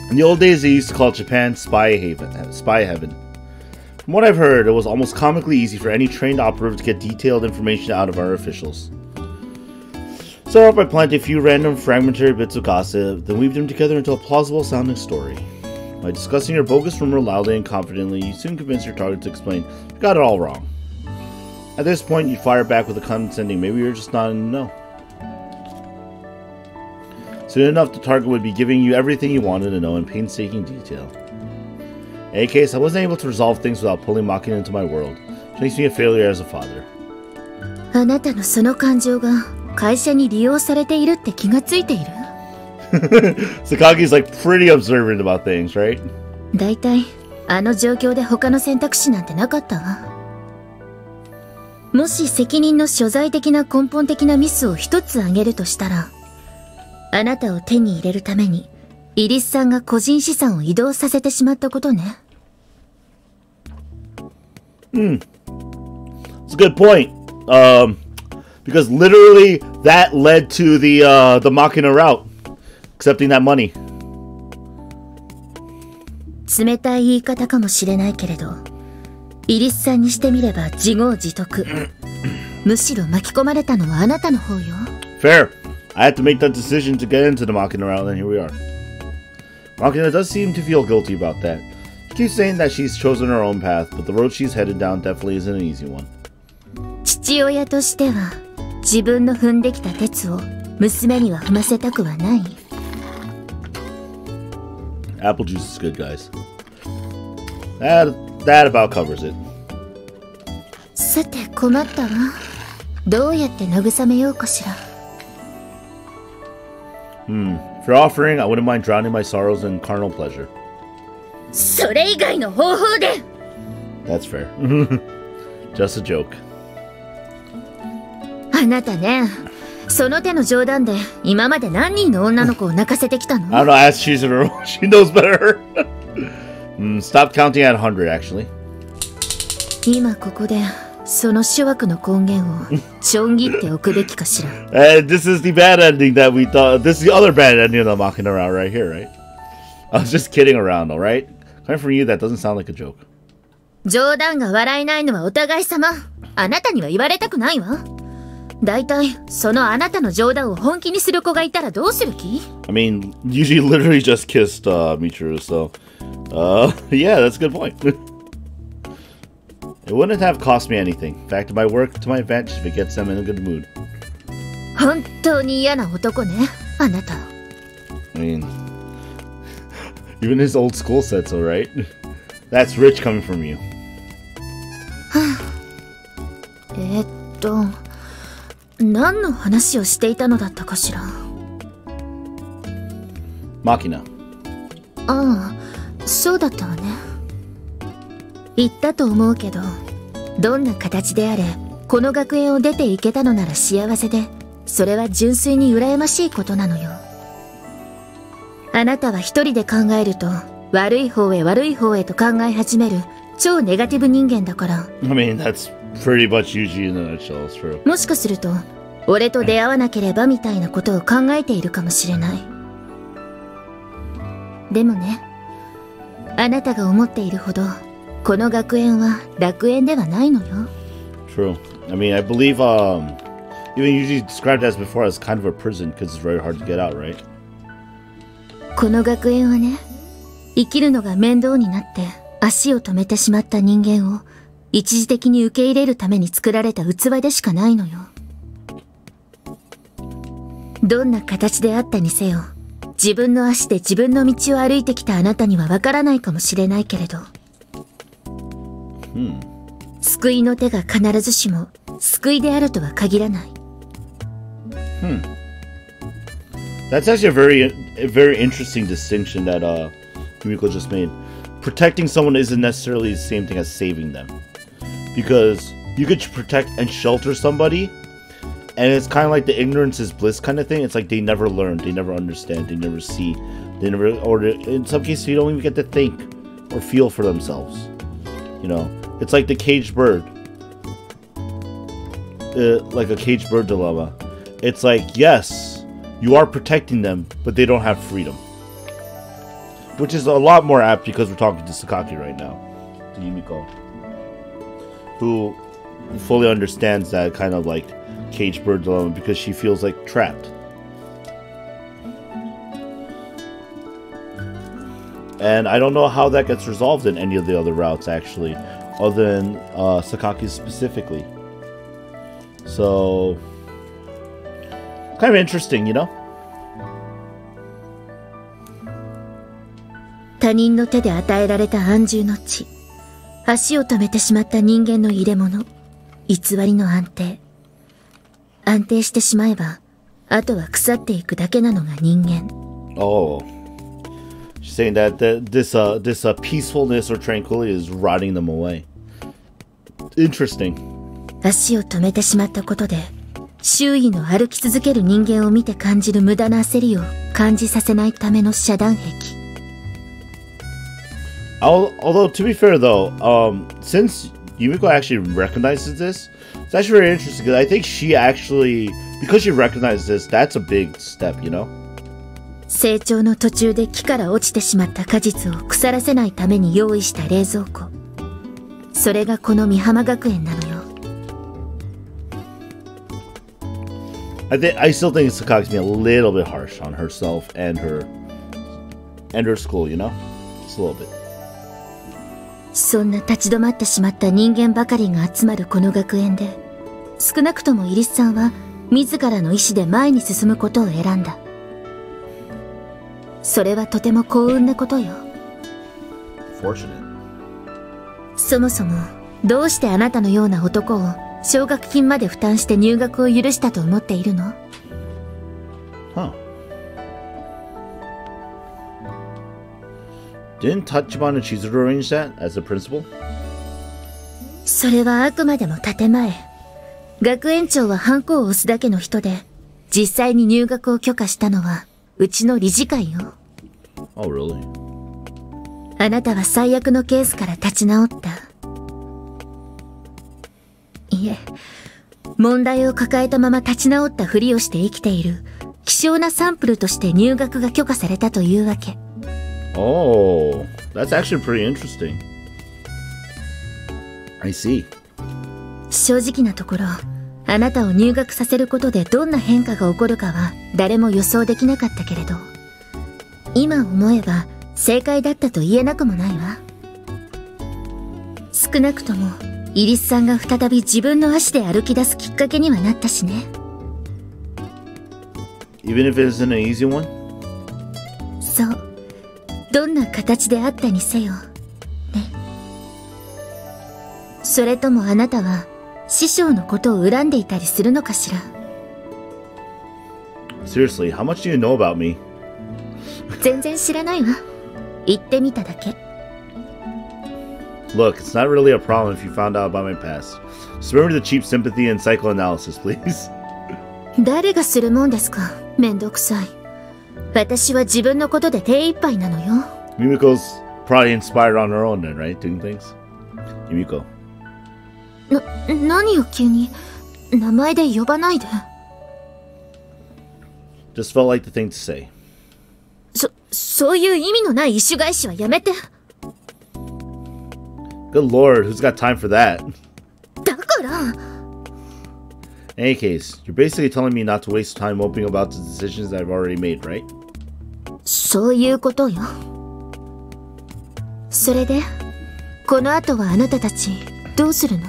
In the old days, they used to call Japan Spy Heaven. For From what I've heard, it was almost comically easy for any trained operative to get detailed information out of our officials. Start off by planting a few random fragmentary bits of gossip, then weave them together into a plausible sounding story. By discussing your bogus rumor loudly and confidently, you soon convince your target to explain you got it all wrong. At this point, you fire back with a condescending, maybe you're just not in the know. Soon enough, the target would be giving you everything you wanted to know in painstaking detail. In any case, I wasn't able to resolve things without pulling Makina into my world, which makes me a failure as a father. あなたのその感情が会社に利用されているって気がついている？ Sakagi's like pretty observant about things, right? だいたいあの状況で他の選択肢なんてなかったわ。もし責任の所在的な根本的なミスを一つ挙げるとしたら、あなたを手に入れるためにイリスさんが個人資産を移動させてしまったことね。It's a good point. Because literally that led to the Makina route, accepting that money. 冷たい言い方かもしれないけれど、イリスさんにしてみれば自業自得。むしろ巻き込まれたのはあなたの方よ。Fair. I had to make that decision to get into the Makina route, and here we are. Makina does seem to feel guilty about that. She keeps saying that she's chosen her own path, but the road she's headed down definitely isn't an easy one. 父親としては自分の踏んできた鉄を娘には踏ませたくはない。Apple juice is good, guys. That about covers it. さて困ったわ。どうやって慰めようかしら。If you're offering, I wouldn't mind drowning my sorrows in carnal pleasure. それ以外の方法で。 That's fair. Just a joke. あなたね、その手の冗談で今まで何人の女の子を泣かせてきたの？ I don't know, ask she's in her own. She knows better. Stop counting at 100, actually. 今ここでその諸悪の根源をちょん切っておくべきかしら。This is the bad ending that we thought. This is the other bad ending of the Makina route right here, right? I was just kidding around, all right? Coming from you, that doesn't sound like a joke. 冗談が笑えないのはお互い様。あなたには言われたくないわ。だいたいそのあなたの冗談を本気にする子がいたらどうする気？ I mean, usually literally just kissed Michiru, so yeah, that's a good point. It wouldn't have cost me anything. In fact, it might work to my advantage if it gets them in a good mood. 本当に嫌な男ね、あなた。I mean, even his old school said so, right? That's rich coming from you. 何の話をしていたのだったかしら。Makina. ああ、そうだったわね。言ったと思うけど、どんな形であれ、この学園を出ていけたのなら幸せで、それは純粋に羨ましいことなのよ。あなたは一人で考えると、悪い方へ悪い方へと考え始める超ネガティブ人間だから。I mean, that's pretty much Yuji in a nutshell, it's true. もしかすると、俺と出会わなければみたいなことを考えているかもしれない。でもね、あなたが思っているほど、この学園は楽園ではないのよ。True. I mean, I believe, even usually described as before as kind of a prison because it's very hard to get out, right? この学園はね、生きるのが面倒になって足を止めてしまった人間を一時的に受け入れるために作られた器でしかないのよ。どんな形であったにせよ、自分の足で自分の道を歩いてきたあなたにはわからないかもしれないけれど、救いの手が必ずしも救いであるとは限らない。That's actually a very interesting distinction that Yumiko just made. Protecting someone isn't necessarily the same thing as saving them. Because you could protect and shelter somebody, and it's kind of like the ignorance is bliss kind of thing. It's like they never learn, they never understand, they never see, they never, or in some cases you don't even get to think or feel for themselves. You know, it's like the caged bird. Like a caged bird dilemma. It's like, yes, you are protecting them, but they don't have freedom. Which is a lot more apt because we're talking to Sakaki right now. To Yumiko. who fully understands that kind of like cage bird dilemma because she feels like trapped. And I don't know how that gets resolved in any of the other routes actually, other than Sakaki's specifically. So kind of interesting, you know? 他人の手で与えられた安住の地、足を止めてしまった人間の入れ物、偽りの安定。安定してしまえば、あとは腐っていくだけなのが人間。Oh. She's saying that this peacefulness or tranquility is rotting them away. Interesting. 足を止めてしまったことで、周囲の歩き続ける人間を見て感じる無駄な焦りを感じさせないための遮断壁。Although, to be fair though, since Yumiko actually recognizes this, it's actually very interesting because I think she actually, because she recognizes this, that's a big step, you know? 成長の途中で木から落ちてしまった果実を腐らせないために用意した冷蔵庫。それがこの美浜学園なのよ。I still think Sakaki's being a little bit harsh on herself and her school, you know? Just a little bit. そんな立ち止まってしまった人間ばかりが集まるこの学園で、少なくともイリスさんは自らの意志で前に進むことを選んだ。それはとても幸運なことよ。Fortunate. そもそもどうしてあなたのような男を奨学金まで負担して入学を許したと思っているの？ Didn't Tachibana Chizuru arrange that as a principal? それはあくまでも建前。学園長はハンコを押すだけの人で、実際に入学を許可したのはうちの理事会よ。Oh, really? あなたは最悪のケースから立ち直った。いえ、問題を抱えたまま立ち直ったふりをして生きている希少なサンプルとして入学が許可されたというわけ。Oh, that's actually pretty interesting. I see. 正直なところ、あなたを入学させることでどんな変化が起こるかは誰も予想できなかったけれど、今思えば正解だったと言えなくもないわ。少なくともイリスさんが再び自分の足で歩き出すきっかけにはなったしね。Even if it isn't an easy one? そう。どんな形であったにせよ。ね。それともあなたは師匠のことを恨んでいたりするのかしら。Seriously, how much do you know about me? 全然知らないわ。言ってみただけ。Look, it's not really a problem if you found out about my past. Just remember the cheap sympathy and psychoanalysis, please. 誰がするもんですか。めんどくさい。私は自分のことで手一杯なのよ。Yumiko's probably inspired on her own then, right? Doing things? Yumiko. 何よ急に。名前で呼ばないで。Just felt like the thing to say. そういう意味のない意趣返しはやめて。Good lord, who's got time for that? だから。In any case, you're basically telling me not to waste time moping about the decisions that I've already made, right? そういうことよ。それで、この後はあなたたちどうするの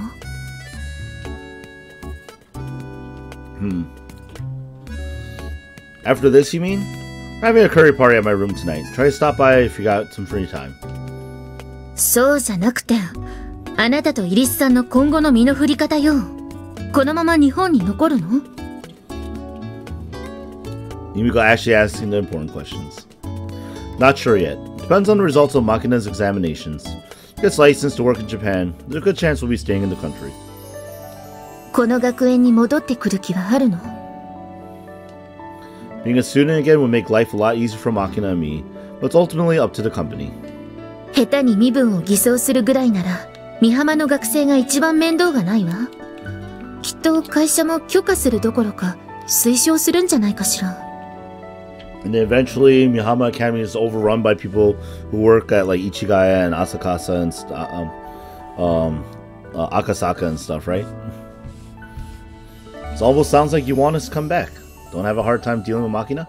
？After this, you mean? I'm having a curry party at my room tonight. Try to stop by if you got some free time. そうじゃなくて、あなたとイリスさんの今後の身の振り方よ。このまま日本に残るの？ Yumiko actually asking the important questions. Not sure yet. Depends on the results of Makina's examinations. Gets licensed to work in Japan. There's a good chance we'll be staying in the country. この学園に戻ってくる気はあるの？ Being a student again would make life a lot easier for Makina and me, but it's ultimately up to the company. 下手に身分を偽装するぐらいなら、美浜の学生が一番面倒がないわ。きっと会社も許可するどころか推奨するんじゃないかしら。And then eventually, Mihama Academy is overrun by people who work at like Ichigaya and Asakasa Akasaka and stuff, right? It almost sounds like you want us to come back. Don't have a hard time dealing with Makina?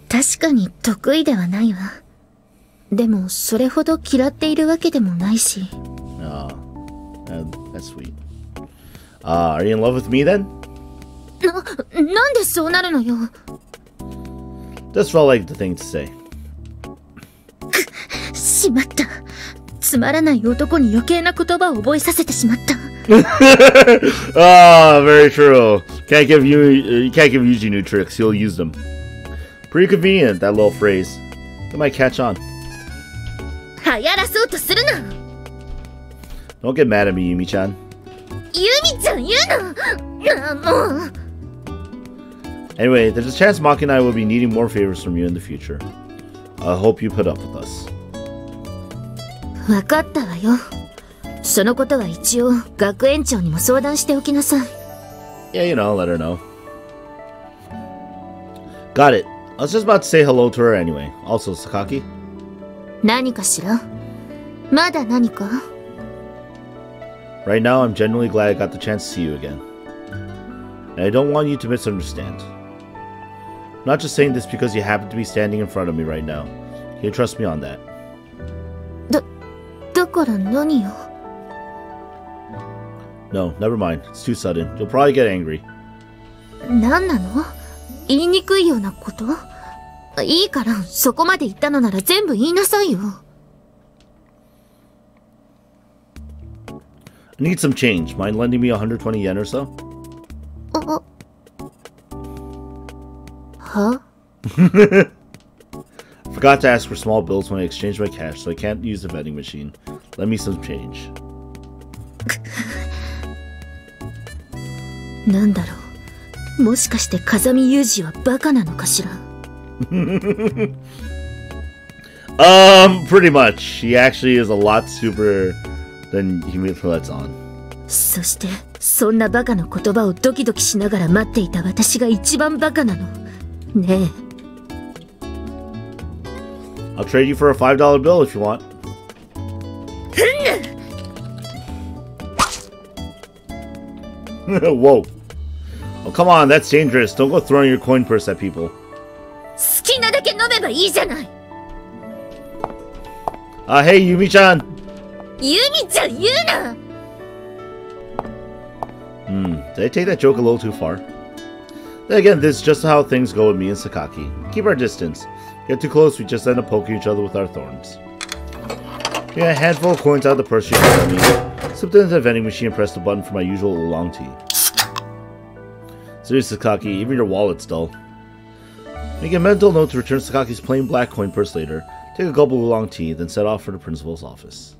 確かに得意ではないわ。でもそれほど嫌っているわけでもないし。That's sweet. Are you in love with me then? なんでそうなるのよ。Just felt like the thing to say. しまった。つまらない男に余計な言葉を覚えさせてしまった。Very true. You can't give Yuji new tricks. He'll use them. Pretty convenient, that little phrase. It might catch on. 流行らそうとするな。Don't get mad at me, Yumi-chan. ユミちゃん言うな。もう。Anyway, there's a chance Maki and I will be needing more favors from you in the future. I hope you put up with us. わかったわよ。そのことは一応学園長にも相談しておきなさい。Yeah, you know, let her know. Got it. I was just about to say hello to her anyway. Also, Sakaki. 何かしら？まだ何か？ Right now, I'm genuinely glad I got the chance to see you again. And I don't want you to misunderstand. I'm not just saying this because you happen to be standing in front of me right now. Can you trust me on that? だから何よ？ No, never mind. It's too sudden. You'll probably get angry. 何なの？言いにくいようなこと？いいから、そこまで言ったのなら全部言いなさいよ。I need some change. Mind lending me 120 yen or so? は？ Forgot to ask for small bills when I exchanged my cash, so I can't use the vending machine. Lend me some change. なんだろう。もしかして風見雄二はバカなのかしら。Pretty much. He actually is a lot stupider than he lets on. そしてそんなバカの言葉をドキドキしながら待っていた私が一番バカなの。ねえ。I'll trade you for a $5 bill if you want. Whoa. Oh, come on, that's dangerous. Don't go throwing your coin purse at people. 好きなだけ飲めばいいじゃない。Hey, Yumi-chan. ユミちゃん言うな。Did I take that joke a little too far? Then again, this is just how things go with me and Sakaki. Keep our distance. Get too close, we just end up poking each other with our thorns. Get a handful of coins out of the purse she gave me. Slipped into the vending machine and pressed the button for my usual oolong tea. Seriously, Sakaki, even your wallet's dull. Make a mental note to return Sakaki's plain black coin purse later. Take a gulp of oolong tea, then set off for the principal's office.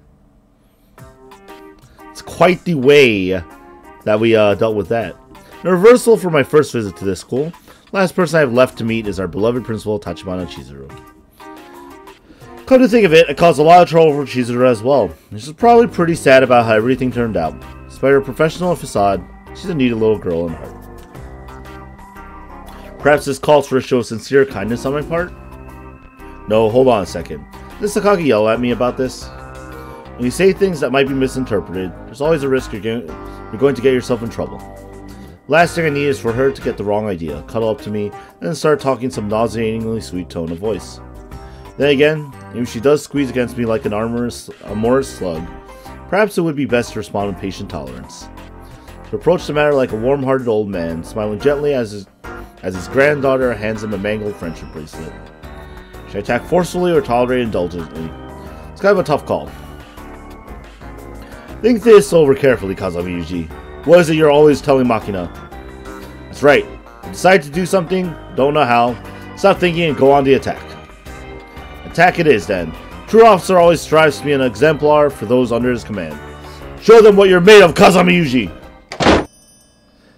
It's quite the way that we dealt with that. In reversal for my first visit to this school, last person I have left to meet is our beloved principal, Tachibana Chizuru. Come to think of it, I caused a lot of trouble for Chizuru as well. She's probably pretty sad about how everything turned out. Despite her professional facade, she's a needy little girl in heart. Perhaps this calls for a show of sincere kindness on my part? No, hold on a second. Did Sakaki yell at me about this? When you say things that might be misinterpreted, there's always a risk you're going to get yourself in trouble. Last thing I need is for her to get the wrong idea, cuddle up to me, and then start talking some nauseatingly sweet tone of voice. Then again, if she does squeeze against me like an amorous slug, perhaps it would be best to respond with patient tolerance. To approach the matter like a warm-hearted old man, smiling gently as his granddaughter hands him a mangled friendship bracelet. Should I attack forcefully or tolerate indulgently? It's kind of a tough call. Think this over carefully, Kazami Yuji. What is it you're always telling Makina? That's right. Decide to do something, don't know how. Stop thinking and go on the attack. Attack it is, then. True officer always strives to be an exemplar for those under his command. Show them what you're made of, Kazami Yuji!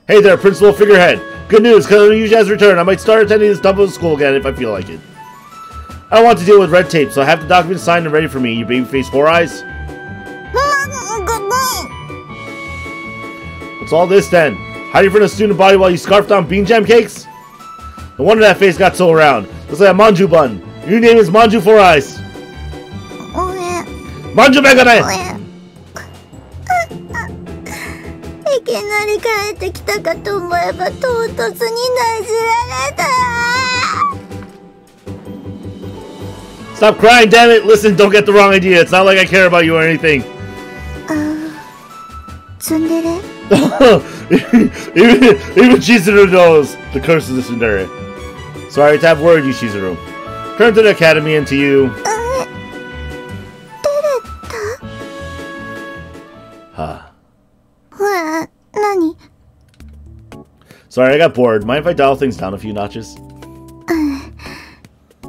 Hey there, Principal Figurehead. Good news, Kazami Yuji has returned. I might start attending this dumb school again if I feel like it. I don't want to deal with red tape, so I have the document signed and ready for me, you baby-faced whore eyes. What's all this then? Hiding from the student body while you scarf down bean jam cakes? No wonder that face got so round. Looks like a manju bun. Your name is Manju Four Eyes. Manju Megane! きなり帰ってきたかと思えば唐突になじられた。 Stop crying, damn it! Listen, don't get the wrong idea. It's not like I care about you or anything. ツンデレ even Chizuru knows the curse of the tsundere. Sorry to have worried you, Chizuru. Turn to the academy and to you. Nani? Sorry, I got bored. Mind if I dial things down a few notches?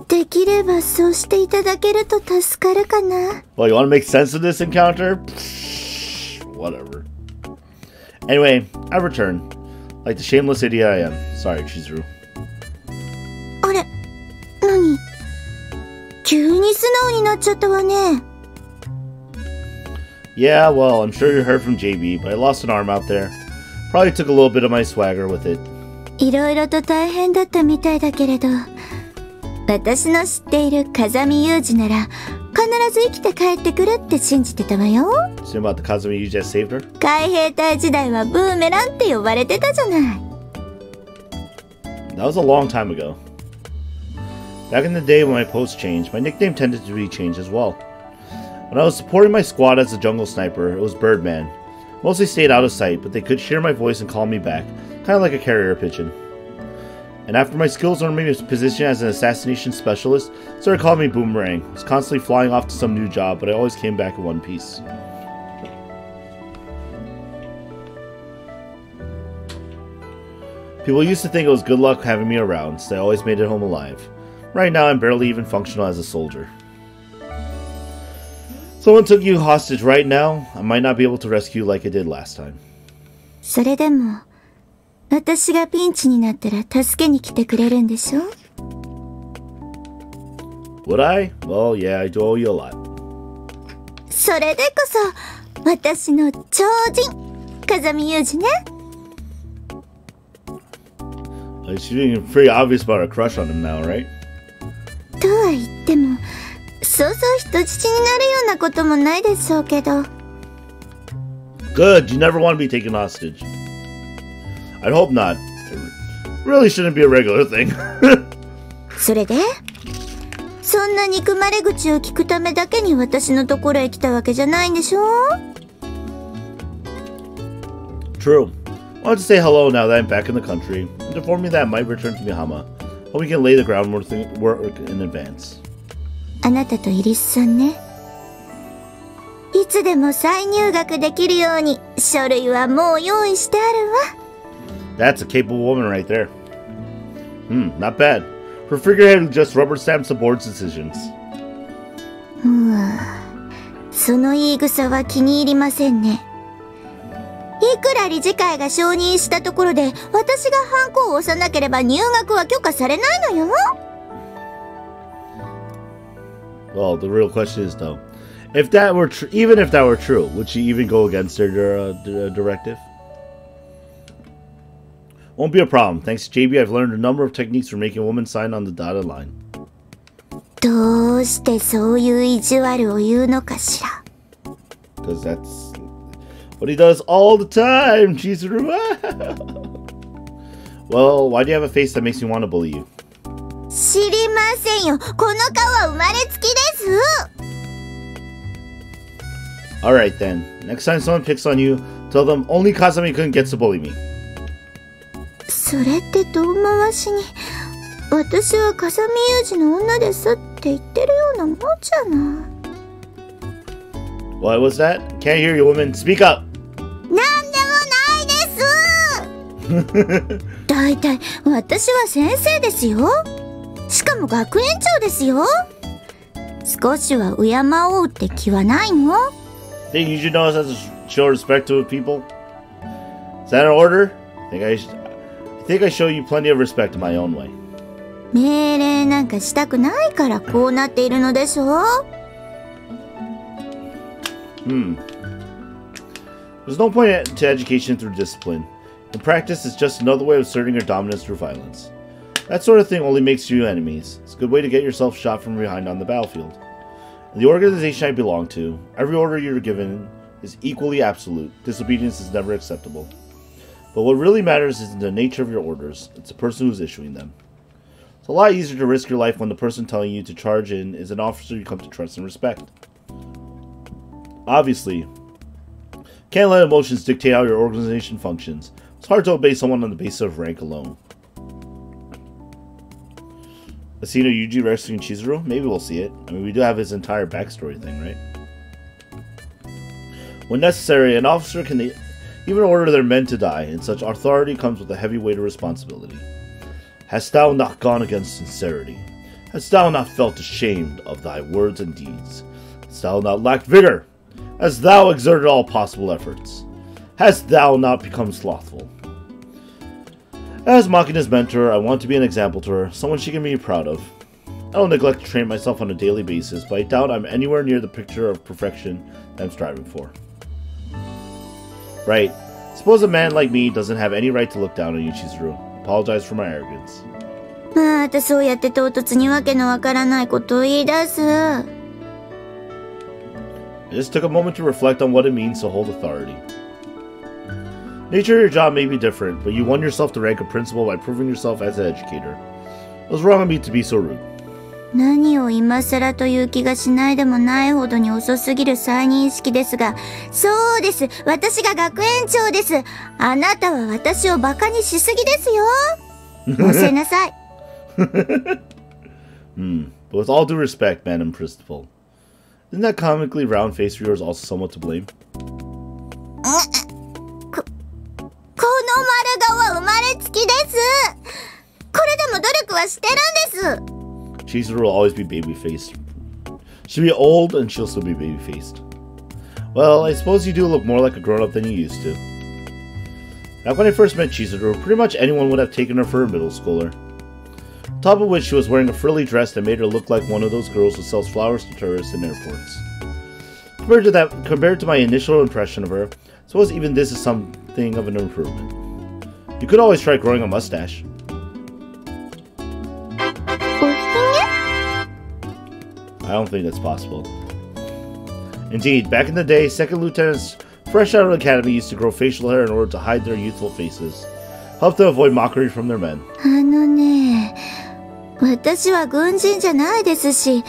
できればそうしていただけると助かるかな。 Well, you want to make sense of this encounter? Whatever. Anyway, I return. Like the shameless idiot I am. Sorry, Chizuru. あれ、何？急に素直になっちゃったわね。 Yeah, well, I'm sure you heard from JB, but I lost an arm out there. Probably took a little bit of my swagger with it. いろいろと大変だったみたいだけれど、私の知っている風見雄二なら必ず生きて帰ってくるって信じてたわよ。 So about the Kazumi you just saved her? 海兵隊時代はブーメランって呼ばれてたじゃない。 That was a long time ago. Back in the day when my post changed, my nickname tended to be changed as well. When I was supporting my squad as a jungle sniper, it was Birdman. Mostly stayed out of sight, but they could hear my voice and call me back, kind of like a carrier pigeon. And after my skills earned me a position as an assassination specialist, started calling me Boomerang. I was constantly flying off to some new job, but I always came back in one piece. People used to think it was good luck having me around, so I always made it home alive. Right now, I'm barely even functional as a soldier. Someone took you hostage right now. I might not be able to rescue you like I did last time. それでも、私がピンチになったら助けに来てくれるんでしょ? Would I? Well, yeah, I do owe you a lot. それでこそ、私の超人、風見雄二ね。 She's being pretty obvious about her crush on him now, right? とは言っても、そうそう人質になるようなこともないでしょうけど。 Good, you never want to be taken hostage. I'd hope not. It really shouldn't be a regular thing. それでそんな憎まれ口を聞くためだけに私のところへ来たわけじゃないんでしょ? True. Wanted to say hello now that I'm back in the country, and inform me that I might return to Mihama. Hope we can lay the groundwork in advance. あなたとイリスさんね。いつでも再入学できるように書類はもう用意してあるわ。 That's a capable woman right there. Not bad. For a figurehead who just rubber stamps the board's decisions. その言い草は気に入りませんね。いくら理事会が承認したところで、私がハンコを押さなければ入学は許可されないのよ。 Well, the real question is though, if that were even if that were true, would she even go against her directive? Won't be a problem. Thanks to JB, I've learned a number of techniques for making a woman sign on the dotted line. どうしてそういう意地悪を言うのかしら。 Because that's what he does all the time, Chizuru. Well, why do you have a face that makes me want to bully you? 知りませんよ。この顔は生まれつきです。 Alright then. Next time someone picks on you, tell them only Kazami-kun gets to bully me. それって遠回しに、私は風見雄二の女ですって言ってるようなもんじゃない。 What was that? Can't hear you, woman. Speak up! なんでもないです。だいたい私は先生ですよ。しかも学園長ですよ。少しは敬おうって気はないの? Think you should know us as to show respect to people? Is that an order? I think I show you plenty of respect in my own way. 命令なんかしたくないからこうなっているのでしょ? There's no point to education through discipline. In practice, it's just another way of asserting your dominance through violence. That sort of thing only makes you enemies. It's a good way to get yourself shot from behind on the battlefield. In the organization I belong to, every order you're given is equally absolute. Disobedience is never acceptable. But what really matters isn't the nature of your orders, it's the person who's issuing them. It's a lot easier to risk your life when the person telling you to charge in is an officer you come to trust and respect. Obviously, can't let emotions dictate how your organization functions. It's hard to obey someone on the basis of rank alone. Asino Yuji rescuing Chizuru? Maybe we'll see it. I mean, we do have his entire backstory thing, right? When necessary, an officer can even order their men to die, and such authority comes with a heavy weight of responsibility. Hast thou not gone against sincerity? Hast thou not felt ashamed of thy words and deeds? Hast thou not lacked vigor? Hast thou exerted all possible efforts? Hast thou not become slothful? As Makina's mentor, I want to be an example to her, someone she can be proud of. I don't neglect to train myself on a daily basis, but I doubt I'm anywhere near the picture of perfection that I'm striving for. Right. Suppose a man like me doesn't have any right to look down on you, Chizuru. Apologize for my arrogance. またそうやって唐突にわけのわからないことを言い出す。I just took a moment to reflect on what it means to hold authority. Nature of your job may be different, but you won yourself the rank of principal by proving yourself as an educator. It was wrong of me to be so rude. 何を今更という気がしないでもないほどに遅すぎる再認識ですが、そうです。私が学園長です。あなたは私をバカにしすぎですよ。教えなさい。But with all due respect, Madam Principal, isn't that comically round face of yours also somewhat to blame? この丸顔は生まれつきです。これでも努力はしてるんです。Chizuru will always be baby-faced. She'll be old and she'll still be baby-faced. Well, I suppose you do look more like a grown-up than you used to. Back when I first met Chizuru, pretty much anyone would have taken her for a middle schooler. On top of which she was wearing a frilly dress that made her look like one of those girls who sells flowers to tourists in airports. Compared to my initial impression of her, I suppose even this is something of an improvement. You could always try growing a mustache. I don't think that's possible. Indeed, back in the day, second lieutenants fresh out of the academy used to grow facial hair in order to hide their youthful faces. Help them avoid mockery from their men. 私は軍人じゃないですし、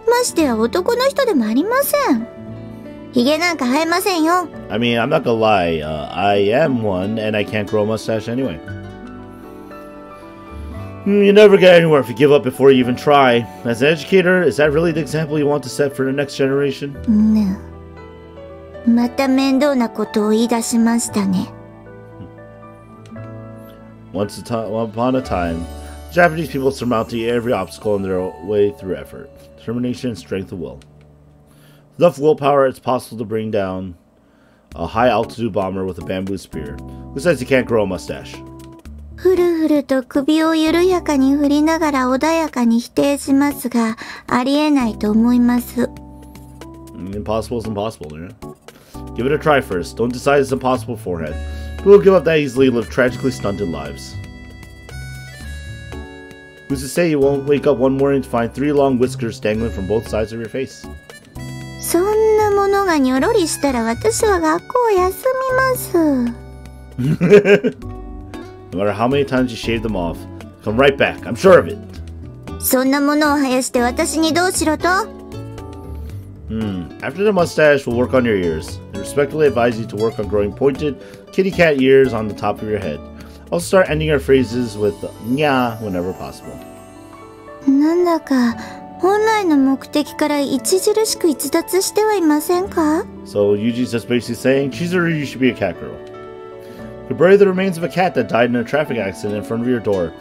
ましてや男の人でもありません。ヒゲなんか生えませんよ。I mean, I'm not gonna lie, I am one, and I can't grow a mustache anyway. You never get anywhere if you give up before you even try. As an educator, is that really the example you want to set for the next generation? また面倒なことを言い出しましたね。Once upon a time, Japanese people surmounted every obstacle in their way through effort, determination, and strength of will. With enough willpower, it's possible to bring down a high-altitude bomber with a bamboo spear. Who says you can't grow a mustache? ふるふると首を緩やかに振りながら穏やかに否定しますが、ありえないと思います。Impossible is impossible, you know? Give it a try first. Don't decide it's impossible beforehand. People who give up that easily live tragically stunted lives. Who's to say you won't wake up one morning to find 3 long whiskers dangling from both sides of your face? そんなものがにょろりしたら私は学校を休みます。No matter how many times you shave them off, come right back. I'm sure of it. そんなものを生やして私にどうしろと? After the mustache, we'll work on your ears. I respectfully advise you to work on growing pointed kitty cat ears on the top of your head. Also start ending your phrases with nya whenever possible. なんだか本来の目的から著しく逸脱してはいませんか? So Yuji's just basically saying, Chizuru, you should be a cat girl. You bury the remains of a cat that died in a traffic accident in front of your door.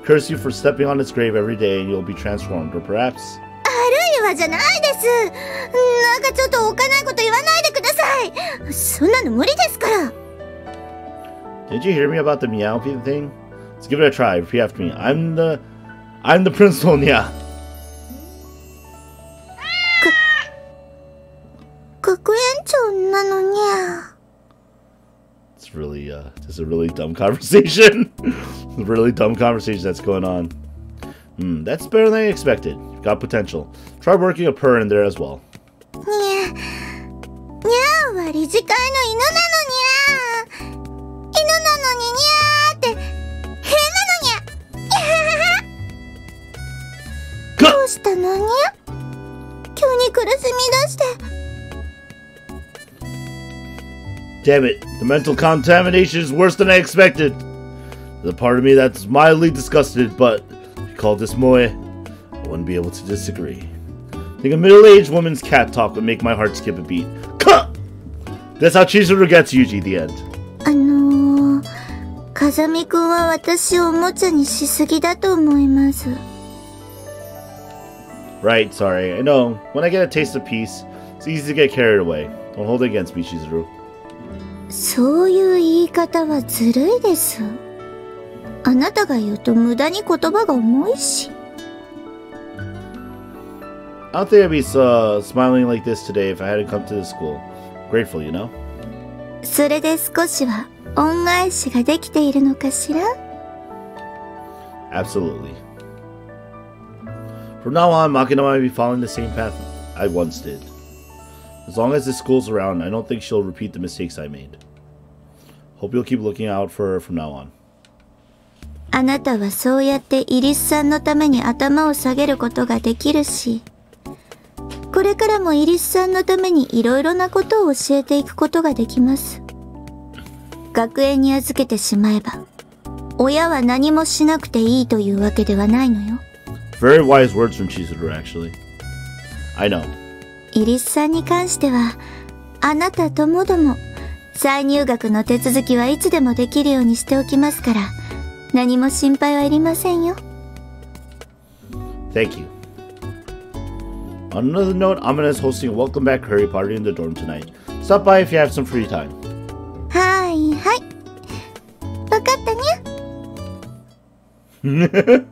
Curse you for stepping on its grave every day and you'll be transformed, or perhaps... あるいはじゃないです。なんかちょっとおっかないこと言わないでください。そんなの無理ですから。Did you hear me about the meow thing? Let's give it a try. Repeat after me. I'm the principal, yeah. 学園長なのにゃ。It's really, this is a really dumb conversation. Really dumb conversation that's going on. That's better than I expected. Got potential. Try working a purr in there as well. にゃ。にゃは理事会の犬なのにゃ。犬なのにゃーって変なのにゃ。どうしたのにゃ。急に苦しみ出して。Damn it, the mental contamination is worse than I expected. There's a part of me that's mildly disgusted, but if you call this moe, I wouldn't be able to disagree. I think a middle-aged woman's cat talk would make my heart skip a beat. Cut! That's how Chizuru gets Yuji, the end. 風見くんは私をおもちゃにしすぎだと思います。Right, sorry. I know. When I get a taste of peace, it's easy to get carried away. Don't hold it against me, Chizuru. そういう言い方はずるいです。あなたが言うと無駄に言葉が重いし。I don't think I'd be smiling like this today if I hadn't come to this school. Grateful, you know? それで少しは恩返しができているのかしら? Absolutely. From now on, Makina might be following the same path I once did. As long as this school's around, I don't think she'll repeat the mistakes I made. Hope you'll keep looking out for her from now on. あなたはそうやってイリスさんのために頭を下げることができるし、これからもイリスさんのためにいろいろなことを教えていくことができます。学園に預けてしまえば、親は何もしなくていいというわけではないのよ。Very wise words from Chizuru, actually. I know. イリスさんに関しては、あなたともども、再入学の手続きはいつでもできるようにしておきますから、何も心配はいりませんよ。Thank you. On another note, Amina is hosting a welcome back curry party in the dorm tonight. Stop by if you have some free time. はいはい。わかったにゃ。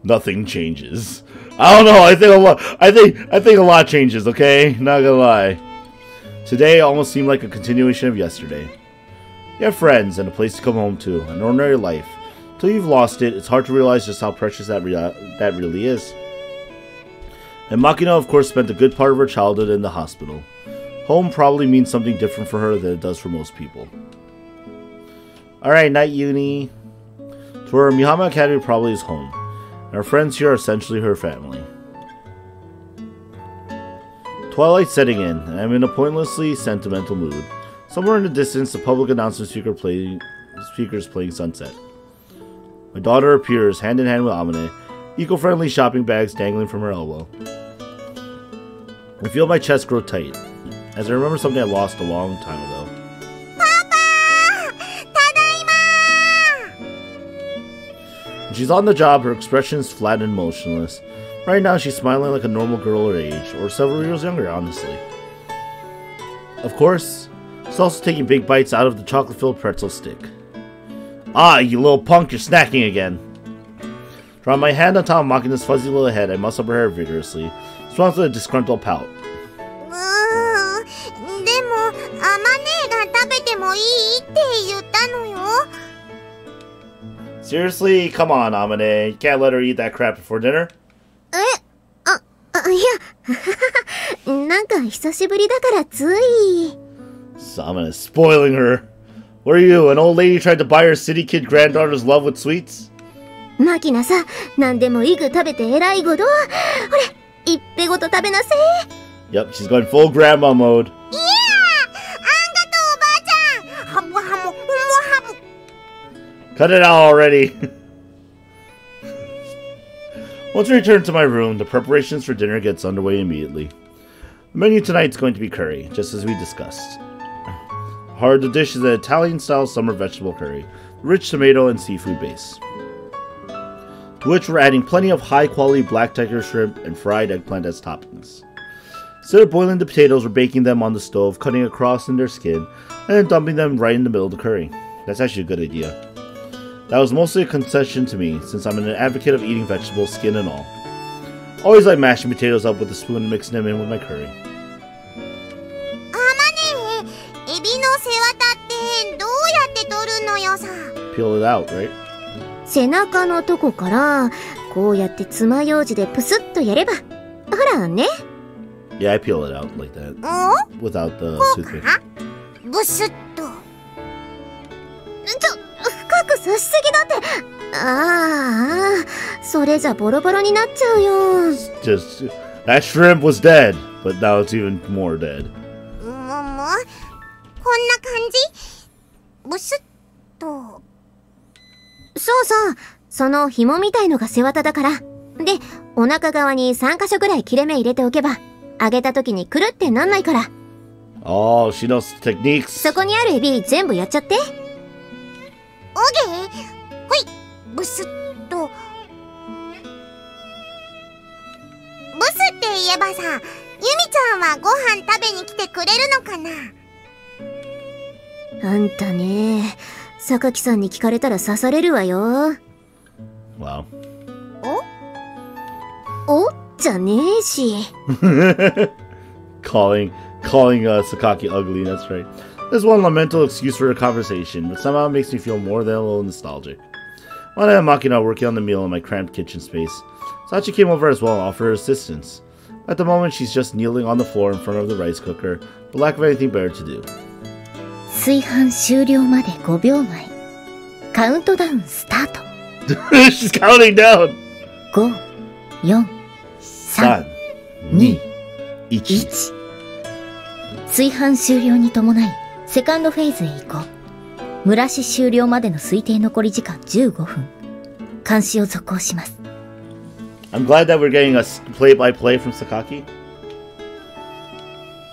Nothing changes. I don't know. I think a lot changes. Okay, not gonna lie. Today almost seemed like a continuation of yesterday. You have friends and a place to come home to, an ordinary life. Till you've lost it, it's hard to realize just how precious that really is. And Makina, of course, spent a good part of her childhood in the hospital. Home probably means something different for her than it does for most people. Alright, night uni. To her, Mihama Academy probably is home. And her friends here are essentially her family. Twilight's setting in, and I'm in a pointlessly sentimental mood. Somewhere in the distance, the public announcement speakers playing Sunset. My daughter appears, hand in hand with Amine, eco-friendly shopping bags dangling from her elbow. I feel my chest grow tight, as I remember something I lost a long time ago. Papa! Tadaima! When she's on the job, her expression is flat and motionless. Right now, she's smiling like a normal girl her age, or several years younger, honestly. Of course, she's also taking big bites out of the chocolate-filled pretzel stick. Ah, you little punk, you're snacking again. Drawing my hand on top of Makina's fuzzy little head, I muss up her hair vigorously, responds with a disgruntled pout. でも、アマネが食べてもいいって言ったのよ。Seriously? Come on, Amane. You can't let her eat that crap before dinner? いや、なんか久しぶりだからつい。Amane is spoiling her. What are you, an old lady tried to buy her city kid granddaughter's love with sweets? マキナさ、なんでもイグ食べて偉いごど。ほれ、いっぺごと食べなせ。Yep, she's going full grandma mode. Yeah! あんがとおばあちゃん。ハムハム、ハム。Cut it out already. Once we return to my room, the preparations for dinner gets underway immediately. The menu tonight's going to be curry, just as we discussed. Heart of the dish is an Italian-style summer vegetable curry, rich tomato and seafood base. To which we're adding plenty of high-quality black tiger shrimp and fried eggplant as toppings. Instead of boiling the potatoes, we're baking them on the stove, cutting across in their skin, and then dumping them right in the middle of the curry. That's actually a good idea. That was mostly a concession to me, since I'm an advocate of eating vegetables, skin and all. Always like mashing potatoes up with a spoon and mixing them in with my curry. アマネ、エビの背わたってどうやって取るのよさ。Peel it out, right? 背中のとこから、こうやって爪楊枝でプスッとやれば。ほらね。Yeah, I peel it out like that. Without the toothpick. ブスッと。深く刺しすぎだって。ああ、それじゃボロボロになっちゃうよ。Just that shrimp was dead, but now it's even more dead. こんな感じ？ブスッと。そうそう、その紐みたいのが背わただから。で、お腹側に3箇所ぐらい切れ目入れておけば、揚げた時にくるってなんないから。Oh, she knows techniques. そこにあるエビ全部やっちゃって。オーケー。ほい、ブスッと。ブスって言えばさ、ユミちゃんはご飯食べに来てくれるのかな？あんたね、榊さんに聞かれたら刺されるわよ。Wow. おじゃねえし。calling Sakaki ugly, that's right. There's one lamentable excuse for a conversation, but somehow it makes me feel more than a little nostalgic. One day I'm Makina working on the meal in my cramped kitchen space. Sachi came over as well and offered her assistance. At the moment, she's just kneeling on the floor in front of the rice cooker, for lack of anything better to do. 炊飯終了まで5秒前。カウントダウンスタート。She's counting down! 5、4、3、 2、 1。 1. 炊飯終了に伴い、セカンドフェーズへ移行。蒸らし終了までの推定残り時間15分。監視を続行します。I'm glad that we're getting a play-by-play from Sakaki.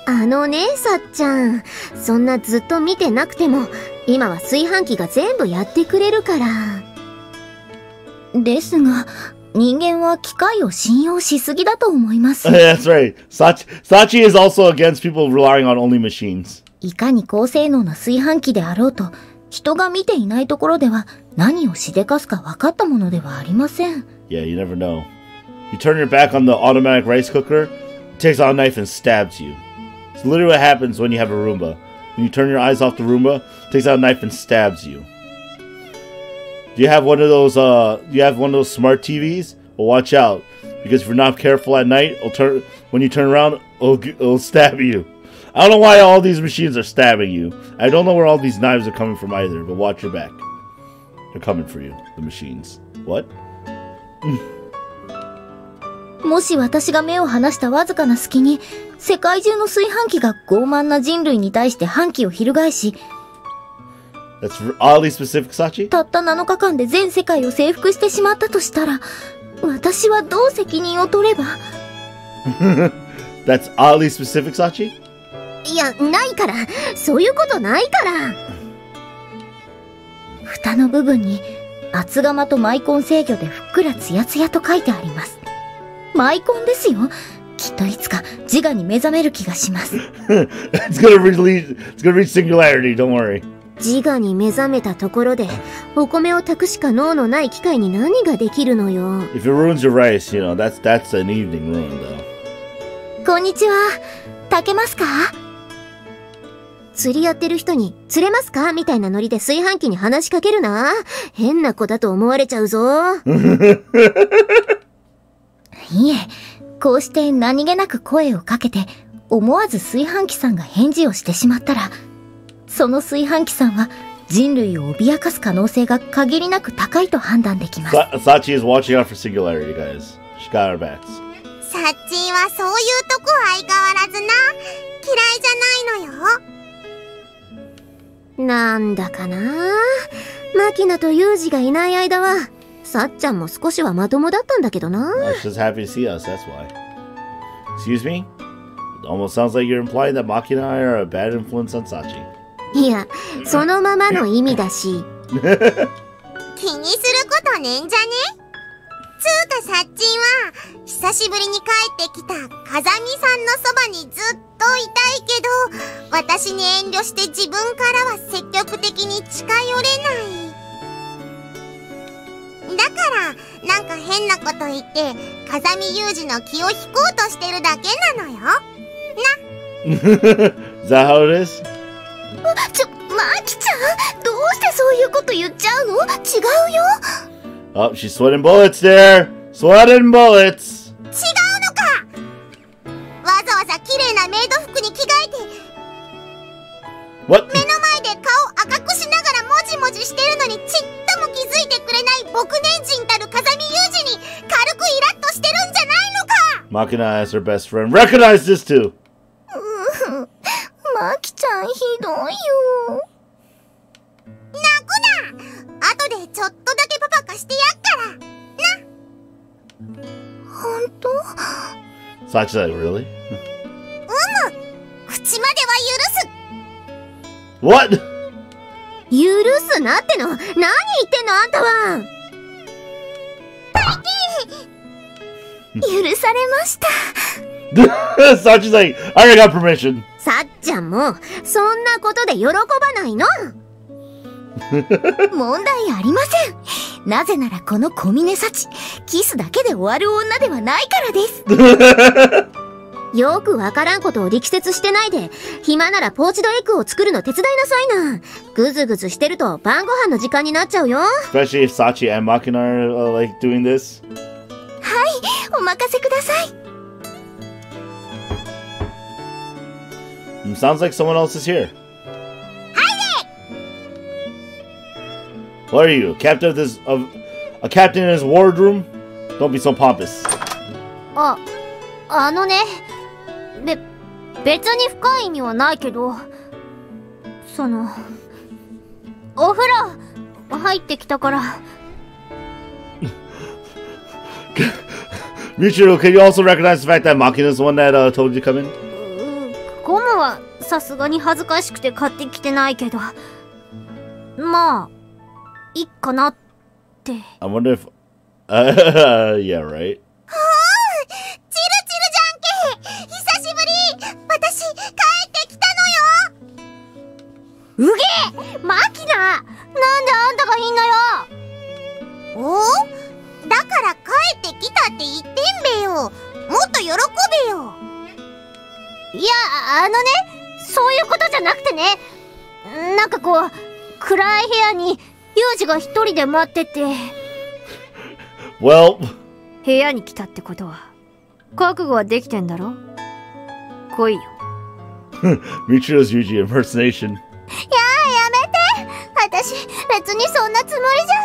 あのね、さっちゃん。そんなずっと見てなくても、今は炊飯器が全部やってくれるから。ですが、人間は機械を信用しすぎだと思います。That's right. Sachi is also against people relying on only machines. いかに高性能な炊飯器であろうと、人が見ていないところでは何をしでかすか分かったものではありません。Yeah, you never know. You turn your back on the automatic rice cooker, it takes out a knife and stabs you. It's literally what happens when you have a Roomba. When you turn your eyes off the Roomba, it takes out a knife and stabs you. Do you have one of those smart TVs? Well, watch out, because if you're not careful at night, when you turn around, it'll stab you. I don't know why all these machines are stabbing you. I don't know where all these knives are coming from either, but watch your back. They're coming for you, the machines. What? もし私が目を離したわずかな隙に、世界中の炊飯器が傲慢な人類に対して反旗を翻し、That's oddly specific, Sachi? たった7日間で全世界を征服してしまったとしたら、私はどう責任を取れば？ That's oddly specific, Sachi? いや、ないから。そういうことないから。蓋の部分に、厚釜とマイコン制御でふっくらツヤツヤと書いてあります。マイコンですよ。きっといつか自我に目覚める気がします。It's gonna reach singularity, don't worry. 自我に目覚めたところで、お米を炊くしか脳のない機械に何ができるのよ。If it ruins your rice, you know, that's an evening ruin, though. こんにちは。炊けますか？釣りやってる人に釣れますかみたいなノリで炊飯器に話しかけるな。変な子だと思われちゃうぞ。いえ、こうして何気なく声をかけて、思わず炊飯器さんが返事をしてしまったら、その炊飯器さんは人類を脅かす可能性が限りなく高いと判断できます。Sachi is watching out for singularity, guys. She got our backs. サッチーはそういうとこ相変わらずな。嫌いじゃないのよ。なんだかな。マキナとユージがいない間は、さっちゃんも少しはまともだったんだけどな。She's just happy to see us, that's why. Excuse me? It almost sounds like you're implying that Makina and I are a bad influence on Sachi. いや、そのままの意味だし。気にすることねんじゃね？つうかサッチーは久しぶりに帰ってきた風見さんのそばにずっといたいけど、私に遠慮して自分からは積極的に近寄れない。だからなんか変なこと言って風見雄二の気を引こうとしてるだけなのよな。Is that how it is? マキちゃん、どうしてそういうこと言っちゃうの？違うよ。Oh, she's sweating bullets there! Sweating bullets! 違うのか。わざわざ綺麗なメイド服に着替えて What? 目の前で顔赤くしながらもじもじして Makina as her best friend. Recognize this too! マキちゃんひどいよ。泣くな。後でちょっとだけパパ貸してやっからな。本当Sachi's like, really? 口までは許す。 What? 許すなっての。何言ってんのあんたは。許されました。Sachi's like, I already got permission. さっちゃんもそんなことで喜ばないの。問題ありません。なぜならこの小峰幸、キスだけで終わる女ではないからです。よくわからんことを力説してないで、暇ならポーチドエッグを作るの手伝いなさいな。ぐずぐずしてると晩ご飯の時間になっちゃうよ。Especially if Sachi and Makina are like doing this. はい、お任せください。Sounds like someone else is here. What are you, captain of a captain in his wardroom? Don't be so pompous. あのね、別に深い意味はないけど、お風呂入ってきたから。Michiru, can you also recognize the fact that Makina is the one that told you to come in? ゴムはさすがに恥ずかしくて買ってきてないけど、まあいいかなって。 I wonder if yeah, right. チルチルじゃんけ。久しぶり。私帰ってきたのよ。うげえ、マキナ、なんであんたがいんのよ。お？だから帰ってきたって言ってんべよ。もっと喜べよ。いや、そういうことじゃなくてね、なんかこう暗い部屋にユージが一人で待ってて。Well, 部屋に来たってことは覚悟はできてんだろ。来いよ。Michiru's Yuji impersonation. やめて。私別にそんなつもりじゃ。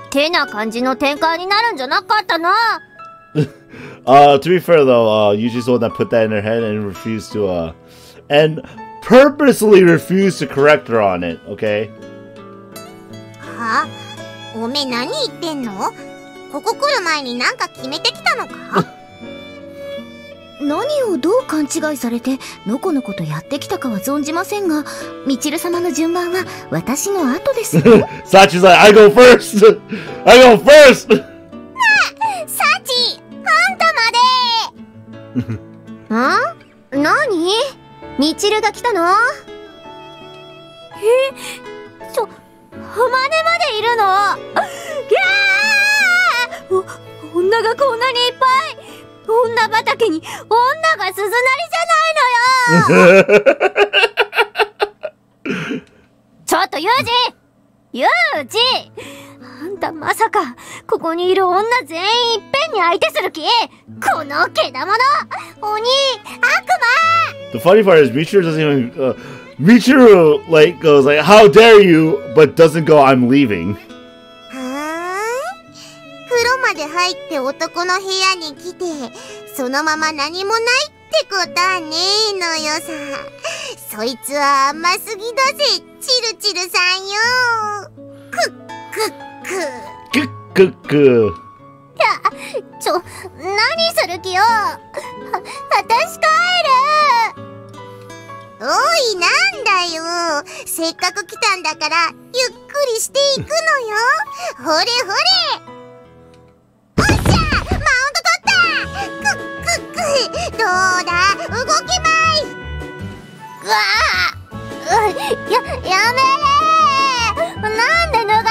てな感じの展開になるんじゃなかったな。To be fair though, Yuji's the one that put that in her head and refused to and purposely refused to correct her on it, okay? は？おめえ何言ってんの？ここ来る前になんか決めてきたのか？何をどう勘違いされてのこのことやってきたかは存じませんが、みちる様の順番は私の後ですよ。Sachi's like, I go first! I go first! サチ、あんたまで。ん？何？みちるが来たの？浜根までいるの？女がこんなにいっぱい。女畑に女が鈴なりじゃないのよ。ちょっとユージ、あんたまさかここにいる女全員いっぺんに相手する気？このけだもの、鬼、悪魔。 The funny part is Michiru doesn't even Michiru like goes like, how dare you, but doesn't go, I'm leaving. 風呂まで入って男の部屋に来て、そのまま何もないってことはねえのよさ。そいつは甘すぎだぜ、チルチルさんよ。くっくっく。くっくっく。何する気よ。私帰る。おい、なんだよ。せっかく来たんだからゆっくりしていくのよ。ほれほれ。おっしゃ、マウント取った。くっくっく。どうだ、動きまい。うわあ、やめれ。なんで脱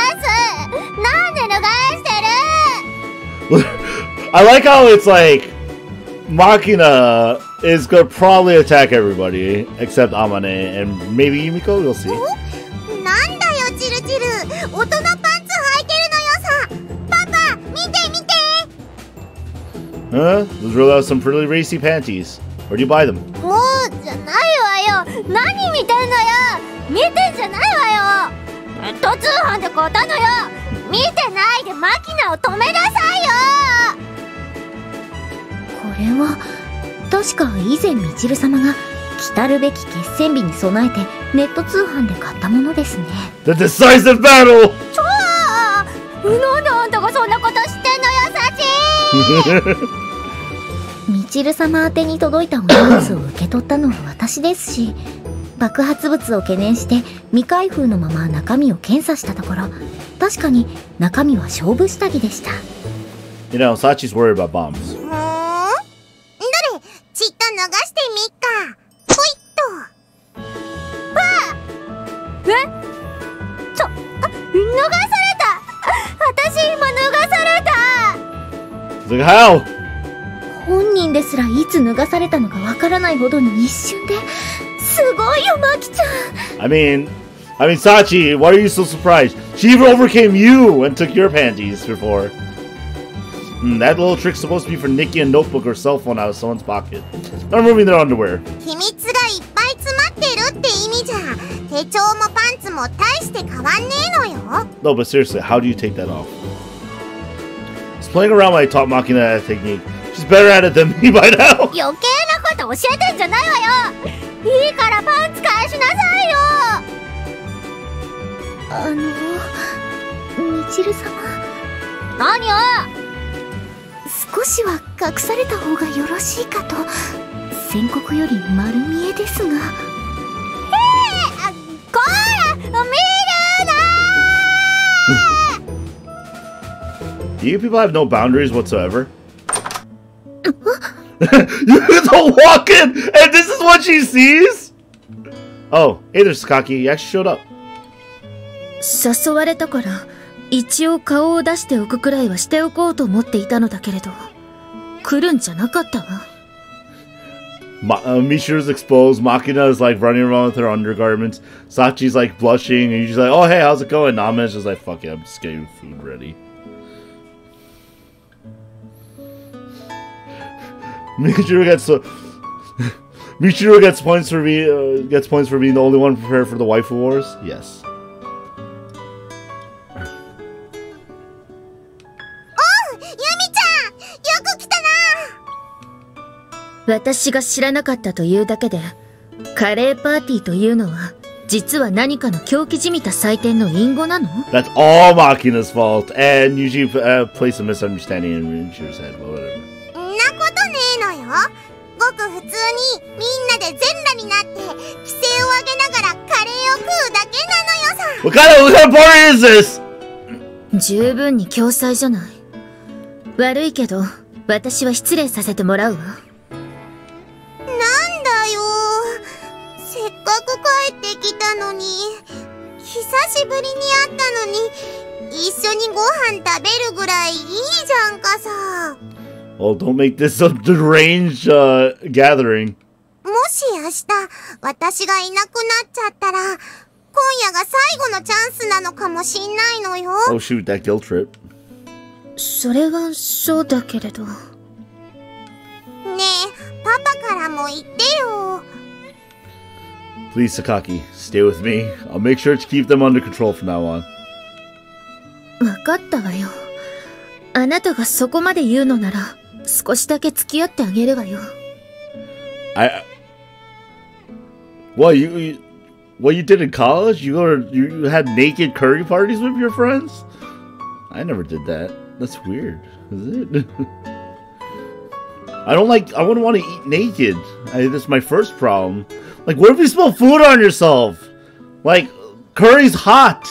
がしてる。I like how it's like Makina is gonna probably attack everybody except Amane and maybe Yumiko. We'll see. なんだよ、チルチル。大人パンツ履いてるのよさ。パパ、見て見て。Huh? Those really are some pretty racy panties. Where do you buy them? もうじゃないわよ。何見てんのよ。見てんじゃないわよ。ネット通販で買ったのよ。見てないでマキナを止めなさいよ。確か以前みちる様が来るべき決戦日に備えてネット通販で買ったものですね。 The decisive battle! なんであんたがそんなこと知ってんのよ、サチみちる様宛てに届いたお荷物を受け取ったのは私ですし、爆発物を懸念して未開封のまま中身を検査したところ、確かに中身は勝負下着でした。 You know, Sachi's worried about bombs. どれちっと脱がしてみっか。ほいっと。脱がされた。私今脱がされた。 He's like, how? 本人ですらいつ脱がされたのかわからないほどに一瞬で。すごいよ、マキちゃん。I mean, Sachi, why are you so surprised? She even overcame you and took your panties before. That little trick's supposed to be for Nikki a notebook or cell phone out of someone's pocket. Not removing their underwear. 秘密がいっぱい詰まってるって意味じゃ。手帳もパンツも大して変わんねえのよ。 No, but seriously, how do you take that off? I was playing around when I taught Makina that technique. She's better at it than me by now. 余計なこと教えてんじゃないわよ。いいからパンツ返しなさいよ。みちる様。何よ。少しは隠された方がよろしいかと。宣告より丸見えですが。こら見るな。 You people have no boundaries whatsoever. You don't walk in, and this is what she sees? Oh, hey there, Sakaki. You actually showed up. 誘われたから一応顔を出しておくくらいはしておこうと思っていたのだけれど、来るんじゃなかったわ。Mishira's exposed. Makina is like running around with her undergarments. Sachi's like blushing, and she's like, "Oh hey, how's it going?" Nama's just like, "Fuck it, I'm just getting food ready." Michiru gets points for being the only one prepared for the waifu wars. Yes. 私が知らなかったというだけで、カレーパーティーというのは実は何かの狂気じみた祭典の隠語なの？ That's all Makina's fault, and usually place a misunderstanding in Michiru's head. But whatever. んなことねえのよ。ごく普通にみんなで全裸になって規制を上げながらカレーを食うだけなのよさ。What kind of party is this? 十分に共済じゃない。悪いけど私は失礼させてもらうわ。なんだよ。せっかく帰ってきたのに、久しぶりに会ったのに、一緒にご飯食べるぐらいいいじゃんかさ。Well, don't make this a deranged gathering. もし明日私がいなくなっちゃったら、今夜が最後のチャンスなのかもしんないのよ。Oh shoot, that guilt trip. それはそうだけれど。ねえ、パパからも言ってよ。Please, Sakaki, stay with me. I'll make sure to keep them under control from now on. わかったわよ。あなたがそこまで言うのなら、少しだけ付き合ってあげるわよ。What you did in college? You had naked curry parties with your friends? I never did that. That's weird, is it? I wouldn't want to eat naked. That's my first problem. Like, what if you spill food on yourself? Like, curry's hot.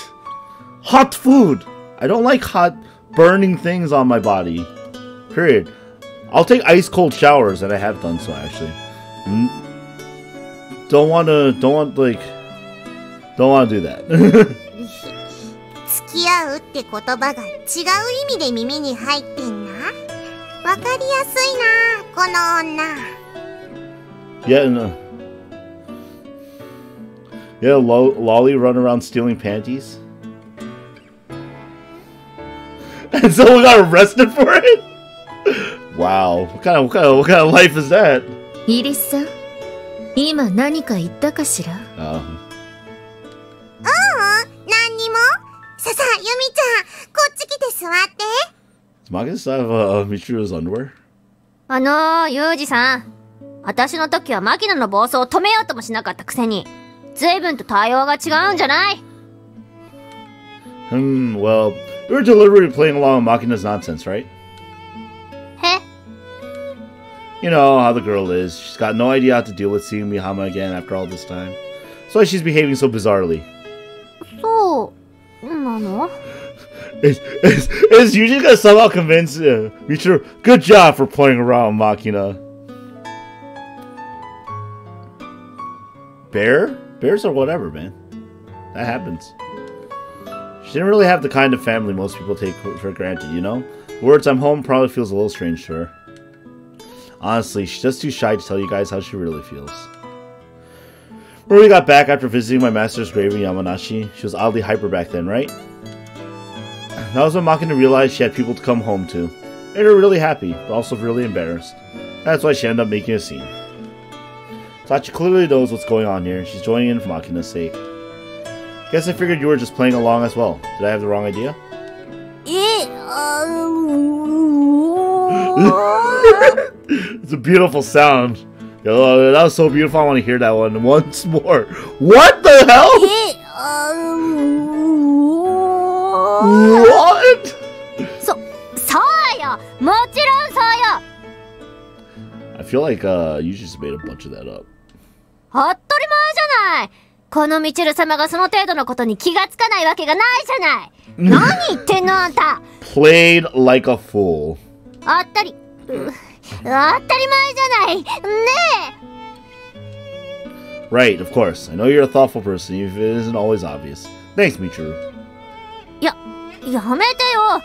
Hot food. I don't like hot, burning things on my body. Period. I'll take ice cold showers, and I have done so, actually. Don't want to do that. 付き合うって言葉が違う意味で耳に入ってんな。わかりやすいな、この女。Yeah, no. Yeah, Lolly run around stealing panties. And someone got arrested for it? Wow, what kind of life is that? イリスさん、今何か言ったかしら？何にも。ささ、ユミちゃん、こっち来て座って。Does Makina still have Michiru's underwear? ユージさん。私の時はマキナの暴走を止めようともしなかったくせに、随分と対応が違うんじゃない？ Well, you were deliberately playing along with Makina's nonsense, right? へ？ You know how the girl is. She's got no idea how to deal with seeing Mihama again after all this time. That's why she's behaving so bizarrely. そうなの？ Is usually gonna somehow convince Michiru, good job for playing around with Makina. Bears or whatever, man. That happens. She didn't really have the kind of family most people take for granted, you know? Words "I'm home" probably feels a little strange to her. Honestly, she's just too shy to tell you guys how she really feels. When we got back after visiting my master's grave in Yamanashi, she was oddly hyper back then, right? That was when Makina realized she had people to come home to. Made her really happy, but also really embarrassed. That's why she ended up making a scene. Sachi clearly knows what's going on here. She's joining in for Makina's sake. Guess I figured you were just playing along as well. Did I have the wrong idea? It's a beautiful sound. Yo, that was so beautiful. I want to hear that one once more. What the hell? What? そうよ。もちろんそうよ。 I feel like you just made a bunch of that up. 当たり前じゃない。このミチル様がその程度のことに気がつかないわけがないじゃない。何言ってんのあんた。 Played like a fool. 当たり前じゃない。ねえ。 Right, of course. I know you're a thoughtful person, even if it isn't always obvious. Thanks, Michiru. やめてよ。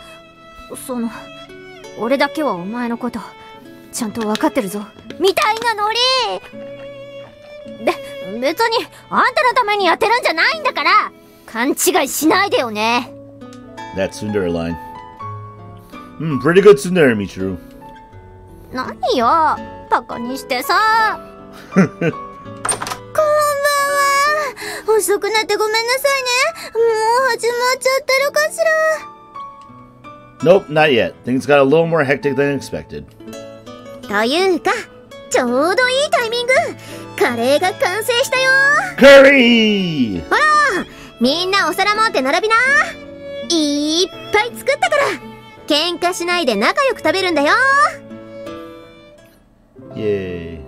俺だけはお前のことちゃんと分かってるぞみたいなノリで、別にあんたのためにやってるんじゃないんだから勘違いしないでよね。 That tsundere line. Pretty good tsundere, Michiru. 何よバカにしてさ。こんばんは。遅くなってごめんなさいね。もう始まっちゃってるかしら。 Nope, not yet. Things got a little more hectic than expected. というか、ちょうどいいタイミング。カレーが完成したよ。Curry! ほら、みんなお皿持って並びな。いっぱい作ったから。喧嘩しないで仲良く食べるんだよ。 Yay.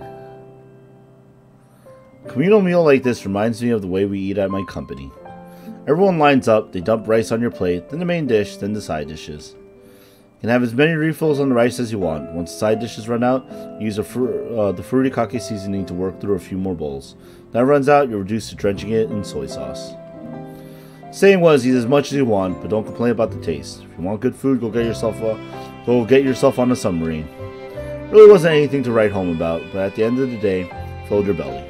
Communal meal like this reminds me of the way we eat at my company. Everyone lines up, they dump rice on your plate, then the main dish, then the side dishes. You can have as many refills on the rice as you want. Once the side dishes run out, you use the furikake seasoning to work through a few more bowls. That runs out, you're reduced to drenching it in soy sauce. Saying was, eat as much as you want, but don't complain about the taste. If you want good food, go get yourself on a submarine. Really wasn't anything to write home about, but at the end of the day, filled your belly.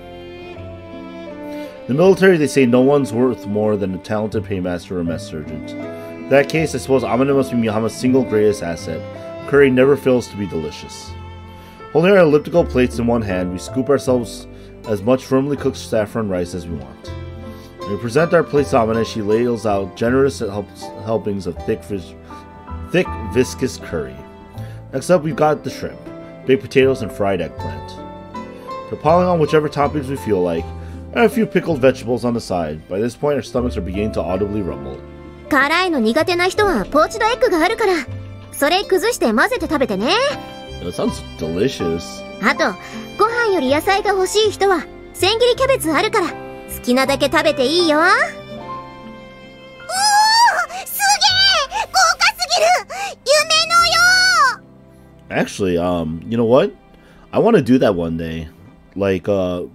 In the military, they say no one's worth more than a talented paymaster or mess sergeant. In that case, I suppose Amane must be Miyahama's single greatest asset. Curry never fails to be delicious. Holding our elliptical plates in one hand, we scoop ourselves as much firmly cooked saffron rice as we want. When we present our plates to Amane, she ladles out generous helpings of thick, viscous curry. Next up, we've got the shrimp, baked potatoes, and fried eggplant. We're piling on whichever toppings we feel like, and a few pickled vegetables on the side. By this point, our stomachs are beginning to audibly rumble. 辛いの苦手な人はポーチドエッグがあるから、それ崩して混ぜて食べてね。That sounds delicious. あと、ご飯より野菜が欲しい人は千切りキャベツあるから、好きなだけ食べていいよ。おー、すげえ、豪華すぎる。夢のよ。 Actually, you know what? I want to do that one day. Like,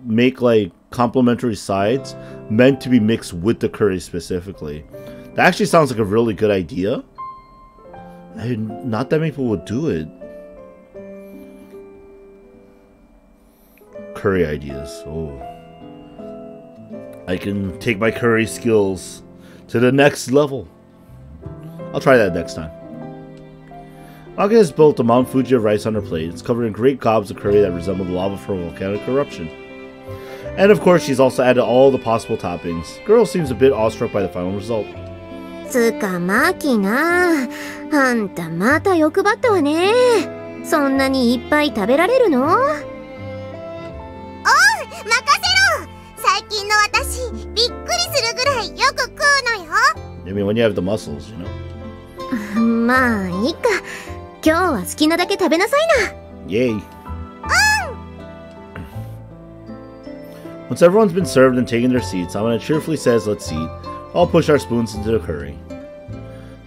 make like complimentary sides meant to be mixed with the curry specifically. That actually sounds like a really good idea. Not that many people would do it. Curry ideas. Oh. I can take my curry skills to the next level. I'll try that next time. Makina has built a Mount Fuji of rice on her plate. It's covered in great gobs of curry that resemble the lava from a volcanic eruption. And of course, she's also added all the possible toppings. Girl seems a bit awestruck by the final result. つかマキナ、あんたまた欲張ったわね。そんなにいっぱい食べられるの？おう、任せろ。最近の私、びっくりするぐらいよく食うのよ。I mean, when you have the muscles, you know. まあいいか。今日は好きなだけ食べなさいな。Yay. Once everyone's been served and taken their seats, Amane cheerfully says, "Let's eat." I'll push our spoons into the curry.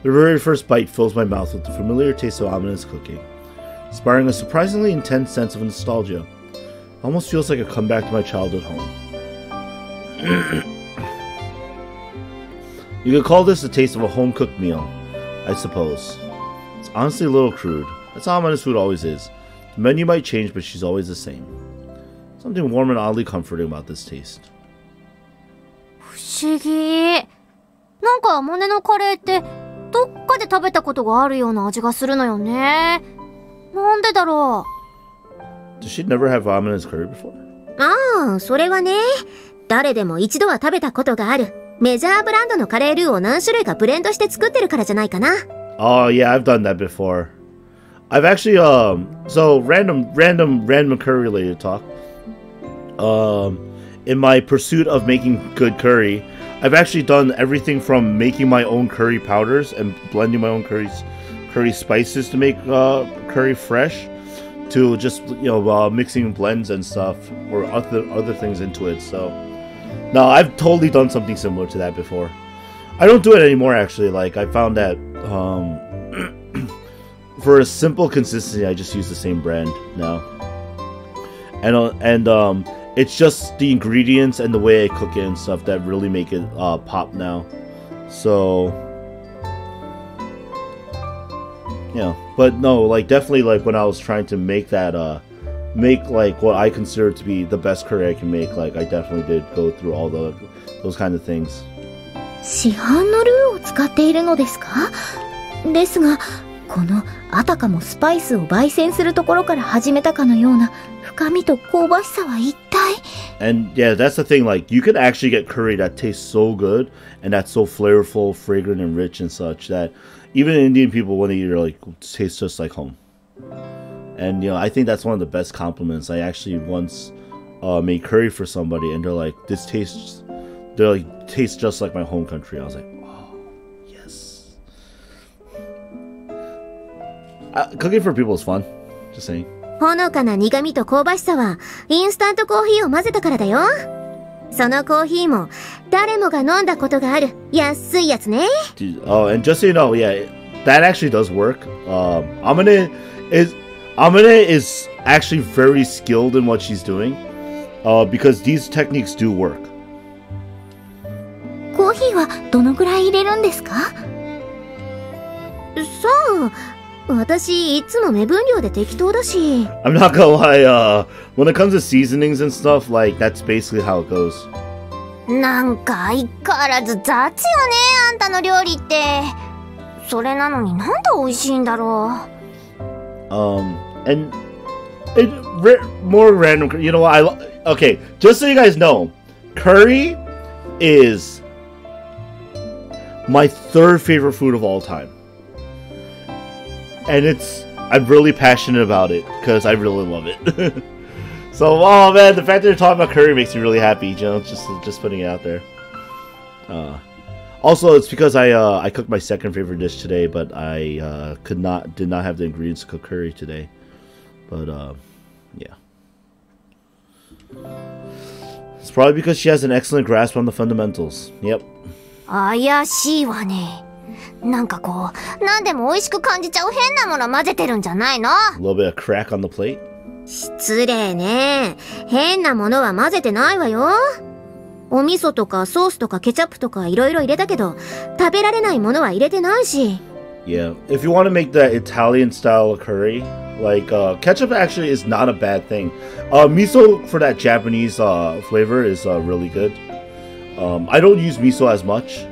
The very first bite fills my mouth with the familiar taste of Amane's cooking, inspiring a surprisingly intense sense of nostalgia. It almost feels like a comeback to my childhood home. You could call this the taste of a home-cooked meal, I suppose. It's honestly a little crude. That's how Amane's food always is. The menu might change, but she's always the same. Something warm and oddly comforting about this taste. 不思議。なんかモネのカレーってどっかで食べたことがあるような味がするのよね。なんでだろう。Does she never have Amane's curry before? ああ、それはね、誰でも一度は食べたことがあるメジャーブランドのカレールーを何種類かブレンドして作ってるからじゃないかな。Oh yeah, I've done that before. I've actually so random curry related talk. In my pursuit of making good curry, I've actually done everything from making my own curry powders and blending my own curry spices to make curry fresh, to just mixing blends and stuff or other things into it. So no, I've totally done something similar to that before. I don't do it anymore actually. Like I found that for a simple consistency, I just use the same brand now, and it's just the ingredients and the way I cook it and stuff that really make it pop now. So yeah, but no, like definitely like when I was trying to make that make like what I consider to be the best curry I can make, like I definitely did go through all those kind of things. 市販のルーを使っているのですか？ですが、このあたかもスパイスを焙煎するところから始めたかのような深みと香ばしさは一体。And yeah, that's the thing, like you could actually get curry that tastes so good and that's so flavorful, fragrant and rich and such that even Indian people when they eat it like tastes just like home. And I think that's one of the best compliments. I actually once made curry for somebody and they're like, this tastes just like my home country. I was like, oh, yes. Cooking for people is fun. Just saying. ほのかな苦味と香ばしさはインスタントコーヒーを混ぜたからだよ。そのコーヒーも誰もが飲んだことがある安いやつね。Oh, and just so you know, yeah, that actually does work. Amane is actually very skilled in what she's doing, because these techniques do work. コーヒーはどのくらい入れるんですか？さあ、私いつも目分量で適当だし。I'm not gonna lie, when it comes to seasonings and stuff, like that's basically how it goes. なんか相変わらず雑よね、あんたの料理って。それなのになんで美味しいんだろう。And more random, you know what? Okay, just so you guys know, curry is my third favorite food of all time. And I'm really passionate about it because I really love it. So, oh man, the fact that you're talking about curry makes me really happy, just putting it out there. Also, it's because I cooked my second favorite dish today, but I did not have the ingredients to cook curry today. But yeah. It's probably because she has an excellent grasp on the fundamentals. Yep. 怪しいわね。なんかこう、何でも美味しく感じちゃう変なもの混ぜてるんじゃないの？ A little bit of crack on the plate. 失礼ね。変なものは混ぜてないわよ。お味噌とかソースとかケチャップとかいろいろ入れたけど、食べられないものは入れてないし。Yeah, if you want to make the Italian style curry, like ketchup actually is not a bad thing. Miso for that Japanese flavor is really good. I don't use miso as much.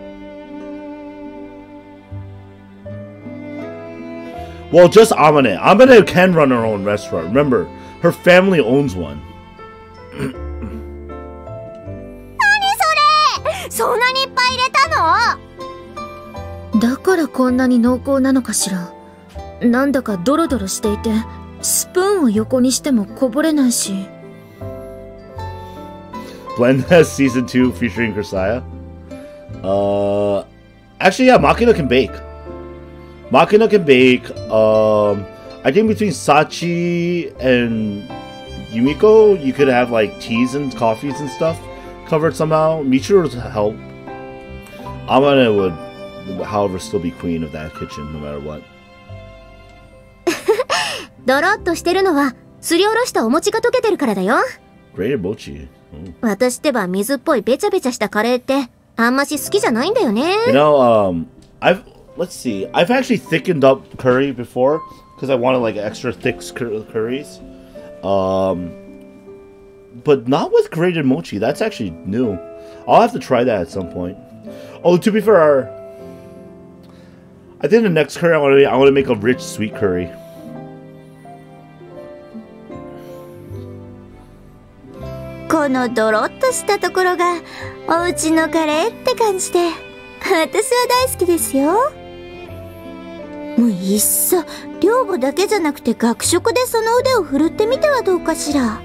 Well, just Amane. Amane can run her own restaurant. Remember, her family owns one. そんなにいっぱい入れたの？だからこんなに濃厚なのかしら。なんだかドロドロしていてスプーンを横にしてもこぼれないし。Blend has season 2 featuring Grisaia. Actually, yeah, Makina can bake. Makina can bake. I think between Sachi and Yumiko, you could have like teas and coffees and stuff covered somehow. Michiru would help. Amane would, however, still be queen of that kitchen no matter what. ドロッとしてるのはすりおろしたお餅が溶けてるからだよ。Grated mochi. 私ってば水っぽいベチャベチャしたカレーってあんまし好きじゃないんだよね。You know, let's see. I've actually thickened up curry before because I wanted like extra thick curries. But not with grated mochi. That's actually new. I'll have to try that at some point. Oh, to be fair, I think the next curry I want to make a rich sweet curry. このドロッとしたところがお家のカレーって感じで、私は大好きですよ。もういっそ寮母だけじゃなくて学食でその腕を振るってみてはどうかしら。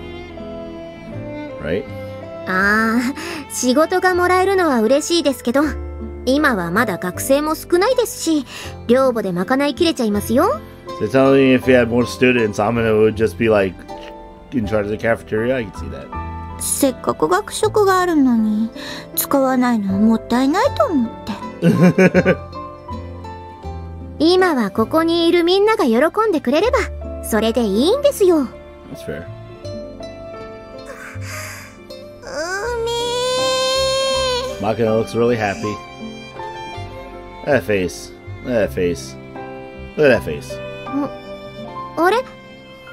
Right? ああ、仕事がもらえるのは嬉しいですけど、今はまだ学生も少ないですし、寮母で賄いきれちゃいますよ。So telling me if we had more students, Amina would just be like in charge of the cafeteria. I can see that. せっかく学食があるのに使わないのはもったいないと思って。今はここにいるみんなが喜んでくれればそれでいいんですよ。That's fair. Makina looks really happy. Look at that face. Look at that face. Look at that face. あれ？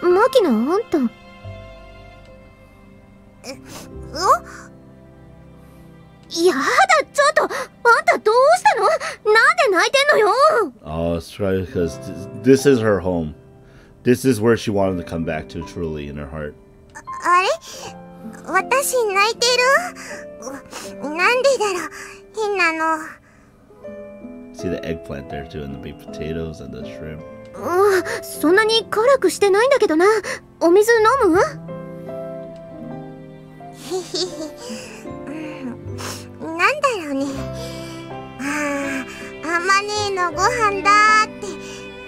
マキナ、あんた。やだ、ちょっと、あんたどうしたの？なんで泣いてんのよ。 Oh, it's right because this is her home. This is where she wanted to come back to truly in her heart. あれ？私泣いてる？なんでだろう？変なの。See the eggplant there too, and the baked potatoes and the shrimp. そんなに辛くしてないんだけどな。お水飲む？なんだろうね。あまねえのご飯だーって。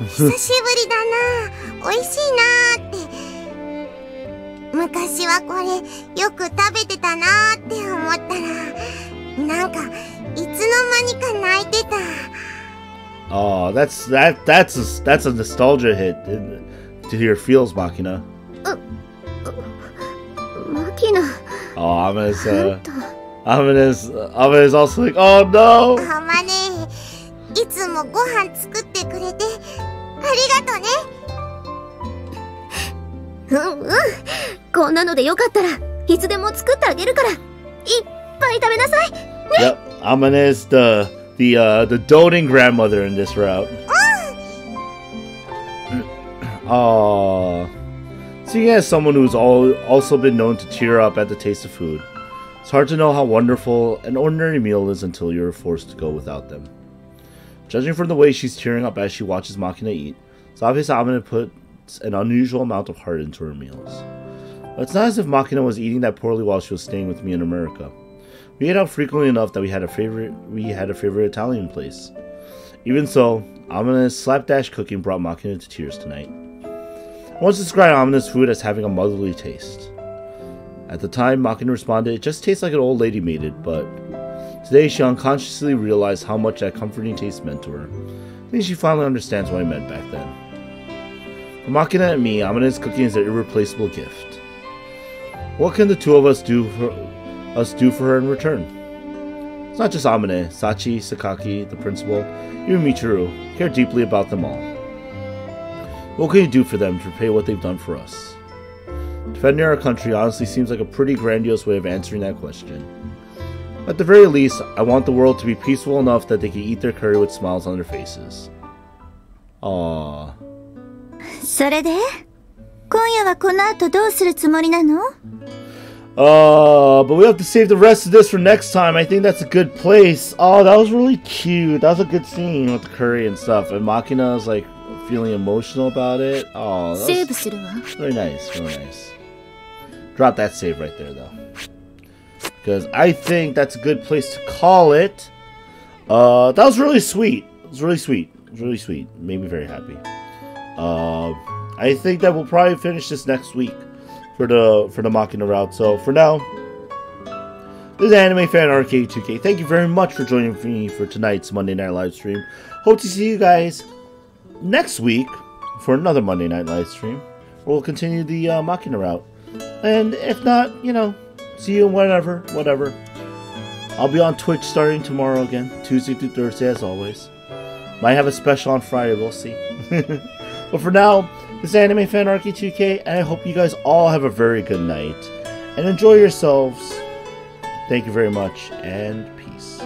久しぶりだな。おいしいなーって。昔はこれよく食べてたなーって思ったら、なんかいつの間にか泣いてた。Oh, that's a nostalgia hit to your feels, Makina. マキナ。Oh, Amina's also like, oh no! あまねえ、いつもご飯作ってくれてありがとね。こんなのでよかったらいつでも作ってあげるからいっぱい食べなさい。Yep, Amina is the doting grandmother in this route. Aww. Seeing as someone who's also been known to tear up at the taste of food, it's hard to know how wonderful an ordinary meal is until you're forced to go without them. Judging from the way she's tearing up as she watches Makina eat, it's obvious Amina puts an unusual amount of heart into her meals. But it's not as if Makina was eating that poorly while she was staying with me in America. We ate out frequently enough that we had a favorite Italian place. Even so, Amina's slapdash cooking brought Makina to tears tonight. I once described Amina's food as having a motherly taste. At the time, Makina responded, "It just tastes like an old lady made it," but today she unconsciously realized how much that comforting taste meant to her. I think she finally understands what I meant back then. For Makina and me, Amina's cooking is an irreplaceable gift. What can the two of us do for her in return? It's not just Amine, Sachi, Sakaki, the principal, even Michiru care deeply about them all. What can you do for them to repay what they've done for us? Defending our country honestly seems like a pretty grandiose way of answering that question. At the very least, I want the world to be peaceful enough that they can eat their curry with smiles on their faces. Aww. それで今夜はこの後どうするつもりなの？ But we have to save the rest of this for next time. I think that's a good place. Oh, that was really cute. That was a good scene with the curry and stuff. And Makina is like feeling emotional about it. Oh, that's really nice, really nice. Drop that save right there, though. Because I think that's a good place to call it. That was really sweet. It was really sweet. It was really sweet. Made me very happy. I think that we'll probably finish this next week for the Makina route. So for now, this is animefanrk2k. Thank you very much for joining me for tonight's Monday Night Livestream. Hope to see you guys next week for another Monday Night Livestream. We'll continue the Makina route. And if not, you know, see you whenever, whatever. I'll be on Twitch starting tomorrow again, Tuesday through Thursday as always. Might have a special on Friday, we'll see. But for now, this is animefanrk2k, and I hope you guys all have a very good night. And enjoy yourselves. Thank you very much, and peace.